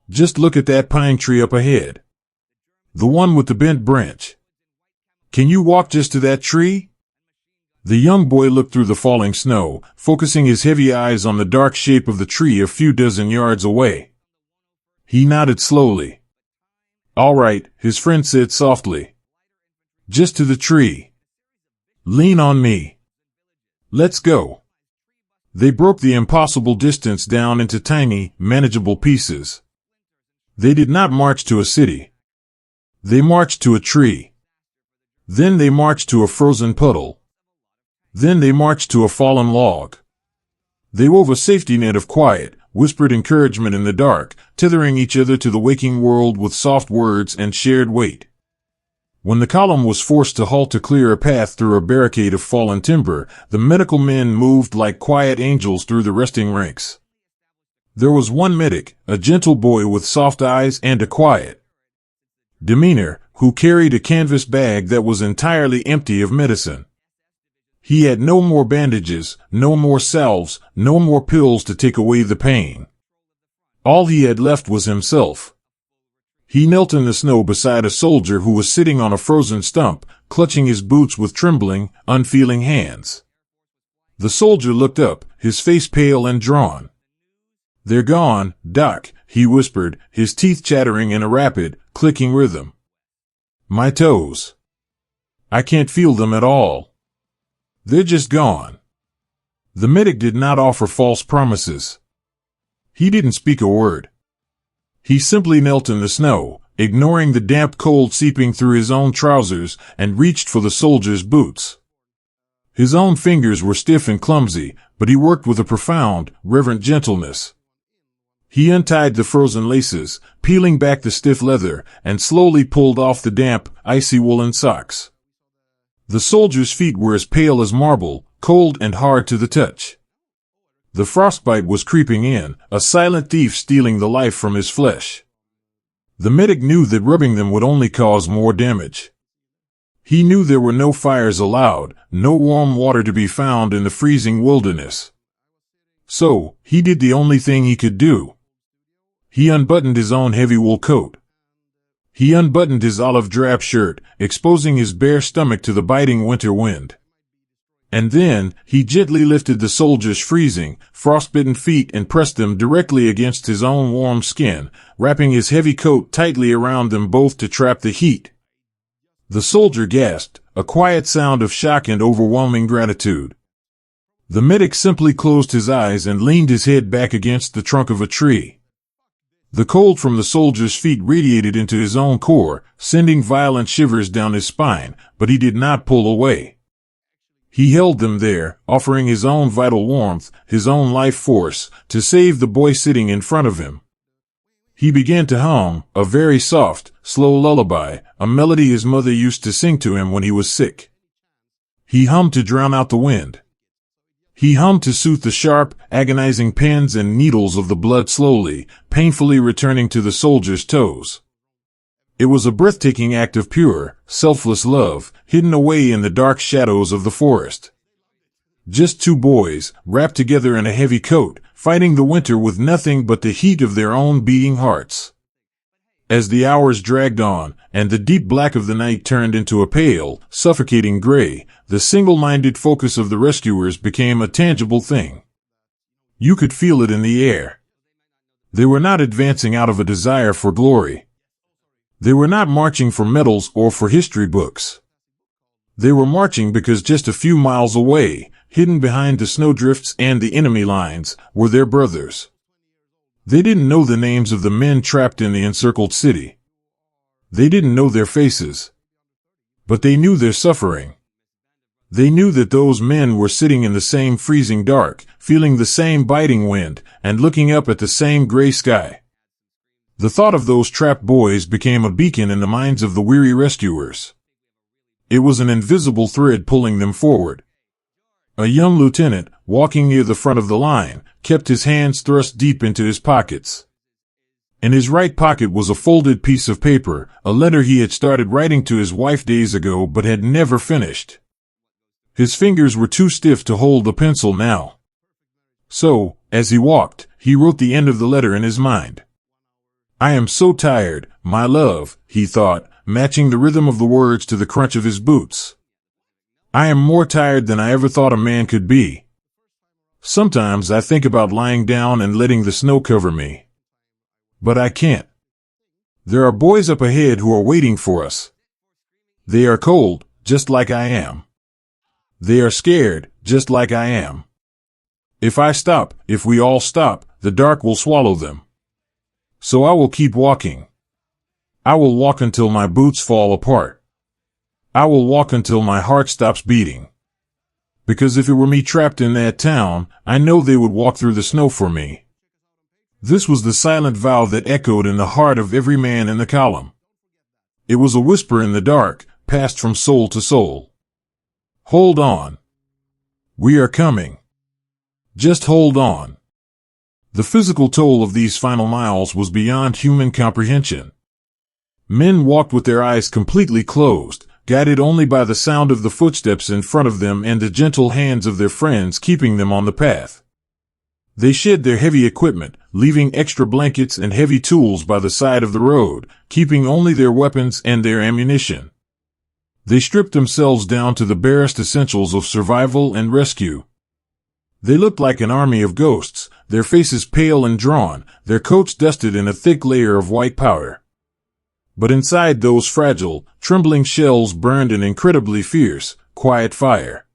Just look at that pine tree up ahead. The one with the bent branch. Can you walk just to that tree?" The young boy looked through the falling snow, focusing his heavy eyes on the dark shape of the tree a few dozen yards away. He nodded slowly. "All right," his friend said softly. "Just to the tree. Lean on me. Let's go." They broke the impossible distance down into tiny, manageable pieces. They did not march to a city. They marched to a tree. Then they marched to a frozen puddle. Then they marched to a fallen log. They wove a safety net of quiet, whispered encouragement in the dark, tethering each other to the waking world with soft words and shared weight. When the column was forced to halt to clear a path through a barricade of fallen timber, the medical men moved like quiet angels through the resting ranks. There was one medic, a gentle boy with soft eyes and a quiet demeanor, who carried a canvas bag that was entirely empty of medicine. He had no more bandages, no more salves, no more pills to take away the pain. All he had left was himself. He knelt in the snow beside a soldier who was sitting on a frozen stump, clutching his boots with trembling, unfeeling hands. The soldier looked up, his face pale and drawn. "They're gone, Doc," he whispered, his teeth chattering in a rapid, clicking rhythm. "My toes. I can't feel them at all. They're just gone." The medic did not offer false promises. He didn't speak a word. He simply knelt in the snow, ignoring the damp cold seeping through his own trousers, and reached for the soldier's boots. His own fingers were stiff and clumsy, but he worked with a profound, reverent gentleness. He untied the frozen laces, peeling back the stiff leather, and slowly pulled off the damp, icy woolen socks. The soldier's feet were as pale as marble, cold and hard to the touch. The frostbite was creeping in, a silent thief stealing the life from his flesh. The medic knew that rubbing them would only cause more damage. He knew there were no fires allowed, no warm water to be found in the freezing wilderness. So, he did the only thing he could do. He unbuttoned his own heavy wool coat. He unbuttoned his olive drab shirt, exposing his bare stomach to the biting winter wind. And then, he gently lifted the soldier's freezing, frostbitten feet and pressed them directly against his own warm skin, wrapping his heavy coat tightly around them both to trap the heat. The soldier gasped, a quiet sound of shock and overwhelming gratitude. The medic simply closed his eyes and leaned his head back against the trunk of a tree. The cold from the soldier's feet radiated into his own core, sending violent shivers down his spine, but he did not pull away. He held them there, offering his own vital warmth, his own life force, to save the boy sitting in front of him. He began to hum, a very soft, slow lullaby, a melody his mother used to sing to him when he was sick. He hummed to drown out the wind. He hummed to soothe the sharp, agonizing pins and needles of the blood slowly, painfully returning to the soldier's toes. It was a breathtaking act of pure, selfless love, hidden away in the dark shadows of the forest. Just two boys, wrapped together in a heavy coat, fighting the winter with nothing but the heat of their own beating hearts. As the hours dragged on, and the deep black of the night turned into a pale, suffocating gray, the single-minded focus of the rescuers became a tangible thing. You could feel it in the air. They were not advancing out of a desire for glory. They were not marching for medals or for history books. They were marching because just a few miles away, hidden behind the snowdrifts and the enemy lines, were their brothers. They didn't know the names of the men trapped in the encircled city. They didn't know their faces. But they knew their suffering. They knew that those men were sitting in the same freezing dark, feeling the same biting wind, and looking up at the same gray sky. The thought of those trapped boys became a beacon in the minds of the weary rescuers. It was an invisible thread pulling them forward. A young lieutenant, walking near the front of the line, kept his hands thrust deep into his pockets. In his right pocket was a folded piece of paper, a letter he had started writing to his wife days ago but had never finished. His fingers were too stiff to hold the pencil now. So, as he walked, he wrote the end of the letter in his mind. "I am so tired, my love," he thought, matching the rhythm of the words to the crunch of his boots. "I am more tired than I ever thought a man could be. Sometimes I think about lying down and letting the snow cover me. But I can't. There are boys up ahead who are waiting for us. They are cold, just like I am. They are scared, just like I am. If I stop, if we all stop, the dark will swallow them. So I will keep walking. I will walk until my boots fall apart." I will walk until my heart stops beating. Because if it were me trapped in that town, I know they would walk through the snow for me. This was the silent vow that echoed in the heart of every man in the column. It was a whisper in the dark, passed from soul to soul. Hold on. We are coming. Just hold on. The physical toll of these final miles was beyond human comprehension. Men walked with their eyes completely closed, guided only by the sound of the footsteps in front of them and the gentle hands of their friends keeping them on the path. They shed their heavy equipment, leaving extra blankets and heavy tools by the side of the road, keeping only their weapons and their ammunition. They stripped themselves down to the barest essentials of survival and rescue. They looked like an army of ghosts, their faces pale and drawn, their coats dusted in a thick layer of white powder. But inside those fragile, trembling shells burned an incredibly fierce, quiet fire.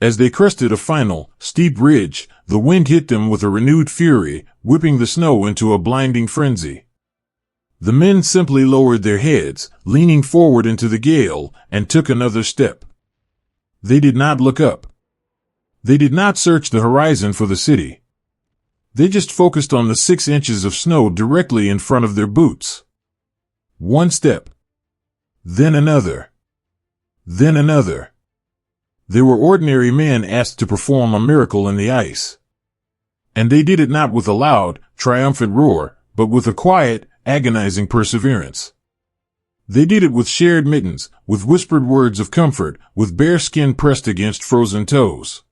As they crested a final, steep ridge, the wind hit them with a renewed fury, whipping the snow into a blinding frenzy. The men simply lowered their heads, leaning forward into the gale, and took another step. They did not look up. They did not search the horizon for the city. They just focused on the 6 inches of snow directly in front of their boots. One step. Then another. Then another. They were ordinary men asked to perform a miracle in the ice. And they did it not with a loud, triumphant roar, but with a quiet, agonizing perseverance. They did it with shared mittens, with whispered words of comfort, with bare skin pressed against frozen toes.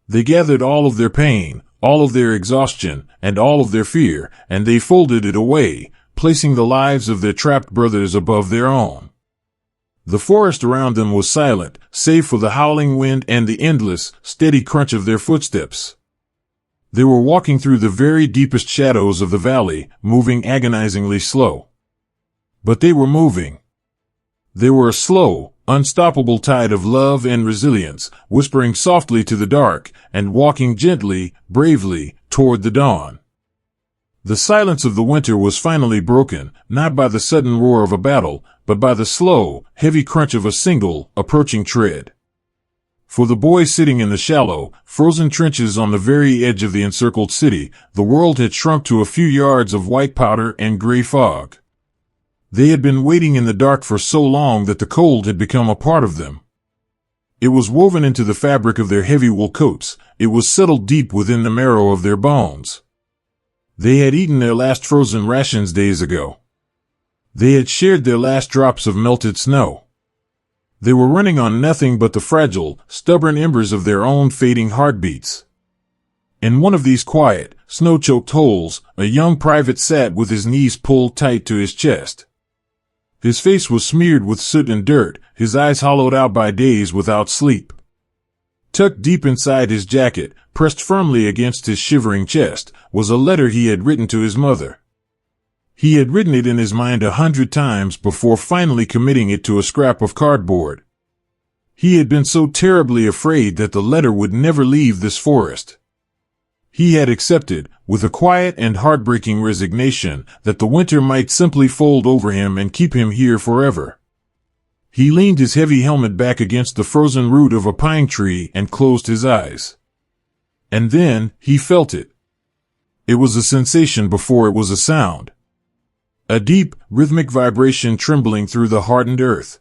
They gathered all of their pain, all of their exhaustion, and all of their fear, and they folded it away, placing the lives of their trapped brothers above their own. The forest around them was silent, save for the howling wind and the endless, steady crunch of their footsteps. They were walking through the very deepest shadows of the valley, moving agonizingly slow. But they were moving. They were a slow, unstoppable tide of love and resilience, whispering softly to the dark, and walking gently, bravely, toward the dawn. The silence of the winter was finally broken, not by the sudden roar of a battle, but by the slow, heavy crunch of a single, approaching tread. For the boys sitting in the shallow, frozen trenches on the very edge of the encircled city, the world had shrunk to a few yards of white powder and gray fog. They had been waiting in the dark for so long that the cold had become a part of them. It was woven into the fabric of their heavy wool coats, it was settled deep within the marrow of their bones. They had eaten their last frozen rations days ago. They had shared their last drops of melted snow. They were running on nothing but the fragile, stubborn embers of their own fading heartbeats. In one of these quiet, snow-choked holes, a young private sat with his knees pulled tight to his chest. His face was smeared with soot and dirt, his eyes hollowed out by days without sleep. Tucked deep inside his jacket, pressed firmly against his shivering chest, was a letter he had written to his mother. He had written it in his mind 100 times before finally committing it to a scrap of cardboard. He had been so terribly afraid that the letter would never leave this forest. He had accepted, with a quiet and heartbreaking resignation, that the winter might simply fold over him and keep him here forever. He leaned his heavy helmet back against the frozen root of a pine tree and closed his eyes. And then, he felt it. It was a sensation before it was a sound. A deep, rhythmic vibration trembling through the hardened earth.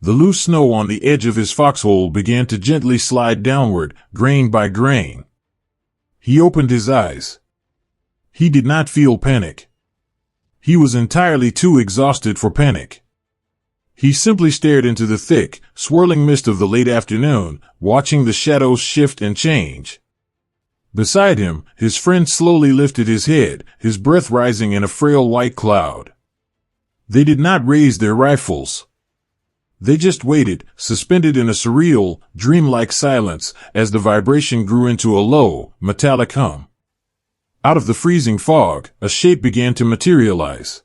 The loose snow on the edge of his foxhole began to gently slide downward, grain by grain. He opened his eyes. He did not feel panic. He was entirely too exhausted for panic. He simply stared into the thick, swirling mist of the late afternoon, watching the shadows shift and change. Beside him, his friend slowly lifted his head, his breath rising in a frail white cloud. They did not raise their rifles. They just waited, suspended in a surreal, dreamlike silence, as the vibration grew into a low, metallic hum. Out of the freezing fog, a shape began to materialize.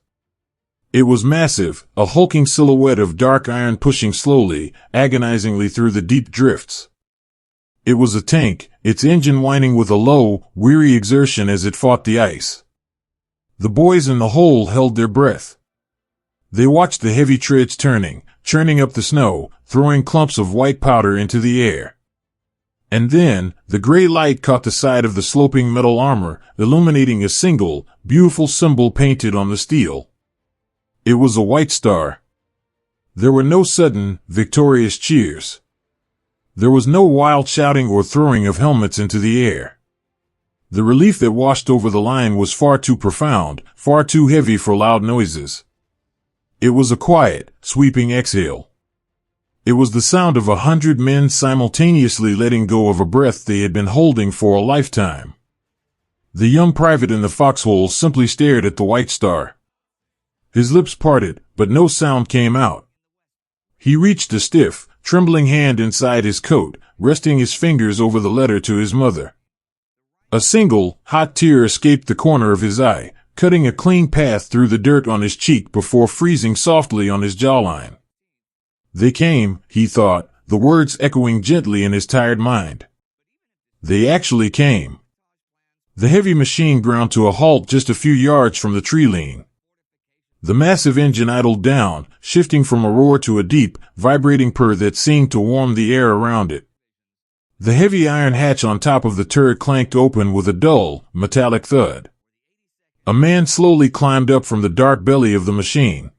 It was massive, a hulking silhouette of dark iron pushing slowly, agonizingly through the deep drifts. It was a tank, its engine whining with a low, weary exertion as it fought the ice. The boys in the hole held their breath. They watched the heavy treads turning, churning up the snow, throwing clumps of white powder into the air. And then, the gray light caught the side of the sloping metal armor, illuminating a single, beautiful symbol painted on the steel. It was a white star. There were no sudden, victorious cheers. There was no wild shouting or throwing of helmets into the air. The relief that washed over the line was far too profound, far too heavy for loud noises. It was a quiet, sweeping exhale. It was the sound of 100 men simultaneously letting go of a breath they had been holding for a lifetime. The young private in the foxhole simply stared at the white star. His lips parted, but no sound came out. He reached a stiff, trembling hand inside his coat, resting his fingers over the letter to his mother. A single, hot tear escaped the corner of his eye, cutting a clean path through the dirt on his cheek before freezing softly on his jawline. They came, he thought, the words echoing gently in his tired mind. They actually came. The heavy machine ground to a halt just a few yards from the tree line. The massive engine idled down, shifting from a roar to a deep, vibrating purr that seemed to warm the air around it. The heavy iron hatch on top of the turret clanked open with a dull, metallic thud. A man slowly climbed up from the dark belly of the machine.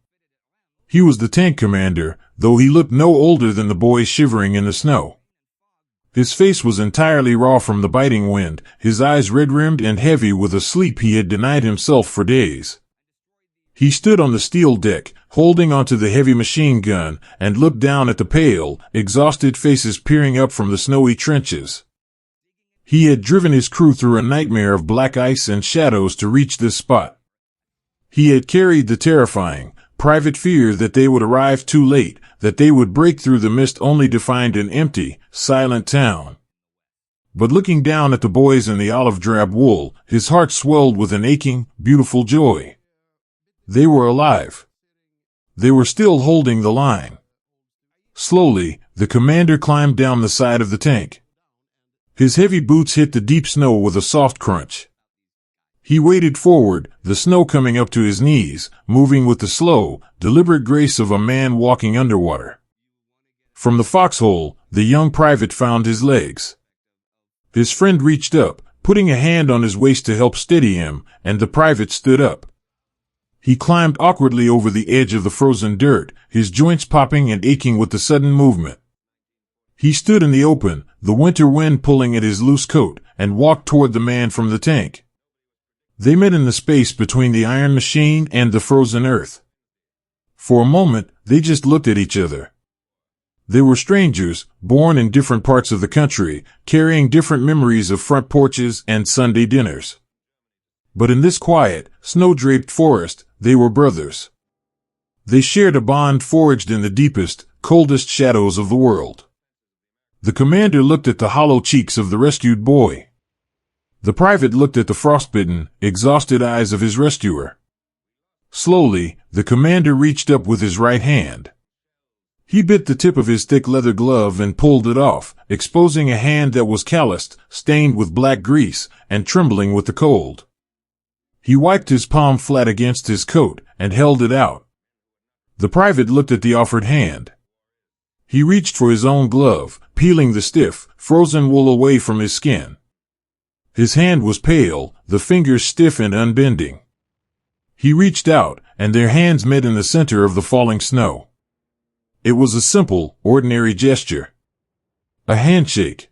He was the tank commander, though he looked no older than the boys shivering in the snow. His face was entirely raw from the biting wind, his eyes red-rimmed and heavy with a sleep he had denied himself for days. He stood on the steel deck, holding onto the heavy machine gun, and looked down at the pale, exhausted faces peering up from the snowy trenches. He had driven his crew through a nightmare of black ice and shadows to reach this spot. He had carried the terrifying, private fear that they would arrive too late, that they would break through the mist only to find an empty, silent town. But looking down at the boys in the olive-drab wool, his heart swelled with an aching, beautiful joy. They were alive. They were still holding the line. Slowly, the commander climbed down the side of the tank. His heavy boots hit the deep snow with a soft crunch. He waded forward, the snow coming up to his knees, moving with the slow, deliberate grace of a man walking underwater. From the foxhole, the young private found his legs. His friend reached up, putting a hand on his waist to help steady him, and the private stood up. He climbed awkwardly over the edge of the frozen dirt, his joints popping and aching with the sudden movement. He stood in the open, the winter wind pulling at his loose coat, and walked toward the man from the tank. They met in the space between the iron machine and the frozen earth. For a moment, they just looked at each other. They were strangers, born in different parts of the country, carrying different memories of front porches and Sunday dinners. But in this quiet, snow-draped forest, they were brothers. They shared a bond forged in the deepest, coldest shadows of the world. The commander looked at the hollow cheeks of the rescued boy. The private looked at the frostbitten, exhausted eyes of his rescuer. Slowly, the commander reached up with his right hand. He bit the tip of his thick leather glove and pulled it off, exposing a hand that was calloused, stained with black grease, and trembling with the cold. He wiped his palm flat against his coat and held it out. The private looked at the offered hand. He reached for his own glove, peeling the stiff, frozen wool away from his skin. His hand was pale, the fingers stiff and unbending. He reached out, and their hands met in the center of the falling snow. It was a simple, ordinary gesture. A handshake.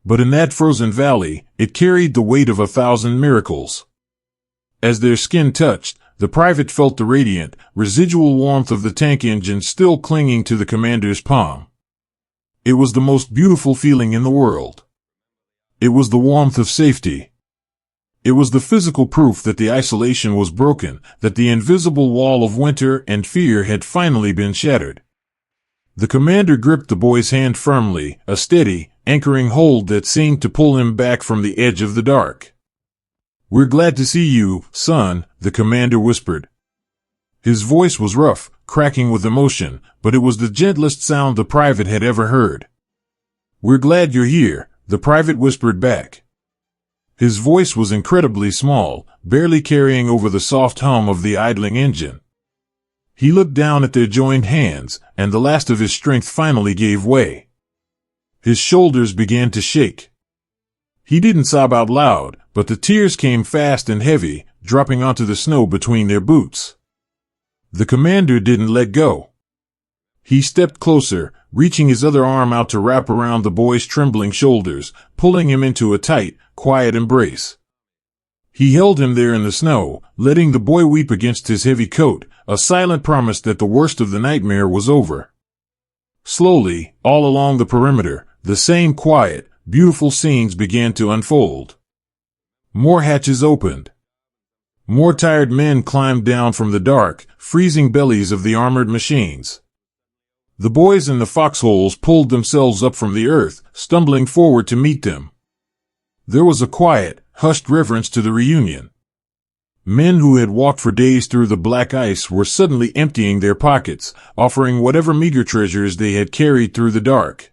But in that frozen valley, it carried the weight of 1,000 miracles. As their skin touched, the private felt the radiant, residual warmth of the tank engine still clinging to the commander's palm. It was the most beautiful feeling in the world. It was the warmth of safety. It was the physical proof that the isolation was broken, that the invisible wall of winter and fear had finally been shattered. The commander gripped the boy's hand firmly, a steady, anchoring hold that seemed to pull him back from the edge of the dark. "We're glad to see you, son," the commander whispered. His voice was rough, cracking with emotion, but it was the gentlest sound the private had ever heard. "We're glad you're here," the private whispered back. His voice was incredibly small, barely carrying over the soft hum of the idling engine. He looked down at their joined hands, and the last of his strength finally gave way. His shoulders began to shake. He didn't sob out loud, but the tears came fast and heavy, dropping onto the snow between their boots. The commander didn't let go. He stepped closer, reaching his other arm out to wrap around the boy's trembling shoulders, pulling him into a tight, quiet embrace. He held him there in the snow, letting the boy weep against his heavy coat, a silent promise that the worst of the nightmare was over. Slowly, all along the perimeter, the same quiet, beautiful scenes began to unfold. More hatches opened. More tired men climbed down from the dark, freezing bellies of the armored machines. The boys in the foxholes pulled themselves up from the earth, stumbling forward to meet them. There was a quiet, hushed reverence to the reunion. Men who had walked for days through the black ice were suddenly emptying their pockets, offering whatever meager treasures they had carried through the dark.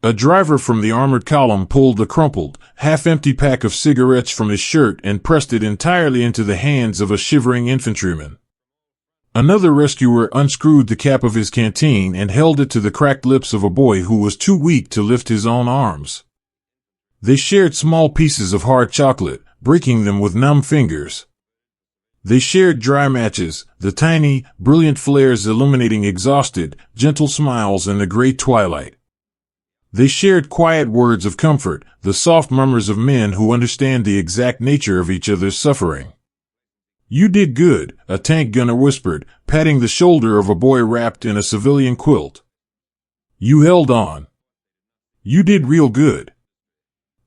A driver from the armored column pulled a crumpled, half-empty pack of cigarettes from his shirt and pressed it entirely into the hands of a shivering infantryman. Another rescuer unscrewed the cap of his canteen and held it to the cracked lips of a boy who was too weak to lift his own arms. They shared small pieces of hard chocolate, breaking them with numb fingers. They shared dry matches, the tiny, brilliant flares illuminating exhausted, gentle smiles in the gray twilight. They shared quiet words of comfort, the soft murmurs of men who understand the exact nature of each other's suffering. "You did good," a tank gunner whispered, patting the shoulder of a boy wrapped in a civilian quilt. "You held on. You did real good."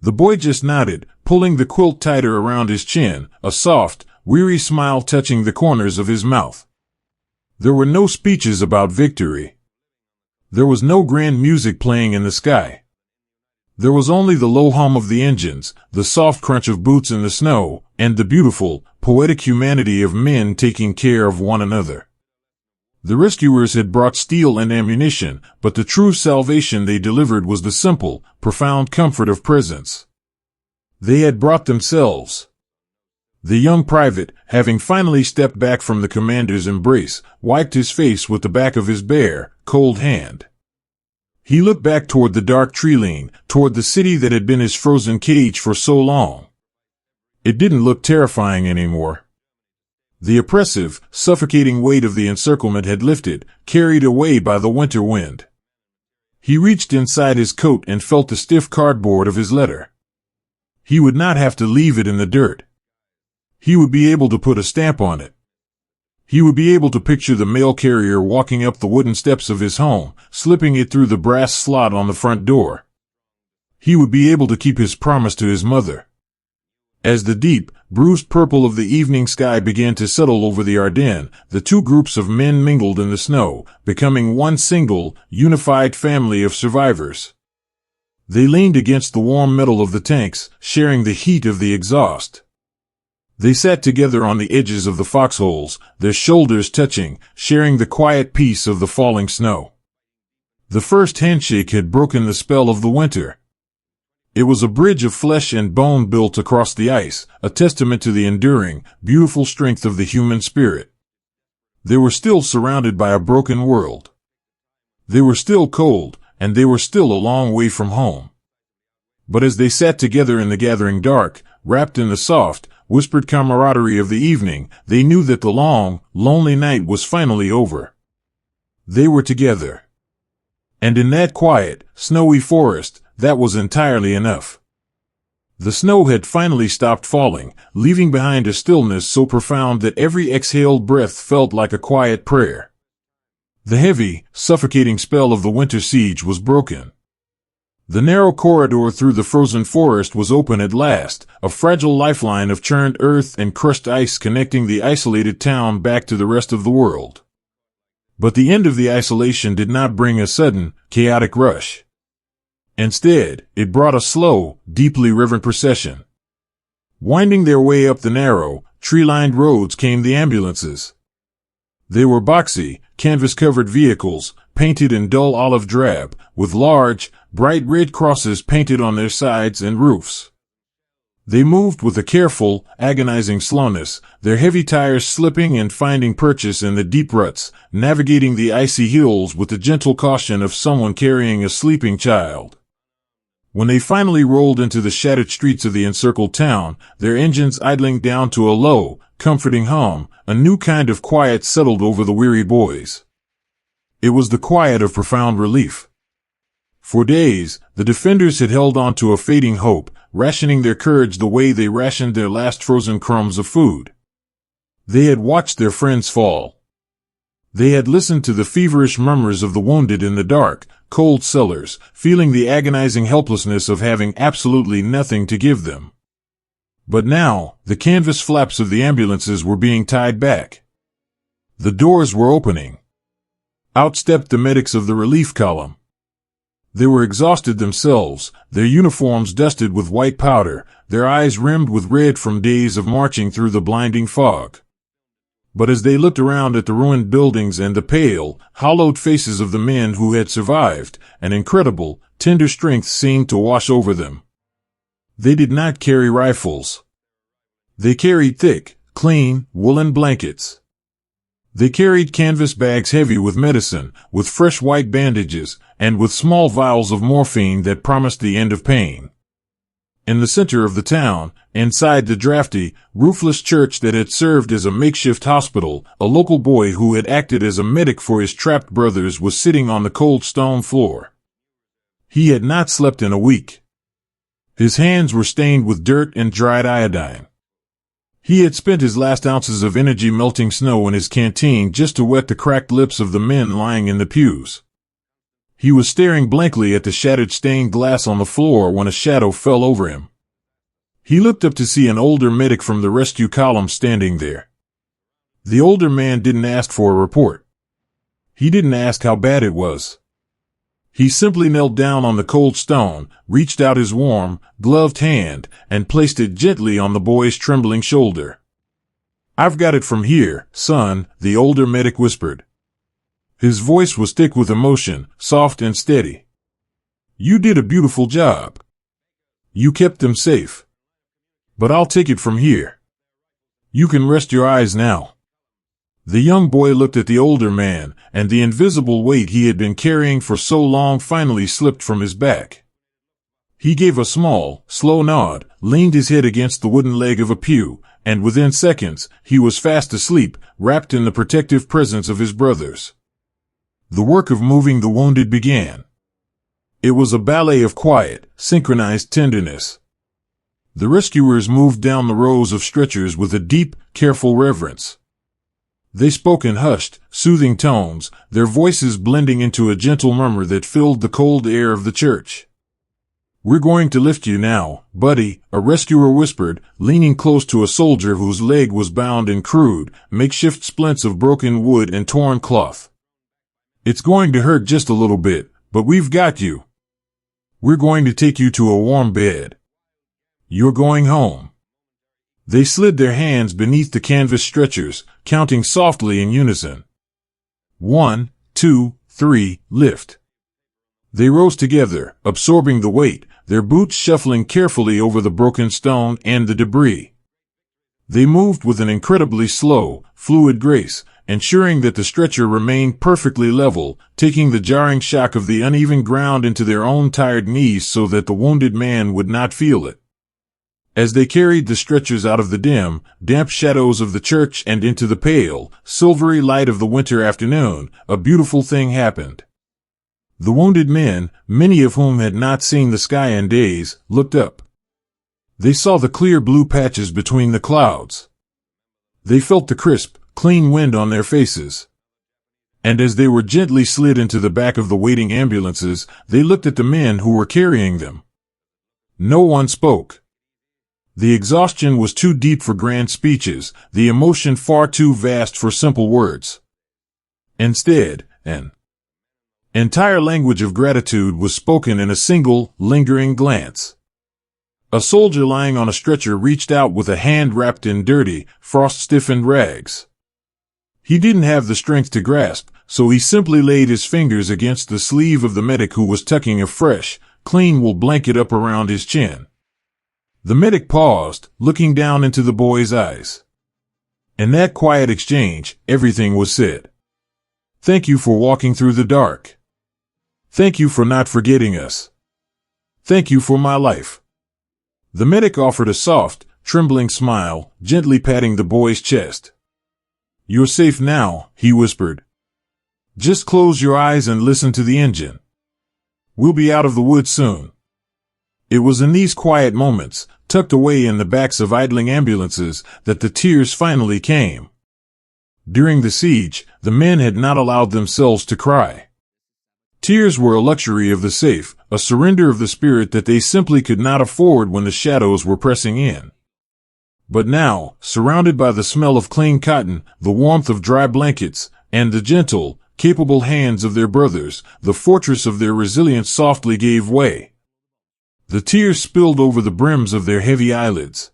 The boy just nodded, pulling the quilt tighter around his chin, a soft, weary smile touching the corners of his mouth. There were no speeches about victory. There was no grand music playing in the sky. There was only the low hum of the engines, the soft crunch of boots in the snow, and the beautiful, poetic humanity of men taking care of one another. The rescuers had brought steel and ammunition, but the true salvation they delivered was the simple, profound comfort of presence. They had brought themselves. The young private, having finally stepped back from the commander's embrace, wiped his face with the back of his bare, cold hand. He looked back toward the dark tree lane, toward the city that had been his frozen cage for so long. It didn't look terrifying anymore. The oppressive, suffocating weight of the encirclement had lifted, carried away by the winter wind. He reached inside his coat and felt the stiff cardboard of his letter. He would not have to leave it in the dirt. He would be able to put a stamp on it. He would be able to picture the mail carrier walking up the wooden steps of his home, slipping it through the brass slot on the front door. He would be able to keep his promise to his mother. As the deep, bruised purple of the evening sky began to settle over the Ardennes, the two groups of men mingled in the snow, becoming one single, unified family of survivors. They leaned against the warm metal of the tanks, sharing the heat of the exhaust. They sat together on the edges of the foxholes, their shoulders touching, sharing the quiet peace of the falling snow. The first handshake had broken the spell of the winter. It was a bridge of flesh and bone built across the ice, a testament to the enduring, beautiful strength of the human spirit. They were still surrounded by a broken world. They were still cold, and they were still a long way from home. But as they sat together in the gathering dark, wrapped in the soft, whispered camaraderie of the evening, they knew that the long, lonely night was finally over. They were together. And in that quiet, snowy forest, that was entirely enough. The snow had finally stopped falling, leaving behind a stillness so profound that every exhaled breath felt like a quiet prayer. The heavy, suffocating spell of the winter siege was broken. The narrow corridor through the frozen forest was open at last, a fragile lifeline of churned earth and crushed ice connecting the isolated town back to the rest of the world. But the end of the isolation did not bring a sudden, chaotic rush. Instead, it brought a slow, deeply reverent procession. Winding their way up the narrow, tree-lined roads came the ambulances. They were boxy, canvas-covered vehicles, painted in dull olive drab, with large, bright red crosses painted on their sides and roofs. They moved with a careful, agonizing slowness, their heavy tires slipping and finding purchase in the deep ruts, navigating the icy hills with the gentle caution of someone carrying a sleeping child. When they finally rolled into the shattered streets of the encircled town, their engines idling down to a low, comforting hum, a new kind of quiet settled over the weary boys. It was the quiet of profound relief. For days, the defenders had held on to a fading hope, rationing their courage the way they rationed their last frozen crumbs of food. They had watched their friends fall. They had listened to the feverish murmurs of the wounded in the dark, cold cellars, feeling the agonizing helplessness of having absolutely nothing to give them. But now, the canvas flaps of the ambulances were being tied back. The doors were opening. Out stepped the medics of the relief column. They were exhausted themselves, their uniforms dusted with white powder, their eyes rimmed with red from days of marching through the blinding fog. But as they looked around at the ruined buildings and the pale, hollowed faces of the men who had survived, an incredible, tender strength seemed to wash over them. They did not carry rifles. They carried thick, clean, woolen blankets. They carried canvas bags heavy with medicine, with fresh white bandages, and with small vials of morphine that promised the end of pain. In the center of the town, inside the drafty, roofless church that had served as a makeshift hospital, a local boy who had acted as a medic for his trapped brothers was sitting on the cold stone floor. He had not slept in a week. His hands were stained with dirt and dried iodine. He had spent his last ounces of energy melting snow in his canteen just to wet the cracked lips of the men lying in the pews. He was staring blankly at the shattered stained glass on the floor when a shadow fell over him. He looked up to see an older medic from the rescue column standing there. The older man didn't ask for a report. He didn't ask how bad it was. He simply knelt down on the cold stone, reached out his warm, gloved hand, and placed it gently on the boy's trembling shoulder. "I've got it from here, son," the older medic whispered. His voice was thick with emotion, soft and steady. "You did a beautiful job. You kept them safe. But I'll take it from here. You can rest your eyes now." The young boy looked at the older man, and the invisible weight he had been carrying for so long finally slipped from his back. He gave a small, slow nod, leaned his head against the wooden leg of a pew, and within seconds, he was fast asleep, wrapped in the protective presence of his brothers. The work of moving the wounded began. It was a ballet of quiet, synchronized tenderness. The rescuers moved down the rows of stretchers with a deep, careful reverence. They spoke in hushed, soothing tones, their voices blending into a gentle murmur that filled the cold air of the church. "We're going to lift you now, buddy," a rescuer whispered, leaning close to a soldier whose leg was bound in crude, makeshift splints of broken wood and torn cloth. "It's going to hurt just a little bit, but we've got you. We're going to take you to a warm bed. You're going home." They slid their hands beneath the canvas stretchers, counting softly in unison. 1, 2, 3, lift. They rose together, absorbing the weight, their boots shuffling carefully over the broken stone and the debris. They moved with an incredibly slow, fluid grace, ensuring that the stretcher remained perfectly level, taking the jarring shock of the uneven ground into their own tired knees so that the wounded man would not feel it. As they carried the stretchers out of the dim, damp shadows of the church and into the pale, silvery light of the winter afternoon, a beautiful thing happened. The wounded men, many of whom had not seen the sky in days, looked up. They saw the clear blue patches between the clouds. They felt the crisp, clean wind on their faces. And as they were gently slid into the back of the waiting ambulances, they looked at the men who were carrying them. No one spoke. The exhaustion was too deep for grand speeches, the emotion far too vast for simple words. Instead, an entire language of gratitude was spoken in a single, lingering glance. A soldier lying on a stretcher reached out with a hand wrapped in dirty, frost-stiffened rags. He didn't have the strength to grasp, so he simply laid his fingers against the sleeve of the medic who was tucking a fresh, clean wool blanket up around his chin. The medic paused, looking down into the boy's eyes. In that quiet exchange, everything was said. Thank you for walking through the dark. Thank you for not forgetting us. Thank you for my life. The medic offered a soft, trembling smile, gently patting the boy's chest. You're safe now, he whispered. Just close your eyes and listen to the engine. We'll be out of the woods soon. It was in these quiet moments, tucked away in the backs of idling ambulances, that the tears finally came. During the siege, the men had not allowed themselves to cry. Tears were a luxury of the safe, a surrender of the spirit that they simply could not afford when the shadows were pressing in. But now, surrounded by the smell of clean cotton, the warmth of dry blankets, and the gentle, capable hands of their brothers, the fortress of their resilience softly gave way. The tears spilled over the brims of their heavy eyelids.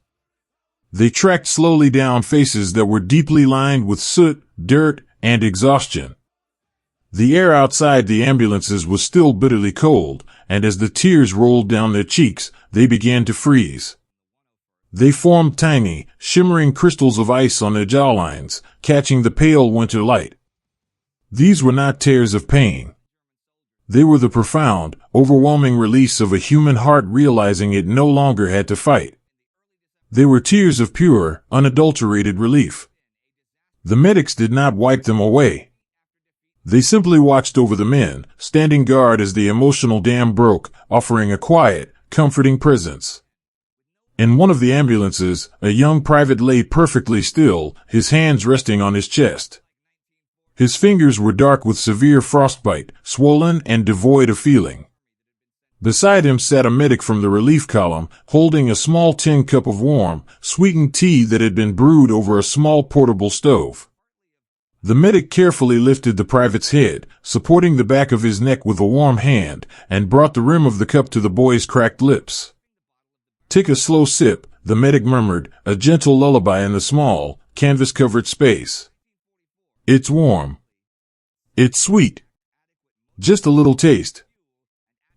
They tracked slowly down faces that were deeply lined with soot, dirt, and exhaustion. The air outside the ambulances was still bitterly cold, and as the tears rolled down their cheeks, they began to freeze. They formed tiny, shimmering crystals of ice on their jawlines, catching the pale winter light. These were not tears of pain. They were the profound, overwhelming release of a human heart realizing it no longer had to fight. They were tears of pure, unadulterated relief. The medics did not wipe them away. They simply watched over the men, standing guard as the emotional dam broke, offering a quiet, comforting presence. In one of the ambulances, a young private lay perfectly still, his hands resting on his chest. His fingers were dark with severe frostbite, swollen and devoid of feeling. Beside him sat a medic from the relief column, holding a small tin cup of warm, sweetened tea that had been brewed over a small portable stove. The medic carefully lifted the private's head, supporting the back of his neck with a warm hand, and brought the rim of the cup to the boy's cracked lips. Take a slow sip, the medic murmured, a gentle lullaby in the small, canvas-covered space. It's warm. It's sweet. Just a little taste.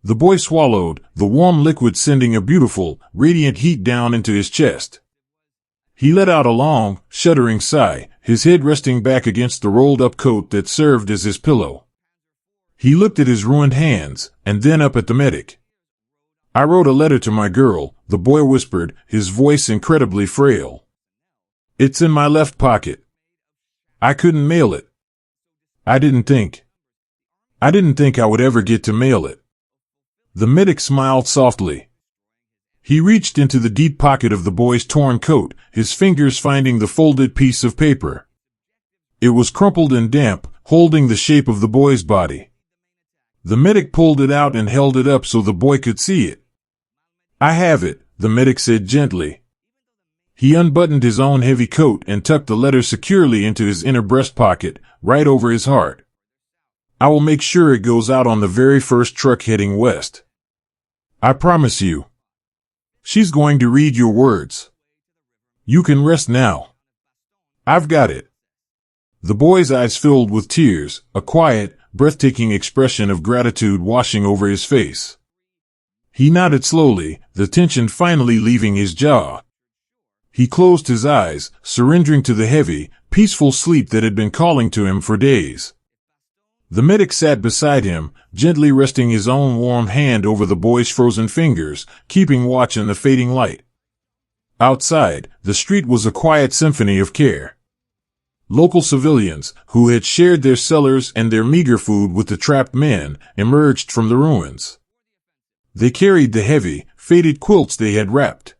The boy swallowed, the warm liquid sending a beautiful, radiant heat down into his chest. He let out a long, shuddering sigh, his head resting back against the rolled-up coat that served as his pillow. He looked at his ruined hands, and then up at the medic. I wrote a letter to my girl, the boy whispered, his voice incredibly frail. It's in my left pocket. I couldn't mail it. I didn't think I would ever get to mail it. The medic smiled softly. He reached into the deep pocket of the boy's torn coat, his fingers finding the folded piece of paper. It was crumpled and damp, holding the shape of the boy's body. The medic pulled it out and held it up so the boy could see it. I have it, the medic said gently. He unbuttoned his own heavy coat and tucked the letter securely into his inner breast pocket, right over his heart. I will make sure it goes out on the very first truck heading west. I promise you. She's going to read your words. You can rest now. I've got it. The boy's eyes filled with tears, a quiet, breathtaking expression of gratitude washing over his face. He nodded slowly, the tension finally leaving his jaw. He closed his eyes, surrendering to the heavy, peaceful sleep that had been calling to him for days. The medic sat beside him, gently resting his own warm hand over the boy's frozen fingers, keeping watch in the fading light. Outside, the street was a quiet symphony of care. Local civilians, who had shared their cellars and their meager food with the trapped men, emerged from the ruins. They carried the heavy, faded quilts they had wrapped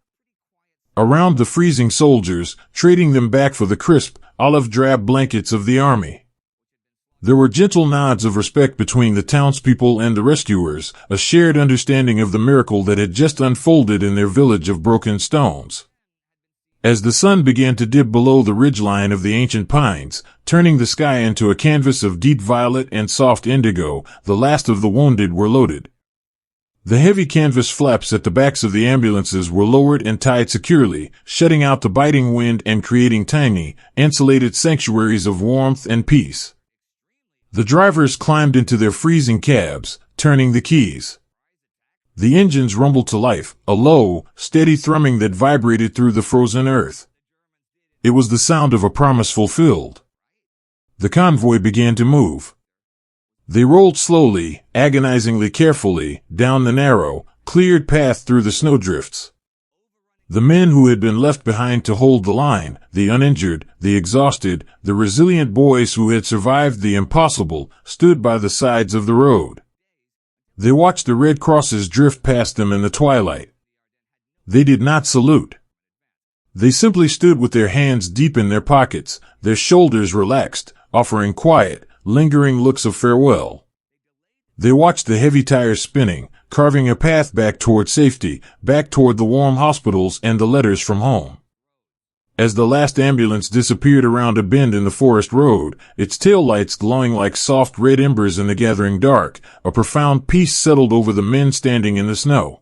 around the freezing soldiers, trading them back for the crisp, olive-drab blankets of the army. There were gentle nods of respect between the townspeople and the rescuers, a shared understanding of the miracle that had just unfolded in their village of broken stones. As the sun began to dip below the ridgeline of the ancient pines, turning the sky into a canvas of deep violet and soft indigo, the last of the wounded were loaded. The heavy canvas flaps at the backs of the ambulances were lowered and tied securely, shutting out the biting wind and creating tiny, insulated sanctuaries of warmth and peace. The drivers climbed into their freezing cabs, turning the keys. The engines rumbled to life, a low, steady thrumming that vibrated through the frozen earth. It was the sound of a promise fulfilled. The convoy began to move. They rolled slowly, agonizingly carefully, down the narrow, cleared path through the snowdrifts. The men who had been left behind to hold the line, the uninjured, the exhausted, the resilient boys who had survived the impossible, stood by the sides of the road. They watched the red crosses drift past them in the twilight. They did not salute. They simply stood with their hands deep in their pockets, their shoulders relaxed, offering quiet, lingering looks of farewell. They watched the heavy tires spinning, carving a path back toward safety, back toward the warm hospitals and the letters from home. As the last ambulance disappeared around a bend in the forest road, its taillights glowing like soft red embers in the gathering dark, a profound peace settled over the men standing in the snow.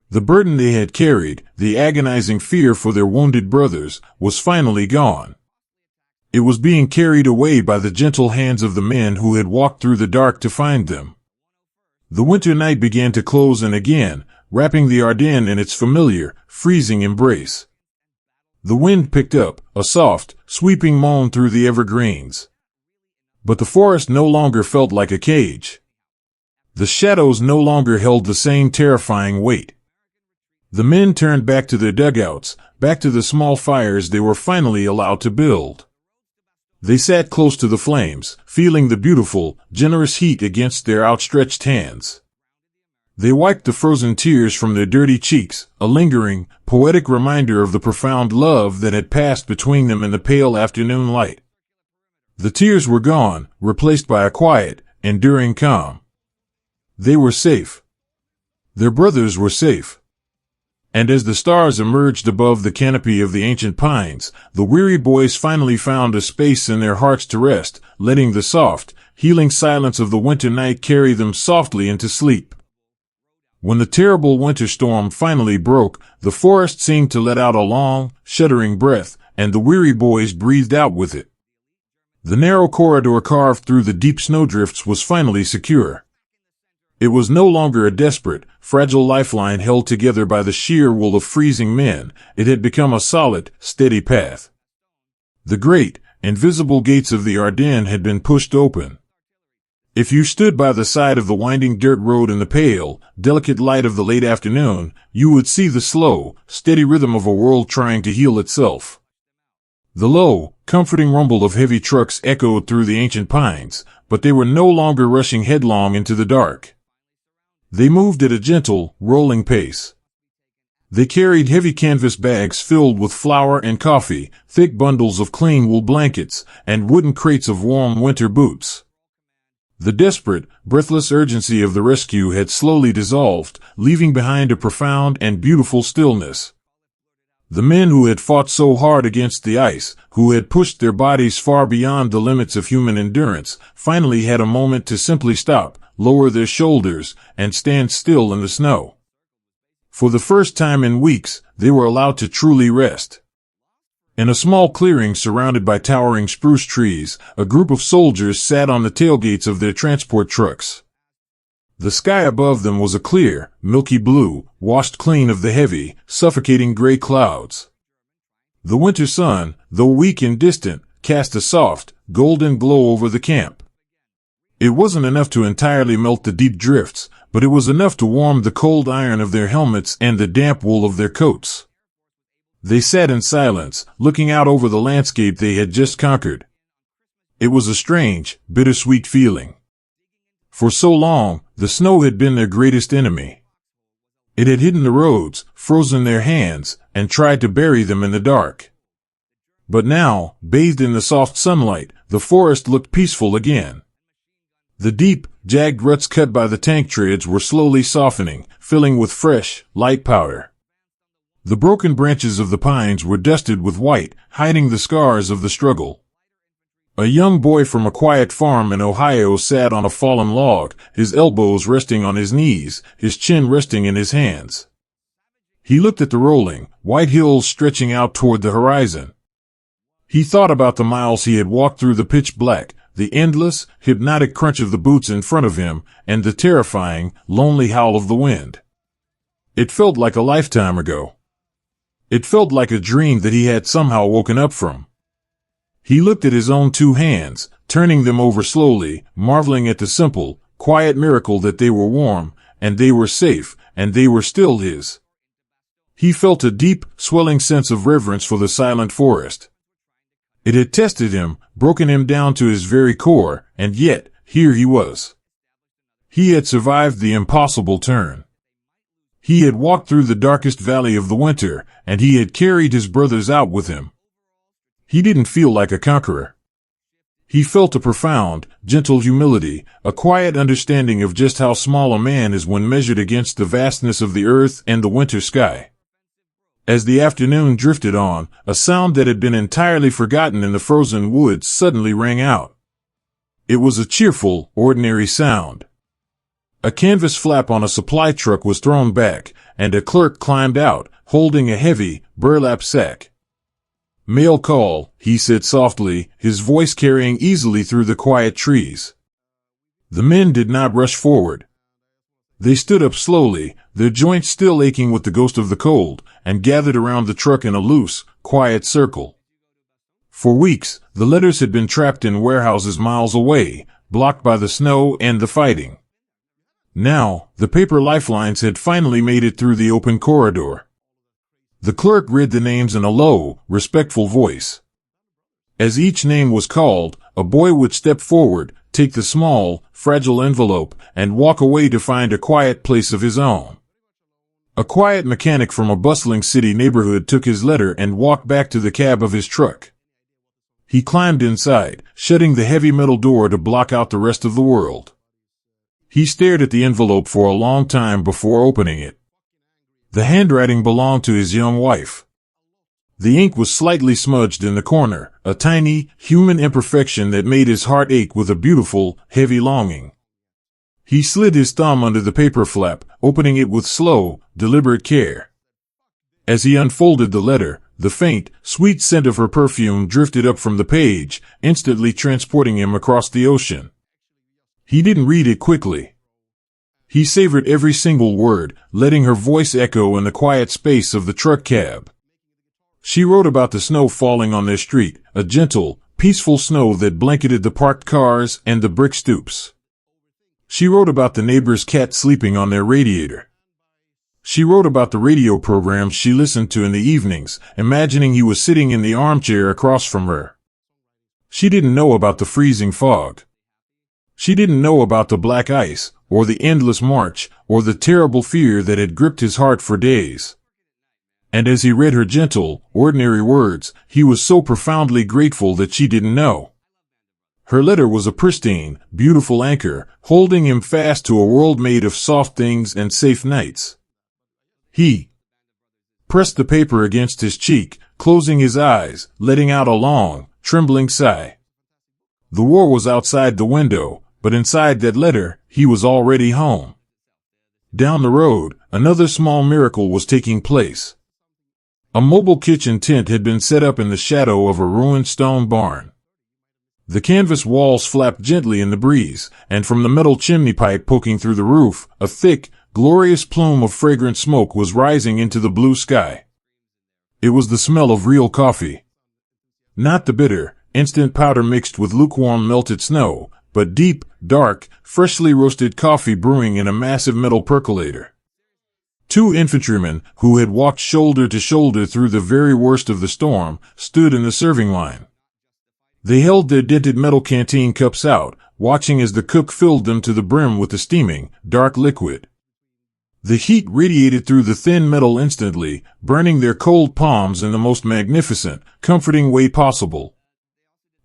The burden they had carried, the agonizing fear for their wounded brothers, was finally gone. It was being carried away by the gentle hands of the men who had walked through the dark to find them. The winter night began to close in again, wrapping the Ardennes in its familiar, freezing embrace. The wind picked up, a soft, sweeping moan through the evergreens. But the forest no longer felt like a cage. The shadows no longer held the same terrifying weight. The men turned back to their dugouts, back to the small fires they were finally allowed to build. They sat close to the flames, feeling the beautiful, generous heat against their outstretched hands. They wiped the frozen tears from their dirty cheeks, a lingering, poetic reminder of the profound love that had passed between them in the pale afternoon light. The tears were gone, replaced by a quiet, enduring calm. They were safe. Their brothers were safe. And as the stars emerged above the canopy of the ancient pines, the weary boys finally found a space in their hearts to rest, letting the soft, healing silence of the winter night carry them softly into sleep. When the terrible winter storm finally broke, the forest seemed to let out a long, shuddering breath, and the weary boys breathed out with it. The narrow corridor carved through the deep snowdrifts was finally secure. It was no longer a desperate, fragile lifeline held together by the sheer wool of freezing men. It had become a solid, steady path. The great, invisible gates of the Ardennes had been pushed open. If you stood by the side of the winding dirt road in the pale, delicate light of the late afternoon, you would see the slow, steady rhythm of a world trying to heal itself. The low, comforting rumble of heavy trucks echoed through the ancient pines, but they were no longer rushing headlong into the dark. They moved at a gentle, rolling pace. They carried heavy canvas bags filled with flour and coffee, thick bundles of clean wool blankets, and wooden crates of warm winter boots. The desperate, breathless urgency of the rescue had slowly dissolved, leaving behind a profound and beautiful stillness. The men who had fought so hard against the ice, who had pushed their bodies far beyond the limits of human endurance, finally had a moment to simply stop, lower their shoulders, and stand still in the snow. For the first time in weeks, they were allowed to truly rest. In a small clearing surrounded by towering spruce trees, a group of soldiers sat on the tailgates of their transport trucks. The sky above them was a clear, milky blue, washed clean of the heavy, suffocating gray clouds. The winter sun, though weak and distant, cast a soft, golden glow over the camp. It wasn't enough to entirely melt the deep drifts, but it was enough to warm the cold iron of their helmets and the damp wool of their coats. They sat in silence, looking out over the landscape they had just conquered. It was a strange, bittersweet feeling. For so long, the snow had been their greatest enemy. It had hidden the roads, frozen their hands, and tried to bury them in the dark. But now, bathed in the soft sunlight, the forest looked peaceful again. The deep, jagged ruts cut by the tank treads were slowly softening, filling with fresh, light powder. The broken branches of the pines were dusted with white, hiding the scars of the struggle. A young boy from a quiet farm in Ohio sat on a fallen log, his elbows resting on his knees, his chin resting in his hands. He looked at the rolling, white hills stretching out toward the horizon. He thought about the miles he had walked through the pitch black, the endless, hypnotic crunch of the boots in front of him, and the terrifying, lonely howl of the wind. It felt like a lifetime ago. It felt like a dream that he had somehow woken up from. He looked at his own 2 hands, turning them over slowly, marveling at the simple, quiet miracle that they were warm, and they were safe, and they were still his. He felt a deep, swelling sense of reverence for the silent forest. It had tested him, broken him down to his very core, and yet, here he was. He had survived the impossible turn. He had walked through the darkest valley of the winter, and he had carried his brothers out with him. He didn't feel like a conqueror. He felt a profound, gentle humility, a quiet understanding of just how small a man is when measured against the vastness of the earth and the winter sky. As the afternoon drifted on, a sound that had been entirely forgotten in the frozen woods suddenly rang out. It was a cheerful, ordinary sound. A canvas flap on a supply truck was thrown back, and a clerk climbed out, holding a heavy, burlap sack. "Mail call," he said softly, his voice carrying easily through the quiet trees. The men did not rush forward. They stood up slowly, their joints still aching with the ghost of the cold, and gathered around the truck in a loose, quiet circle. For weeks, the letters had been trapped in warehouses miles away, blocked by the snow and the fighting. Now, the paper lifelines had finally made it through the open corridor. The clerk read the names in a low, respectful voice. As each name was called, a boy would step forward, take the small, fragile envelope, and walk away to find a quiet place of his own. A quiet mechanic from a bustling city neighborhood took his letter and walked back to the cab of his truck. He climbed inside, shutting the heavy metal door to block out the rest of the world. He stared at the envelope for a long time before opening it. The handwriting belonged to his young wife. The ink was slightly smudged in the corner, a tiny, human imperfection that made his heart ache with a beautiful, heavy longing. He slid his thumb under the paper flap, opening it with slow, deliberate care. As he unfolded the letter, the faint, sweet scent of her perfume drifted up from the page, instantly transporting him across the ocean. He didn't read it quickly. He savored every single word, letting her voice echo in the quiet space of the truck cab. She wrote about the snow falling on their street, a gentle, peaceful snow that blanketed the parked cars and the brick stoops. She wrote about the neighbor's cat sleeping on their radiator. She wrote about the radio programs she listened to in the evenings, imagining he was sitting in the armchair across from her. She didn't know about the freezing fog. She didn't know about the black ice, or the endless march, or the terrible fear that had gripped his heart for days. And as he read her gentle, ordinary words, he was so profoundly grateful that she didn't know. Her letter was a pristine, beautiful anchor, holding him fast to a world made of soft things and safe nights. He pressed the paper against his cheek, closing his eyes, letting out a long, trembling sigh. The war was outside the window, but inside that letter, he was already home. Down the road, another small miracle was taking place. A mobile kitchen tent had been set up in the shadow of a ruined stone barn. The canvas walls flapped gently in the breeze, and from the metal chimney pipe poking through the roof, a thick, glorious plume of fragrant smoke was rising into the blue sky. It was the smell of real coffee. Not the bitter, instant powder mixed with lukewarm melted snow, but deep, dark, freshly roasted coffee brewing in a massive metal percolator. Two infantrymen, who had walked shoulder to shoulder through the very worst of the storm, stood in the serving line. They held their dented metal canteen cups out, watching as the cook filled them to the brim with the steaming, dark liquid. The heat radiated through the thin metal instantly, burning their cold palms in the most magnificent, comforting way possible.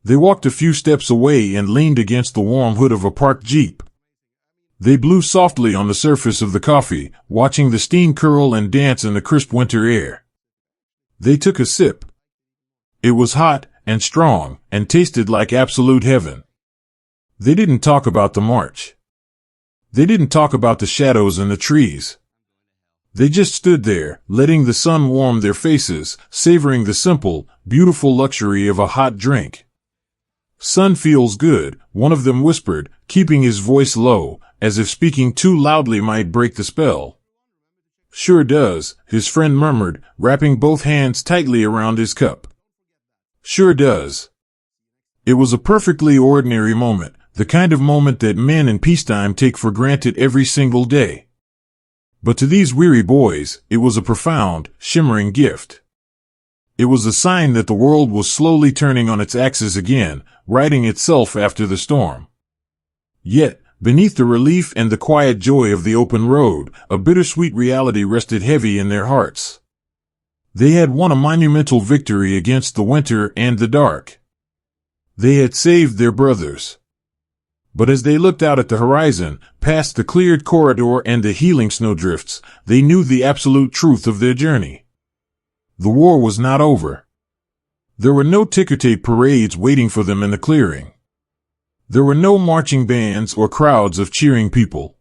They walked a few steps away and leaned against the warm hood of a parked jeep. They blew softly on the surface of the coffee, watching the steam curl and dance in the crisp winter air. They took a sip. It was hot and strong and tasted like absolute heaven. They didn't talk about the march. They didn't talk about the shadows and the trees. They just stood there, letting the sun warm their faces, savoring the simple, beautiful luxury of a hot drink. "Sun feels good," one of them whispered, keeping his voice low, as if speaking too loudly might break the spell. "Sure does," his friend murmured, wrapping both hands tightly around his cup. "Sure does." It was a perfectly ordinary moment, the kind of moment that men in peacetime take for granted every single day. But to these weary boys, it was a profound, shimmering gift. It was a sign that the world was slowly turning on its axis again, righting itself after the storm. Yet, beneath the relief and the quiet joy of the open road, a bittersweet reality rested heavy in their hearts. They had won a monumental victory against the winter and the dark. They had saved their brothers. But as they looked out at the horizon, past the cleared corridor and the healing snowdrifts, they knew the absolute truth of their journey. The war was not over. There were no ticker-tape parades waiting for them in the clearing. There were no marching bands or crowds of cheering people.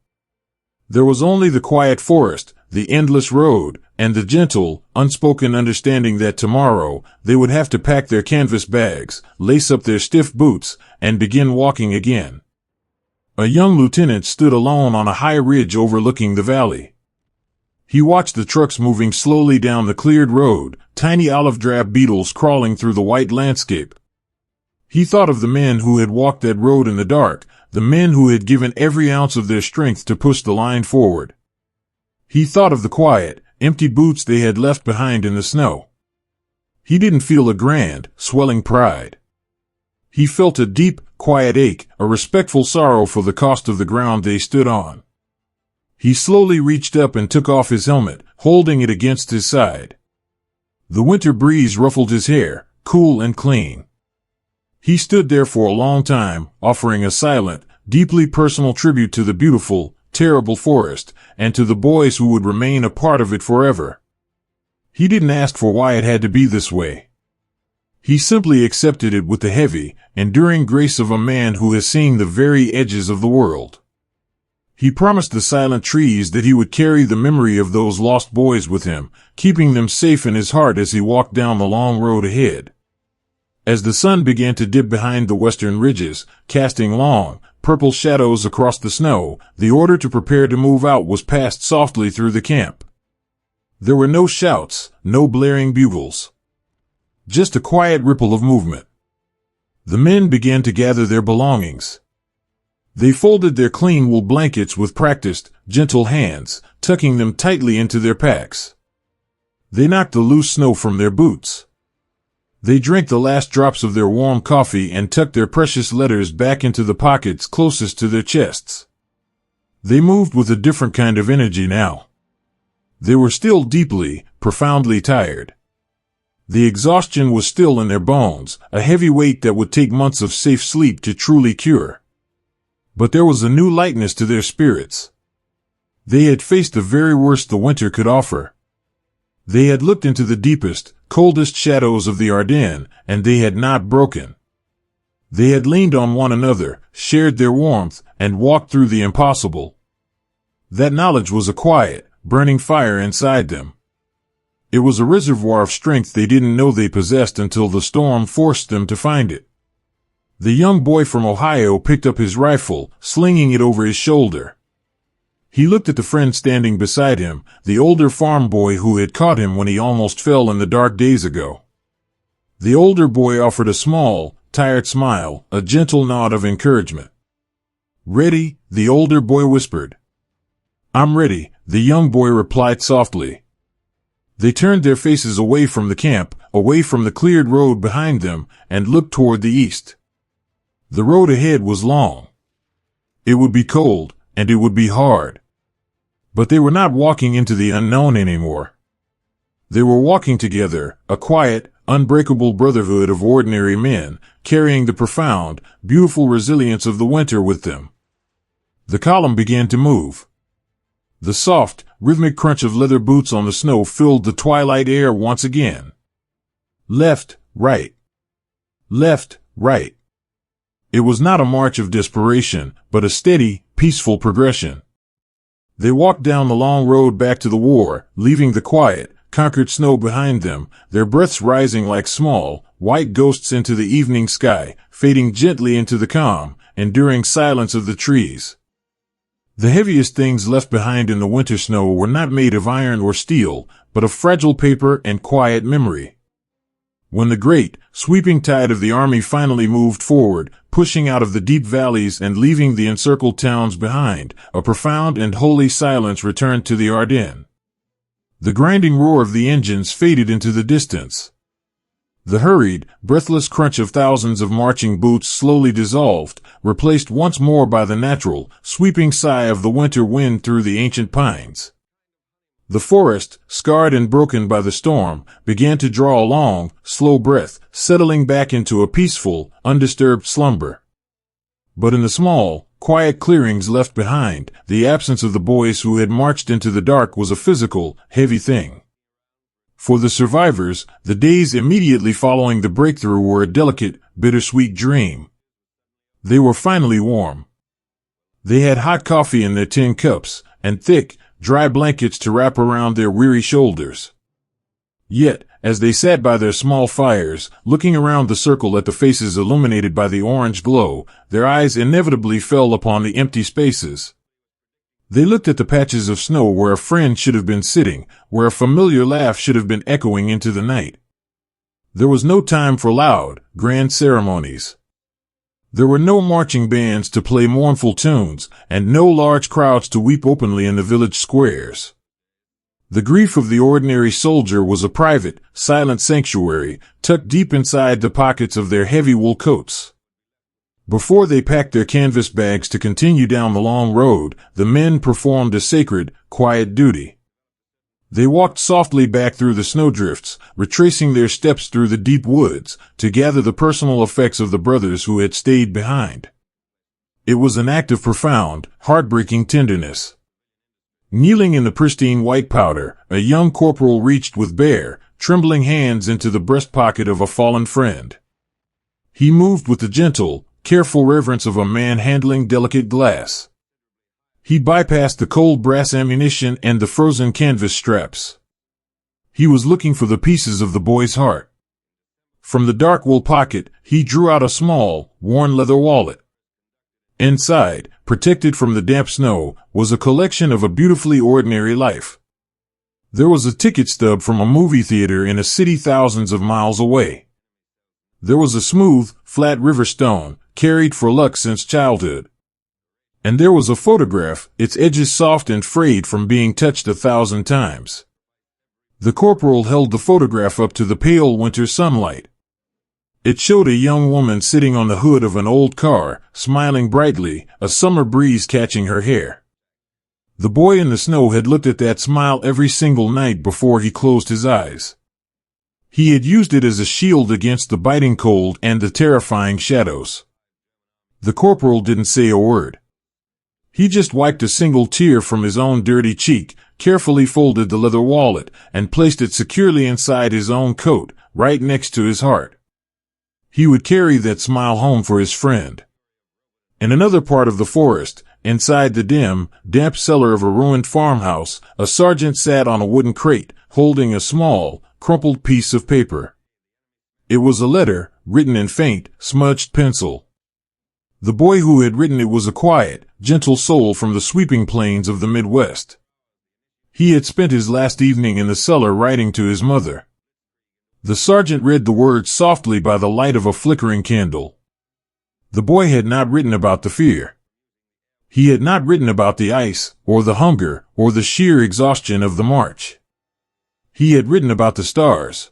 There was only the quiet forest, the endless road, and the gentle, unspoken understanding that tomorrow they would have to pack their canvas bags, lace up their stiff boots, and begin walking again. A young lieutenant stood alone on a high ridge overlooking the valley. He watched the trucks moving slowly down the cleared road, tiny olive-drab beetles crawling through the white landscape. He thought of the men who had walked that road in the dark, the men who had given every ounce of their strength to push the line forward. He thought of the quiet, empty boots they had left behind in the snow. He didn't feel a grand, swelling pride. He felt a deep, quiet ache, a respectful sorrow for the cost of the ground they stood on. He slowly reached up and took off his helmet, holding it against his side. The winter breeze ruffled his hair, cool and clean. He stood there for a long time, offering a silent, deeply personal tribute to the beautiful, terrible forest, and to the boys who would remain a part of it forever. He didn't ask for why it had to be this way. He simply accepted it with the heavy, enduring grace of a man who has seen the very edges of the world. He promised the silent trees that he would carry the memory of those lost boys with him, keeping them safe in his heart as he walked down the long road ahead. As the sun began to dip behind the western ridges, casting long, purple shadows across the snow, the order to prepare to move out was passed softly through the camp. There were no shouts, no blaring bugles. Just a quiet ripple of movement. The men began to gather their belongings. They folded their clean wool blankets with practiced, gentle hands, tucking them tightly into their packs. They knocked the loose snow from their boots. They drank the last drops of their warm coffee and tucked their precious letters back into the pockets closest to their chests. They moved with a different kind of energy now. They were still deeply, profoundly tired. The exhaustion was still in their bones, a heavy weight that would take months of safe sleep to truly cure. But there was a new lightness to their spirits. They had faced the very worst the winter could offer. They had looked into the deepest, coldest shadows of the Ardennes, and they had not broken. They had leaned on one another, shared their warmth, and walked through the impossible. That knowledge was a quiet, burning fire inside them. It was a reservoir of strength they didn't know they possessed until the storm forced them to find it. The young boy from Ohio picked up his rifle, slinging it over his shoulder. He looked at the friend standing beside him, the older farm boy who had caught him when he almost fell in the dark days ago. The older boy offered a small, tired smile, a gentle nod of encouragement. "Ready?" the older boy whispered. "I'm ready," the young boy replied softly. They turned their faces away from the camp, away from the cleared road behind them, and looked toward the east. The road ahead was long. It would be cold, and it would be hard. But they were not walking into the unknown anymore. They were walking together, a quiet, unbreakable brotherhood of ordinary men, carrying the profound, beautiful resilience of the winter with them. The column began to move. The soft, rhythmic crunch of leather boots on the snow filled the twilight air once again. Left, right. Left, right. It was not a march of desperation, but a steady, peaceful progression. They walked down the long road back to the war, leaving the quiet, conquered snow behind them, their breaths rising like small, white ghosts into the evening sky, fading gently into the calm, enduring silence of the trees. The heaviest things left behind in the winter snow were not made of iron or steel, but of fragile paper and quiet memory. When the great, sweeping tide of the army finally moved forward, pushing out of the deep valleys and leaving the encircled towns behind, a profound and holy silence returned to the Ardennes. The grinding roar of the engines faded into the distance. The hurried, breathless crunch of thousands of marching boots slowly dissolved, replaced once more by the natural, sweeping sigh of the winter wind through the ancient pines. The forest, scarred and broken by the storm, began to draw a long, slow breath, settling back into a peaceful, undisturbed slumber. But in the small, quiet clearings left behind, the absence of the boys who had marched into the dark was a physical, heavy thing. For the survivors, the days immediately following the breakthrough were a delicate, bittersweet dream. They were finally warm. They had hot coffee in their tin cups, and thick, dry blankets to wrap around their weary shoulders. Yet, as they sat by their small fires, looking around the circle at the faces illuminated by the orange glow, their eyes inevitably fell upon the empty spaces. They looked at the patches of snow where a friend should have been sitting, where a familiar laugh should have been echoing into the night. There was no time for loud, grand ceremonies. There were no marching bands to play mournful tunes, and no large crowds to weep openly in the village squares. The grief of the ordinary soldier was a private, silent sanctuary, tucked deep inside the pockets of their heavy wool coats. Before they packed their canvas bags to continue down the long road, the men performed a sacred, quiet duty. They walked softly back through the snowdrifts, retracing their steps through the deep woods, to gather the personal effects of the brothers who had stayed behind. It was an act of profound, heartbreaking tenderness. Kneeling in the pristine white powder, a young corporal reached with bare, trembling hands into the breast pocket of a fallen friend. He moved with the gentle, careful reverence of a man handling delicate glass. He bypassed the cold brass ammunition and the frozen canvas straps. He was looking for the pieces of the boy's heart. From the dark wool pocket, he drew out a small, worn leather wallet. Inside, protected from the damp snow, was a collection of a beautifully ordinary life. There was a ticket stub from a movie theater in a city thousands of miles away. There was a smooth, flat river stone, carried for luck since childhood. And there was a photograph, its edges soft and frayed from being touched 1,000 times. The corporal held the photograph up to the pale winter sunlight. It showed a young woman sitting on the hood of an old car, smiling brightly, a summer breeze catching her hair. The boy in the snow had looked at that smile every single night before he closed his eyes. He had used it as a shield against the biting cold and the terrifying shadows. The corporal didn't say a word. He just wiped a single tear from his own dirty cheek, carefully folded the leather wallet, and placed it securely inside his own coat, right next to his heart. He would carry that smile home for his friend. In another part of the forest, inside the dim, damp cellar of a ruined farmhouse, a sergeant sat on a wooden crate, holding a small, crumpled piece of paper. It was a letter, written in faint, smudged pencil. The boy who had written it was a quiet, gentle soul from the sweeping plains of the Midwest. He had spent his last evening in the cellar writing to his mother. The sergeant read the words softly by the light of a flickering candle. The boy had not written about the fear. He had not written about the ice, or the hunger, or the sheer exhaustion of the march. He had written about the stars.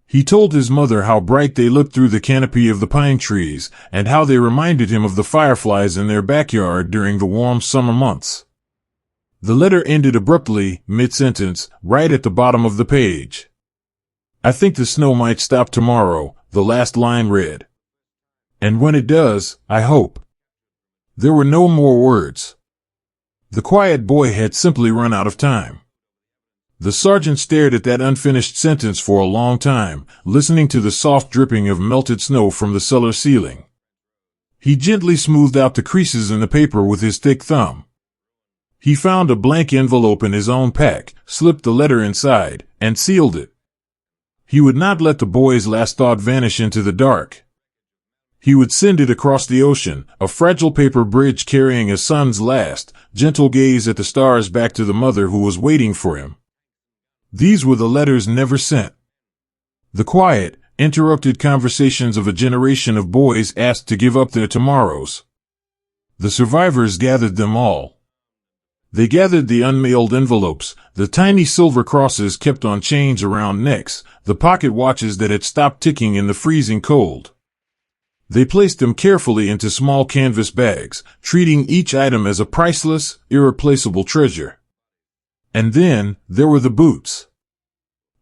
He told his mother how bright they looked through the canopy of the pine trees, and how they reminded him of the fireflies in their backyard during the warm summer months. The letter ended abruptly, mid-sentence, right at the bottom of the page. "I think the snow might stop tomorrow," the last line read. "And when it does, I hope." There were no more words. The quiet boy had simply run out of time. The sergeant stared at that unfinished sentence for a long time, listening to the soft dripping of melted snow from the cellar ceiling. He gently smoothed out the creases in the paper with his thick thumb. He found a blank envelope in his own pack, slipped the letter inside, and sealed it. He would not let the boy's last thought vanish into the dark. He would send it across the ocean, a fragile paper bridge carrying a son's last, gentle gaze at the stars back to the mother who was waiting for him. These were the letters never sent. The quiet, interrupted conversations of a generation of boys asked to give up their tomorrows. The survivors gathered them all. They gathered the unmailed envelopes, the tiny silver crosses kept on chains around necks, the pocket watches that had stopped ticking in the freezing cold. They placed them carefully into small canvas bags, treating each item as a priceless, irreplaceable treasure. And then, there were the boots.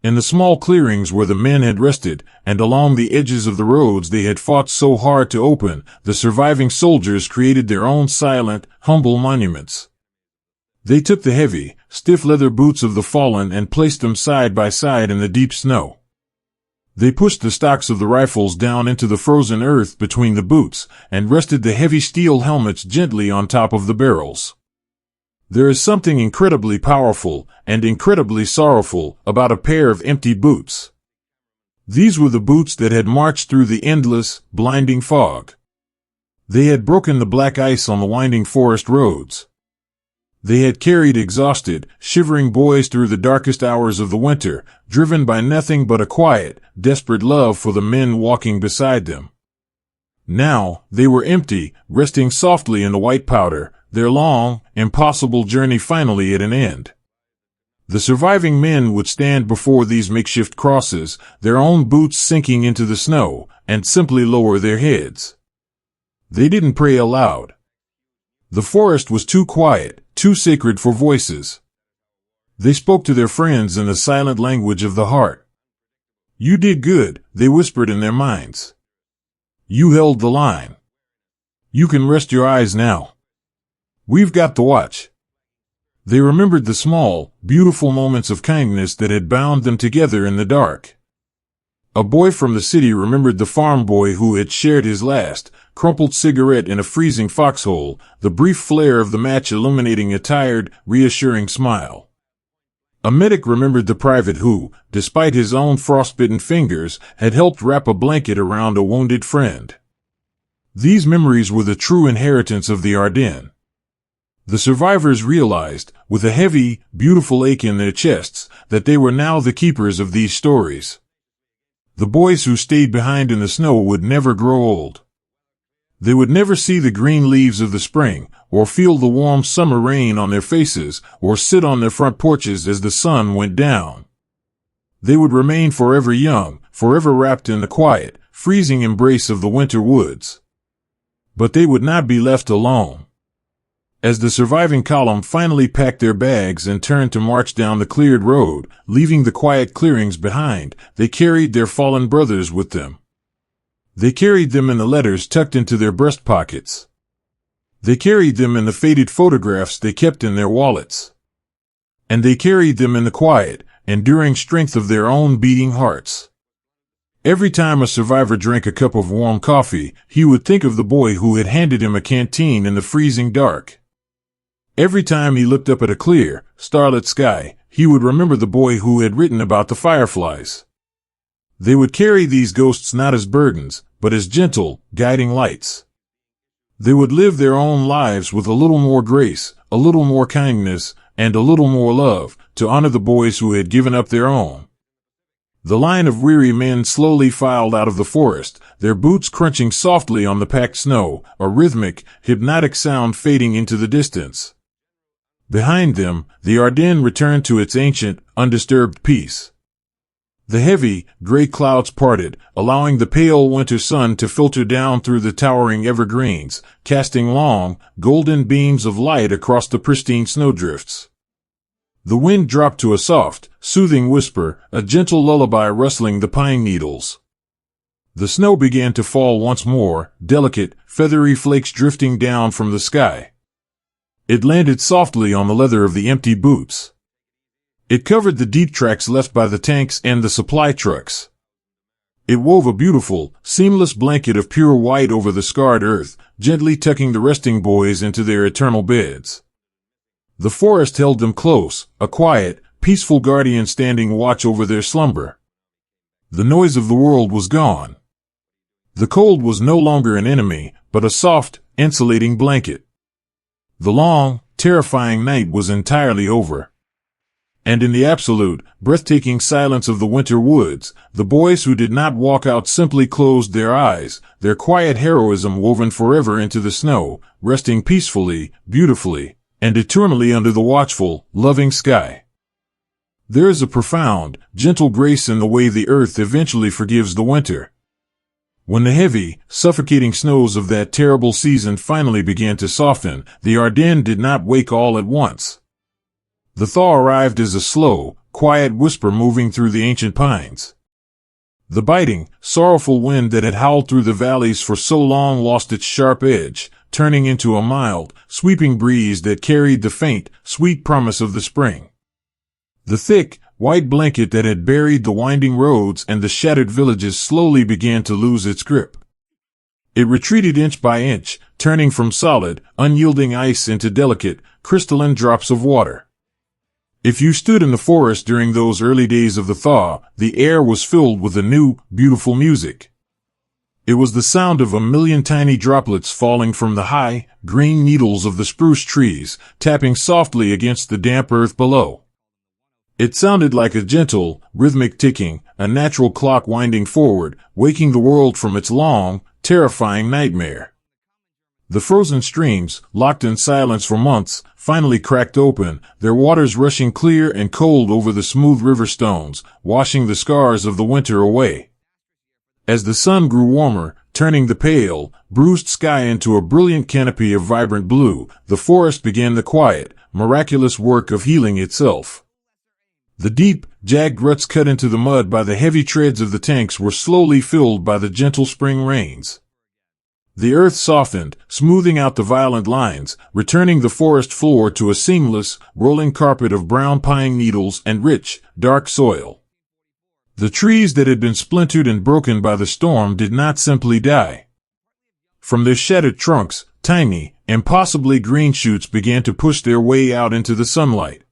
In the small clearings where the men had rested, and along the edges of the roads they had fought so hard to open, the surviving soldiers created their own silent, humble monuments. They took the heavy, stiff leather boots of the fallen and placed them side by side in the deep snow. They pushed the stocks of the rifles down into the frozen earth between the boots, and rested the heavy steel helmets gently on top of the barrels. There is something incredibly powerful, and incredibly sorrowful, about a pair of empty boots. These were the boots that had marched through the endless, blinding fog. They had broken the black ice on the winding forest roads. They had carried exhausted, shivering boys through the darkest hours of the winter, driven by nothing but a quiet, desperate love for the men walking beside them. Now, they were empty, resting softly in the white powder, their long, impossible journey finally at an end. The surviving men would stand before these makeshift crosses, their own boots sinking into the snow, and simply lower their heads. They didn't pray aloud. The forest was too quiet, too sacred for voices. They spoke to their friends in the silent language of the heart. "You did good," they whispered in their minds. "You held the line. You can rest your eyes now. We've got the watch." They remembered the small, beautiful moments of kindness that had bound them together in the dark. A boy from the city remembered the farm boy who had shared his last, crumpled cigarette in a freezing foxhole, the brief flare of the match illuminating a tired, reassuring smile. A medic remembered the private who, despite his own frostbitten fingers, had helped wrap a blanket around a wounded friend. These memories were the true inheritance of the Ardennes. The survivors realized, with a heavy, beautiful ache in their chests, that they were now the keepers of these stories. The boys who stayed behind in the snow would never grow old. They would never see the green leaves of the spring, or feel the warm summer rain on their faces, or sit on their front porches as the sun went down. They would remain forever young, forever wrapped in the quiet, freezing embrace of the winter woods. But they would not be left alone. As the surviving column finally packed their bags and turned to march down the cleared road, leaving the quiet clearings behind, they carried their fallen brothers with them. They carried them in the letters tucked into their breast pockets. They carried them in the faded photographs they kept in their wallets. And they carried them in the quiet, enduring strength of their own beating hearts. Every time a survivor drank a cup of warm coffee, he would think of the boy who had handed him a canteen in the freezing dark. Every time he looked up at a clear, starlit sky, he would remember the boy who had written about the fireflies. They would carry these ghosts not as burdens, but as gentle, guiding lights. They would live their own lives with a little more grace, a little more kindness, and a little more love, to honor the boys who had given up their own. The line of weary men slowly filed out of the forest, their boots crunching softly on the packed snow, a rhythmic, hypnotic sound fading into the distance. Behind them, the Ardennes returned to its ancient, undisturbed peace. The heavy, gray clouds parted, allowing the pale winter sun to filter down through the towering evergreens, casting long, golden beams of light across the pristine snowdrifts. The wind dropped to a soft, soothing whisper, a gentle lullaby rustling the pine needles. The snow began to fall once more, delicate, feathery flakes drifting down from the sky. It landed softly on the leather of the empty boots. It covered the deep tracks left by the tanks and the supply trucks. It wove a beautiful, seamless blanket of pure white over the scarred earth, gently tucking the resting boys into their eternal beds. The forest held them close, a quiet, peaceful guardian standing watch over their slumber. The noise of the world was gone. The cold was no longer an enemy, but a soft, insulating blanket. The long, terrifying night was entirely over. And in the absolute, breathtaking silence of the winter woods, the boys who did not walk out simply closed their eyes, their quiet heroism woven forever into the snow, resting peacefully, beautifully, and eternally under the watchful, loving sky. There is a profound, gentle grace in the way the earth eventually forgives the winter. When the heavy, suffocating snows of that terrible season finally began to soften, the Ardennes did not wake all at once. The thaw arrived as a slow, quiet whisper moving through the ancient pines. The biting, sorrowful wind that had howled through the valleys for so long lost its sharp edge, turning into a mild, sweeping breeze that carried the faint, sweet promise of the spring. The thick, white blanket that had buried the winding roads and the shattered villages slowly began to lose its grip. It retreated inch by inch, turning from solid, unyielding ice into delicate, crystalline drops of water. If you stood in the forest during those early days of the thaw, the air was filled with a new, beautiful music. It was the sound of a million tiny droplets falling from the high, green needles of the spruce trees, tapping softly against the damp earth below. It sounded like a gentle, rhythmic ticking, a natural clock winding forward, waking the world from its long, terrifying nightmare. The frozen streams, locked in silence for months, finally cracked open, their waters rushing clear and cold over the smooth river stones, washing the scars of the winter away. As the sun grew warmer, turning the pale, bruised sky into a brilliant canopy of vibrant blue, the forest began the quiet, miraculous work of healing itself. The deep, jagged ruts cut into the mud by the heavy treads of the tanks were slowly filled by the gentle spring rains. The earth softened, smoothing out the violent lines, returning the forest floor to a seamless, rolling carpet of brown pine needles and rich, dark soil. The trees that had been splintered and broken by the storm did not simply die. From their shattered trunks, tiny, impossibly green shoots began to push their way out into the sunlight.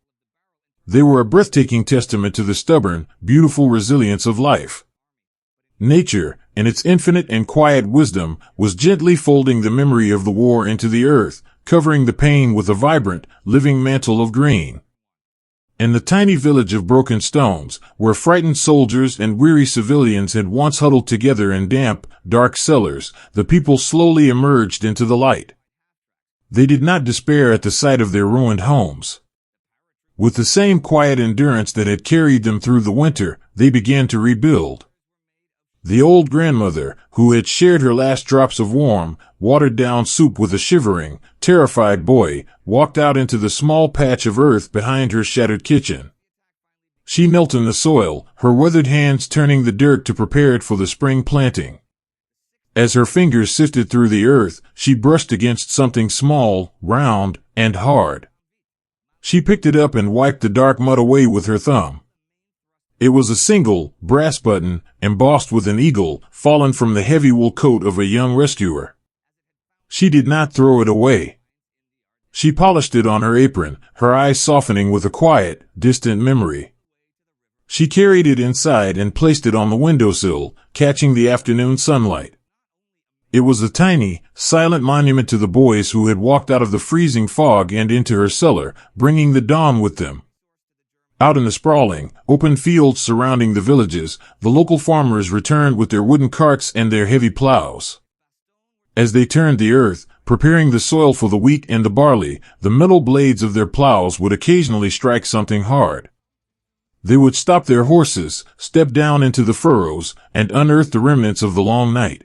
They were a breathtaking testament to the stubborn, beautiful resilience of life. Nature, in its infinite and quiet wisdom, was gently folding the memory of the war into the earth, covering the pain with a vibrant, living mantle of green. In the tiny village of Broken Stones, where frightened soldiers and weary civilians had once huddled together in damp, dark cellars, the people slowly emerged into the light. They did not despair at the sight of their ruined homes. With the same quiet endurance that had carried them through the winter, they began to rebuild. The old grandmother, who had shared her last drops of warm, watered-down soup with a shivering, terrified boy, walked out into the small patch of earth behind her shattered kitchen. She knelt in the soil, her withered hands turning the dirt to prepare it for the spring planting. As her fingers sifted through the earth, she brushed against something small, round, and hard. She picked it up and wiped the dark mud away with her thumb. It was a single, brass button, embossed with an eagle, fallen from the heavy wool coat of a young rescuer. She did not throw it away. She polished it on her apron, her eyes softening with a quiet, distant memory. She carried it inside and placed it on the windowsill, catching the afternoon sunlight. It was a tiny, silent monument to the boys who had walked out of the freezing fog and into her cellar, bringing the dawn with them. Out in the sprawling, open fields surrounding the villages, the local farmers returned with their wooden carts and their heavy plows. As they turned the earth, preparing the soil for the wheat and the barley, the metal blades of their plows would occasionally strike something hard. They would stop their horses, step down into the furrows, and unearth the remnants of the long night.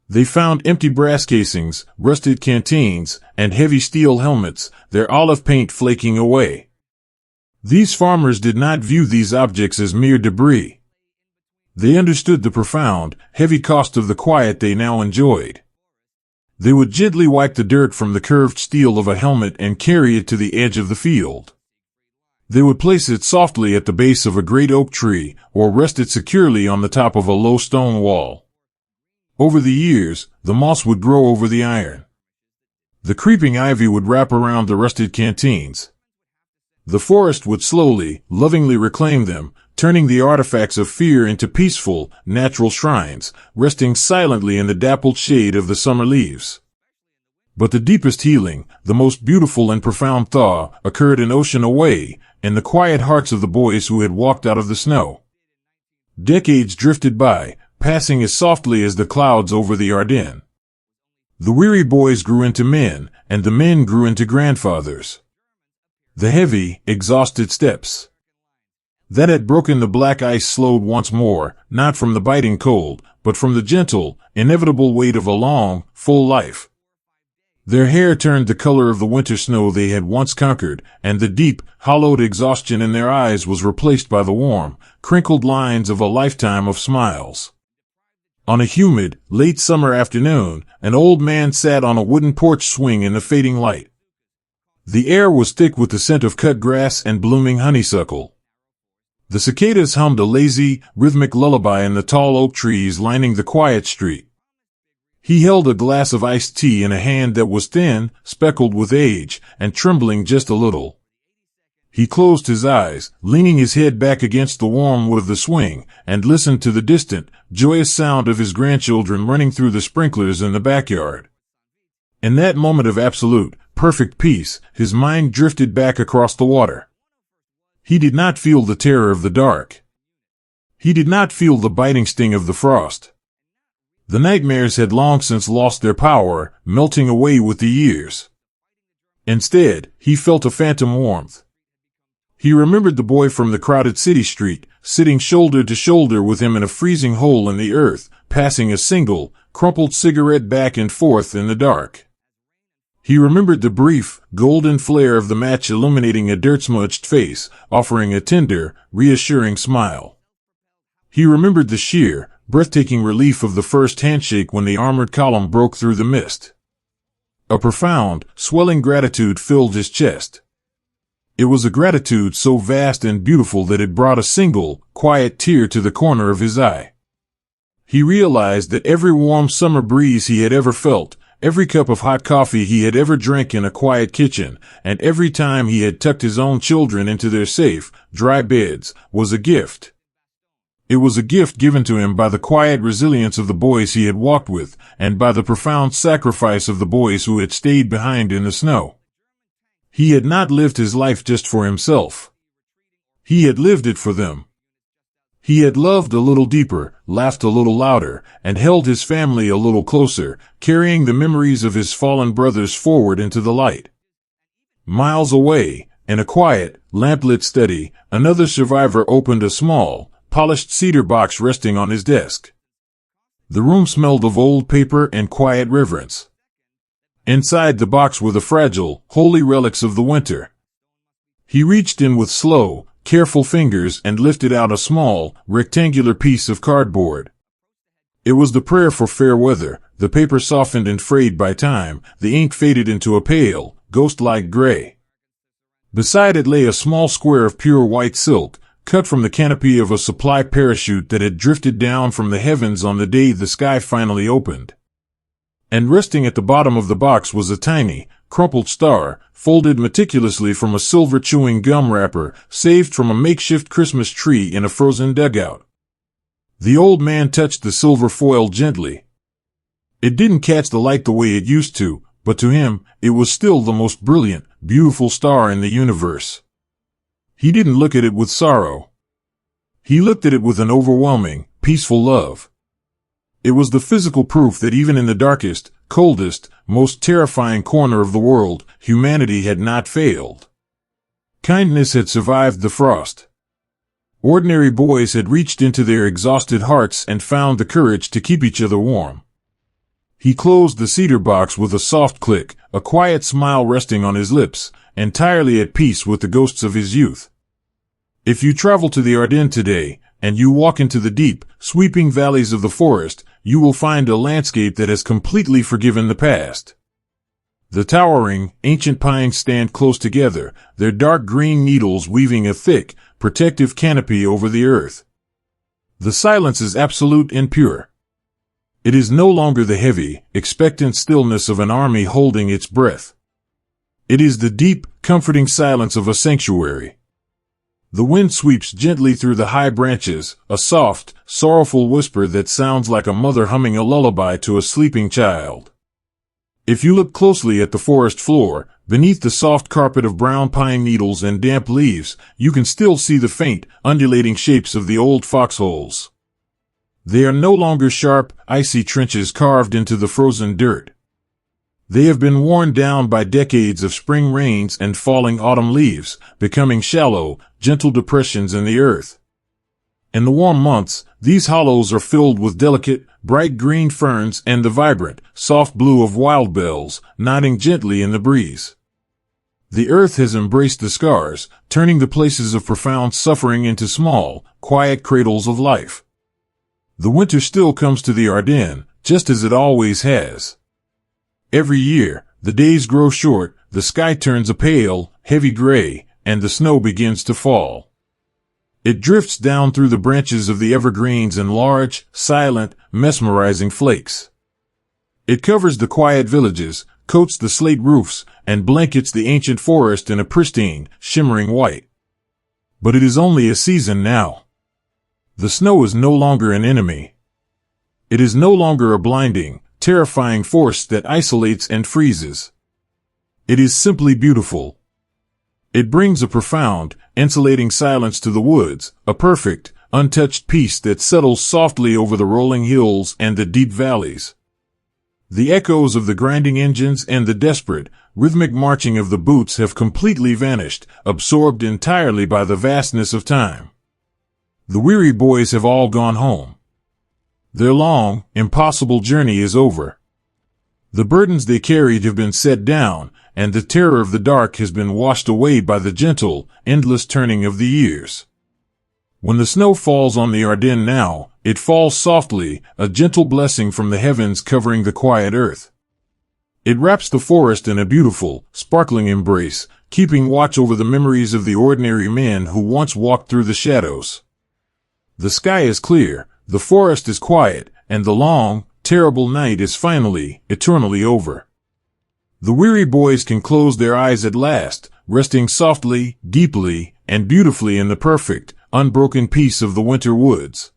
They found empty brass casings, rusted canteens, and heavy steel helmets, their olive paint flaking away. These farmers did not view these objects as mere debris. They understood the profound, heavy cost of the quiet they now enjoyed. They would gently wipe the dirt from the curved steel of a helmet and carry it to the edge of the field. They would place it softly at the base of a great oak tree, or rest it securely on the top of a low stone wall. Over the years, the moss would grow over the iron. The creeping ivy would wrap around the rusted canteens. The forest would slowly, lovingly reclaim them, turning the artifacts of fear into peaceful, natural shrines, resting silently in the dappled shade of the summer leaves. But the deepest healing, the most beautiful and profound thaw, occurred an ocean away, in the quiet hearts of the boys who had walked out of the snow. Decades drifted by, passing as softly as the clouds over the Ardennes. The weary boys grew into men, and the men grew into grandfathers. The heavy, exhausted steps that had broken the black ice slowed once more, not from the biting cold, but from the gentle, inevitable weight of a long, full life. Their hair turned the color of the winter snow they had once conquered, and the deep, hollowed exhaustion in their eyes was replaced by the warm, crinkled lines of a lifetime of smiles. On a humid, late summer afternoon, an old man sat on a wooden porch swing in the fading light. The air was thick with the scent of cut grass and blooming honeysuckle. The cicadas hummed a lazy, rhythmic lullaby in the tall oak trees lining the quiet street. He held a glass of iced tea in a hand that was thin, speckled with age, and trembling just a little. He closed his eyes, leaning his head back against the warm wood of the swing, and listened to the distant, joyous sound of his grandchildren running through the sprinklers in the backyard. In that moment of absolute, perfect peace, his mind drifted back across the water. He did not feel the terror of the dark. He did not feel the biting sting of the frost. The nightmares had long since lost their power, melting away with the years. Instead, he felt a phantom warmth. He remembered the boy from the crowded city street, sitting shoulder to shoulder with him in a freezing hole in the earth, passing a single, crumpled cigarette back and forth in the dark. He remembered the brief, golden flare of the match illuminating a dirt-smudged face, offering a tender, reassuring smile. He remembered the sheer, breathtaking relief of the first handshake when the armored column broke through the mist. A profound, swelling gratitude filled his chest. It was a gratitude so vast and beautiful that it brought a single, quiet tear to the corner of his eye. He realized that every warm summer breeze he had ever felt, every cup of hot coffee he had ever drank in a quiet kitchen, and every time he had tucked his own children into their safe, dry beds, was a gift. It was a gift given to him by the quiet resilience of the boys he had walked with, and by the profound sacrifice of the boys who had stayed behind in the snow. He had not lived his life just for himself. He had lived it for them. He had loved a little deeper, laughed a little louder, and held his family a little closer, carrying the memories of his fallen brothers forward into the light. Miles away, in a quiet, lamplit study, another survivor opened a small, polished cedar box resting on his desk. The room smelled of old paper and quiet reverence. Inside the box were the fragile, holy relics of the winter. He reached in with slow, careful fingers and lifted out a small, rectangular piece of cardboard. It was the prayer for fair weather. The paper softened and frayed by time, the ink faded into a pale, ghost-like gray. Beside it lay a small square of pure white silk, cut from the canopy of a supply parachute that had drifted down from the heavens on the day the sky finally opened. And resting at the bottom of the box was a tiny, crumpled star, folded meticulously from a silver chewing gum wrapper, saved from a makeshift Christmas tree in a frozen dugout. The old man touched the silver foil gently. It didn't catch the light the way it used to, but to him, it was still the most brilliant, beautiful star in the universe. He didn't look at it with sorrow. He looked at it with an overwhelming, peaceful love. It was the physical proof that even in the darkest, coldest, most terrifying corner of the world, humanity had not failed. Kindness had survived the frost. Ordinary boys had reached into their exhausted hearts and found the courage to keep each other warm. He closed the cedar box with a soft click, a quiet smile resting on his lips, entirely at peace with the ghosts of his youth. If you travel to the Ardennes today, and you walk into the deep, sweeping valleys of the forest, you will find a landscape that has completely forgiven the past. The towering, ancient pines stand close together, their dark green needles weaving a thick, protective canopy over the earth. The silence is absolute and pure. It is no longer the heavy, expectant stillness of an army holding its breath. It is the deep, comforting silence of a sanctuary. The wind sweeps gently through the high branches, a soft, sorrowful whisper that sounds like a mother humming a lullaby to a sleeping child. If you look closely at the forest floor, beneath the soft carpet of brown pine needles and damp leaves, you can still see the faint, undulating shapes of the old foxholes. They are no longer sharp, icy trenches carved into the frozen dirt. They have been worn down by decades of spring rains and falling autumn leaves, becoming shallow, gentle depressions in the earth. In the warm months, these hollows are filled with delicate, bright green ferns and the vibrant, soft blue of wild bells, nodding gently in the breeze. The earth has embraced the scars, turning the places of profound suffering into small, quiet cradles of life. The winter still comes to the Ardennes, just as it always has. Every year, the days grow short, the sky turns a pale, heavy gray, and the snow begins to fall. It drifts down through the branches of the evergreens in large, silent, mesmerizing flakes. It covers the quiet villages, coats the slate roofs, and blankets the ancient forest in a pristine, shimmering white. But it is only a season now. The snow is no longer an enemy. It is no longer a blinding, terrifying force that isolates and freezes. It is simply beautiful. It brings a profound, insulating silence to the woods, a perfect, untouched peace that settles softly over the rolling hills and the deep valleys. The echoes of the grinding engines and the desperate, rhythmic marching of the boots have completely vanished, absorbed entirely by the vastness of time. The weary boys have all gone home. Their long, impossible journey is over. The burdens they carried have been set down, and the terror of the dark has been washed away by the gentle, endless turning of the years. When the snow falls on the Ardennes now, it falls softly, a gentle blessing from the heavens covering the quiet earth. It wraps the forest in a beautiful, sparkling embrace, keeping watch over the memories of the ordinary men who once walked through the shadows. The sky is clear, the forest is quiet, and the long, terrible night is finally, eternally over. The weary boys can close their eyes at last, resting softly, deeply, and beautifully in the perfect, unbroken peace of the winter woods.